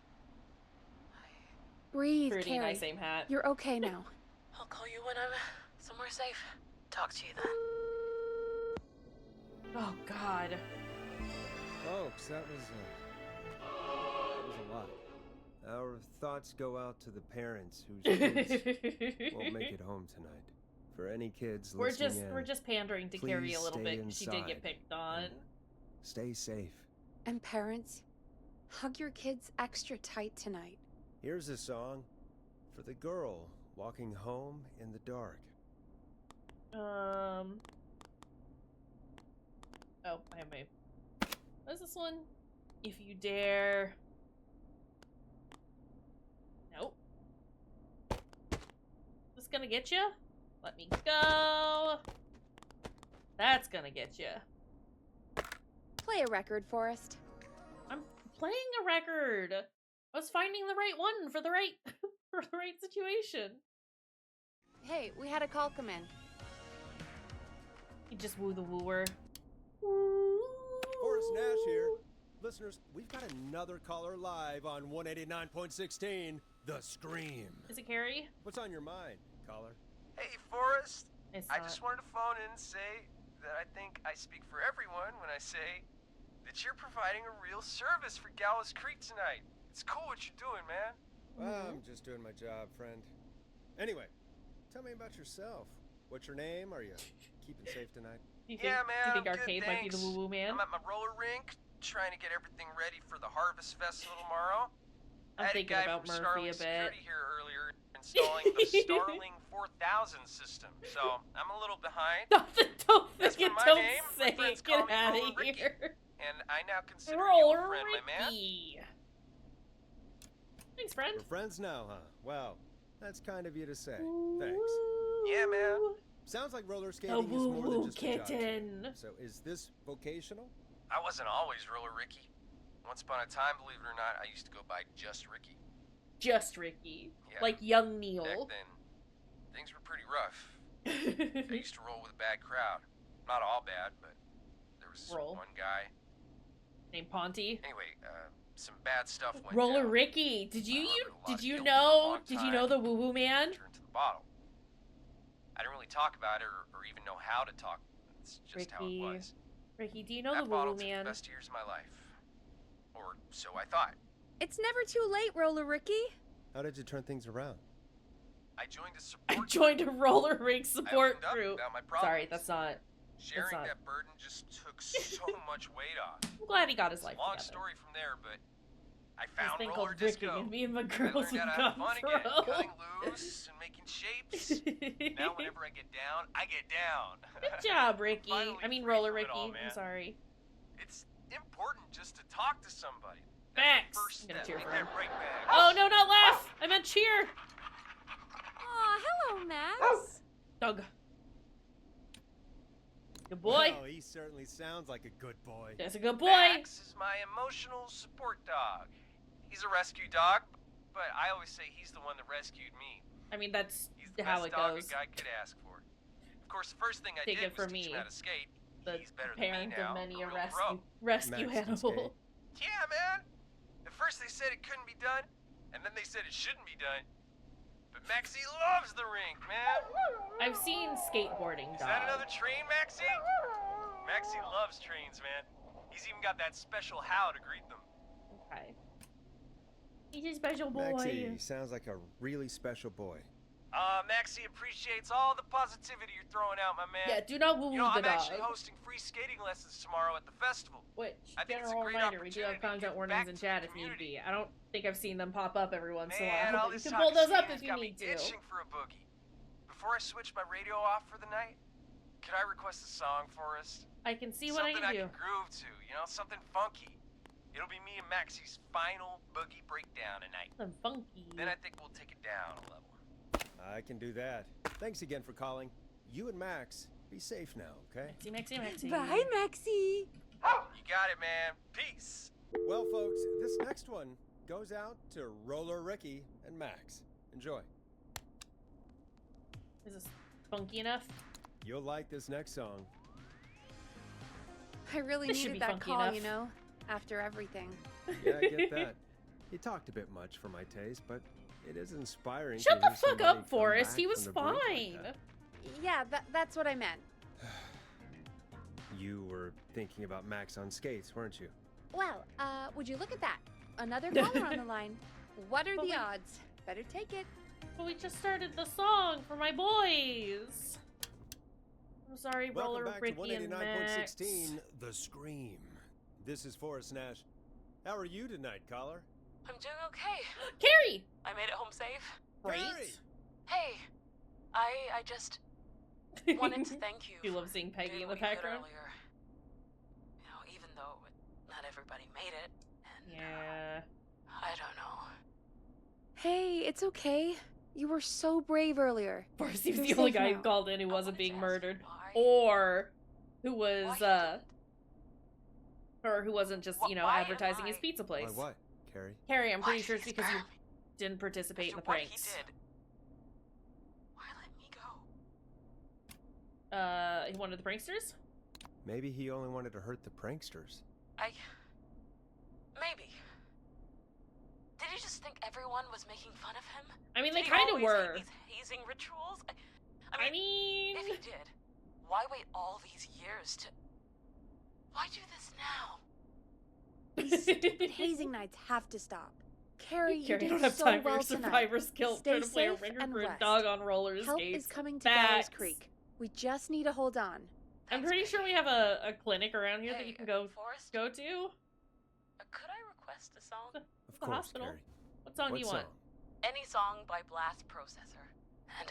Breathe, Pretty Carrie. nice aim hat. You're okay now. I'll call you when I'm somewhere safe. Talk to you then. Oh God. Folks, that was a lot. Our thoughts go out to the parents whose kids won't make it home tonight. For any kids listening in, we're just pandering to Carrie please a little stay bit. She did inside get picked on. and stay safe. And parents, hug your kids extra tight tonight. Here's a song for the girl walking home in the dark. Oh, I have my. What is this one? If you dare. Nope. This gonna get you? Let me go. That's gonna get you. Play a record, Forrest. I'm playing a record. I was finding the right one for the right for the right situation. Hey, we had a call come in. You just woo the wooer. Forrest Nash here. Listeners, we've got another caller live on 189.16, The Scream. Is it Carrie? What's on your mind, caller? Hey, Forrest. It's I not. just wanted to phone in and say that I think I speak for everyone when I say that you're providing a real service for Gallows Creek tonight. It's cool what you're doing, man. Well, I'm just doing my job, friend. Anyway, tell me about yourself. What's your name? Are you keeping safe tonight? Do you think, Yeah, do man, you think I'm Arcade good, might be the thanks. woo-woo man? I'm at my roller rink, trying to get everything ready for the Harvest Festival tomorrow. I'm I had thinking a guy about from Murphy Starling a bit. Security here earlier installing the Starling 4000 system, so I'm a little behind. Don't As think for it, my don't name, say my friends it. call Get me out Roller of Ricky, here. and I now consider you Roller a friend, my man. Ricky. Thanks, friend. We're friends now, huh? Well, that's kind of you to say. Thanks. Yeah, man. Sounds like roller A skating is more than woo-woo just a job to you. kitten. So is this vocational? I wasn't always Roller Ricky. Once upon a time, believe it or not, I used to go by just Ricky. Just Ricky. Yeah. Like young Back Neil. then, things were pretty rough. I used to roll with a bad crowd. Not all bad, but there was this Roll. one guy. Named Ponty. Anyway, some bad stuff went Roller down. Ricky. Did you Did you for a know long did you time. know the woo-woo man? Turned to the bottle. I didn't really talk about it or even know how to talk. It's just how it Ricky. was. Ricky, do you know That the bottle woo-woo took man? the best years of my life. Or so I thought. It's never too late, Roller Ricky. How did you turn things around? I joined a I support joined a roller rink I support opened up group. about my problems. Sorry, that's not. Sharing not- that burden just took so much weight off. I'm glad he got his It's a life long together. story from there, but I This found thing roller called Ricky, disco. and me and my I girls learned have how to have gone fun again, pro. cutting loose and making shapes. Now whenever I get down, I get down. Good job, Ricky. Finally I mean, free Roller from it Ricky. all, I'm man. sorry. It's important just to talk to somebody. Facts. First I'm gonna step, cheer make for that him. right back. Oh no, not laugh! I meant cheer. Aw, hello, Max. Doug. Good boy. Well, he certainly sounds like a good boy. That's a good boy. Max is my emotional support dog. He's a rescue dog, but I always say he's the one that rescued me. I mean, that's He's the how best it dog goes. a guy could ask for. Of course, the first thing I Take did it was from teach me, him how to skate. The He's better than me parent now, of many a real rescue Max can animal. Yeah, man. At first they said it couldn't be done, and then they said it shouldn't be done. But Maxie loves the rink, man. I've seen skateboarding Is that dogs. another train, Maxie? Maxie loves trains, man. He's even got that special how to greet them. Okay. He's a special boy. Maxie sounds like a really special boy. Maxie appreciates all the positivity you're throwing out, my man. Yeah, do not woo-woo You know, the I'm actually dog. hosting free skating lessons tomorrow at the festival. Which, I think it's a general great reminder, we do have opportunity to content give warnings back in to the chat if need community. be. I don't think I've seen them pop up every once in a Man, all while, but you this can talk pull of those up skating if has you got me need to. itching for a boogie. Before I switch my radio off for the night, could I request a song for us? I can see what I Something can do. I can groove to, you know, something funky. It'll be me and Maxie's final boogie breakdown tonight. Something funky. Then I think we'll take it down a level. I can do that. Thanks again for calling. You and Max, be safe now, okay? Maxie. Bye, Maxie. You got it, man. Peace. Well, folks, this next one goes out to Roller Ricky and Max. Enjoy. Is this funky enough? You'll like this next song. I really This should needed be that funky call, enough. you know, after everything. Yeah, I get that. You talked a bit much for my taste, but it is inspiring. to Shut the hear fuck somebody up, come Forrest. back He was from the brink like fine. that. Yeah, that's what I meant. You were thinking about Max on skates, weren't you? Well, would you look at that? Another caller on the line. What are But the we- odds? Better take it. But we just started the song for my boys. I'm sorry, Welcome Roller back Ricky to and Max. 189.16, The Scream. This is Forrest Nash. How are you tonight, caller? I'm doing okay. Carrie! I made it home safe. Great. Carrie! Hey, I just wanted to thank you. You for love seeing Peggy doing in the what you did background? Earlier. You know, even though not everybody made it, and Yeah. I don't know. Hey, it's okay. You were so brave earlier. Forrest seems You're the only safe guy now. who called in who I wasn't wanted being to ask murdered. why- Or who was, why you didn't- or who wasn't just, you know, Why am advertising his I- pizza place. Why, what, Carrie? Carrie, I'm Why pretty sure it's he's because you got me? didn't participate in the After what pranks. he did. Why let me go? He wanted the pranksters? Maybe he only wanted to hurt the pranksters. Maybe. Did he just think everyone was making fun of him? I mean, they Did he kind of always were. hate these hazing rituals? I mean... If he did, why wait all these years to... Why do this now? Stupid hazing nights have to stop. Carrie, you Carrie, did I don't have so time for well your tonight. survivor's guilt Stay trying to play a safe ringer and for a rest. dog on roller Help skates. is coming to Facts. Gallows Creek. We just need to hold on. I'm pretty sure we have a clinic around here that you can go Forrest, to. could I request a song? Of course, hospital. Carrie. What song do you want? Any song by Blast Processor. And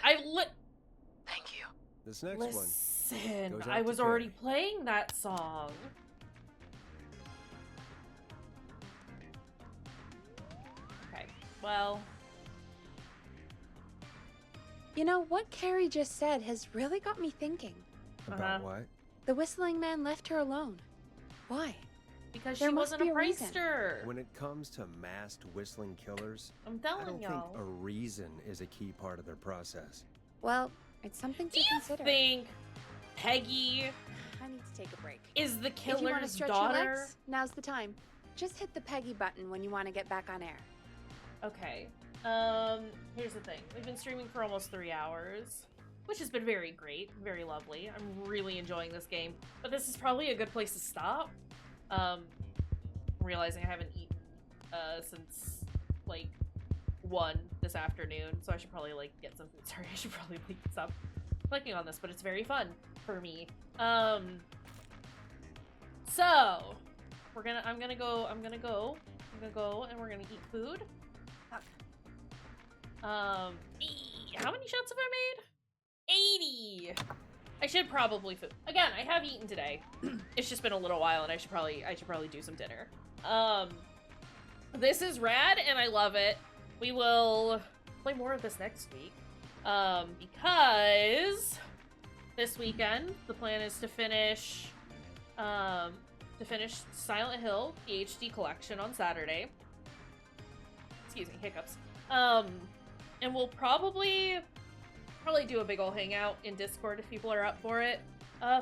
thank you. This next Listen, one. I was already playing that song. Okay, well. You know, what Carrie just said has really got me thinking. About what? The Whistling Man left her alone. Why? Because there she must wasn't be a reason. prankster. When it comes to masked whistling killers, I'm I telling don't y'all. think a reason is a key part of their process. Well, it's something to Do you consider. think Peggy I need to take a break. is the If you want to killer's stretch daughter? your legs, now's the time. Just hit the Peggy button when you want to get back on air. Okay. Here's the thing. We've been streaming for almost 3 hours, which has been very great, very lovely. I'm really enjoying this game, but this is probably a good place to stop. Realizing I haven't eaten since like 1 this afternoon, so I should probably like get some food. Sorry, I should probably like stop clicking on this, but it's very fun for me. So I'm gonna go and we're gonna eat food. Fuck. How many shots have I made? 80. I should probably food. Again, I have eaten today. It's just been a little while, and I should probably do some dinner. This is rad, and I love it. We will play more of this next week. Because this weekend the plan is to finish Silent Hill, the HD collection on Saturday. Excuse me, hiccups. And we'll probably do a big ol' hangout in Discord if people are up for it,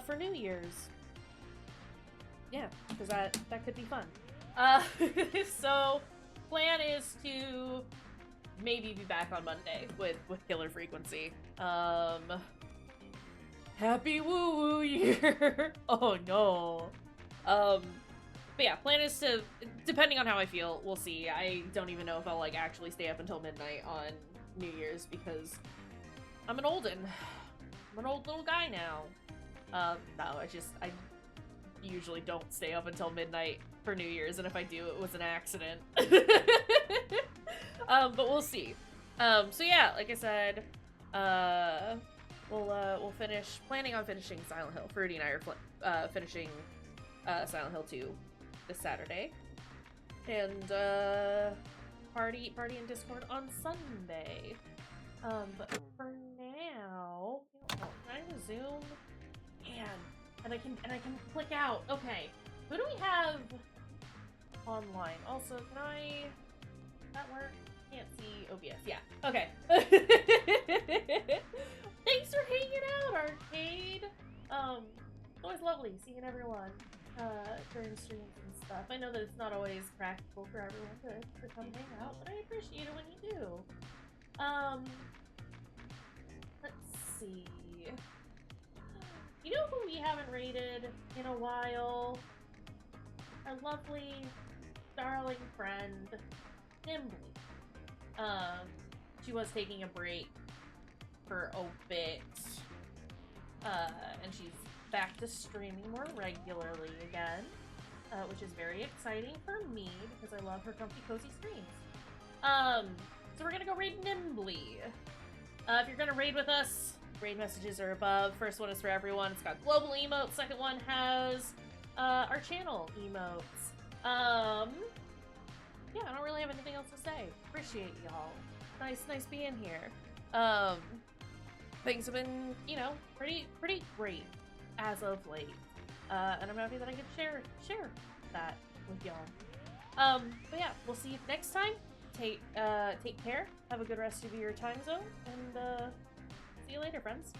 for New Year's. Yeah, because that could be fun. So, plan is to maybe be back on Monday with Killer Frequency. Happy woo-woo year! Oh no. But yeah, plan is to, depending on how I feel, we'll see. I don't even know if I'll like actually stay up until midnight on New Year's because I'm an old little guy now. No, I usually don't stay up until midnight for New Year's, and if I do, it was an accident. But we'll see. So yeah, like I said, we'll planning on finishing Silent Hill. Fruity and I are finishing Silent Hill 2 this Saturday. And party in Discord on Sunday. But for now, can I resume? Man, and I can click out. Okay, who do we have online? Also, can I? Does that work? Can't see OBS. Yeah. Okay. Thanks for hanging out, Arcade. It's always lovely seeing everyone during streams and stuff. I know that it's not always practical for everyone to come hang out, but I appreciate it when you do. Let's see. You know who we haven't rated in a while? Our lovely, darling friend, Nimbly. She was taking a break for a bit, and she's back to streaming more regularly again, which is very exciting for me because I love her comfy, cozy streams. So we're gonna go raid Nimbly. If you're gonna raid with us, raid messages are above. First one is for everyone. It's got global emotes. Second one has our channel emotes. Yeah, I don't really have anything else to say. Appreciate y'all. Nice being here. Things have been, pretty great as of late. And I'm happy that I could share that with y'all. But yeah, we'll see you next time. Take care. Have a good rest of your time zone, and see you later, friends.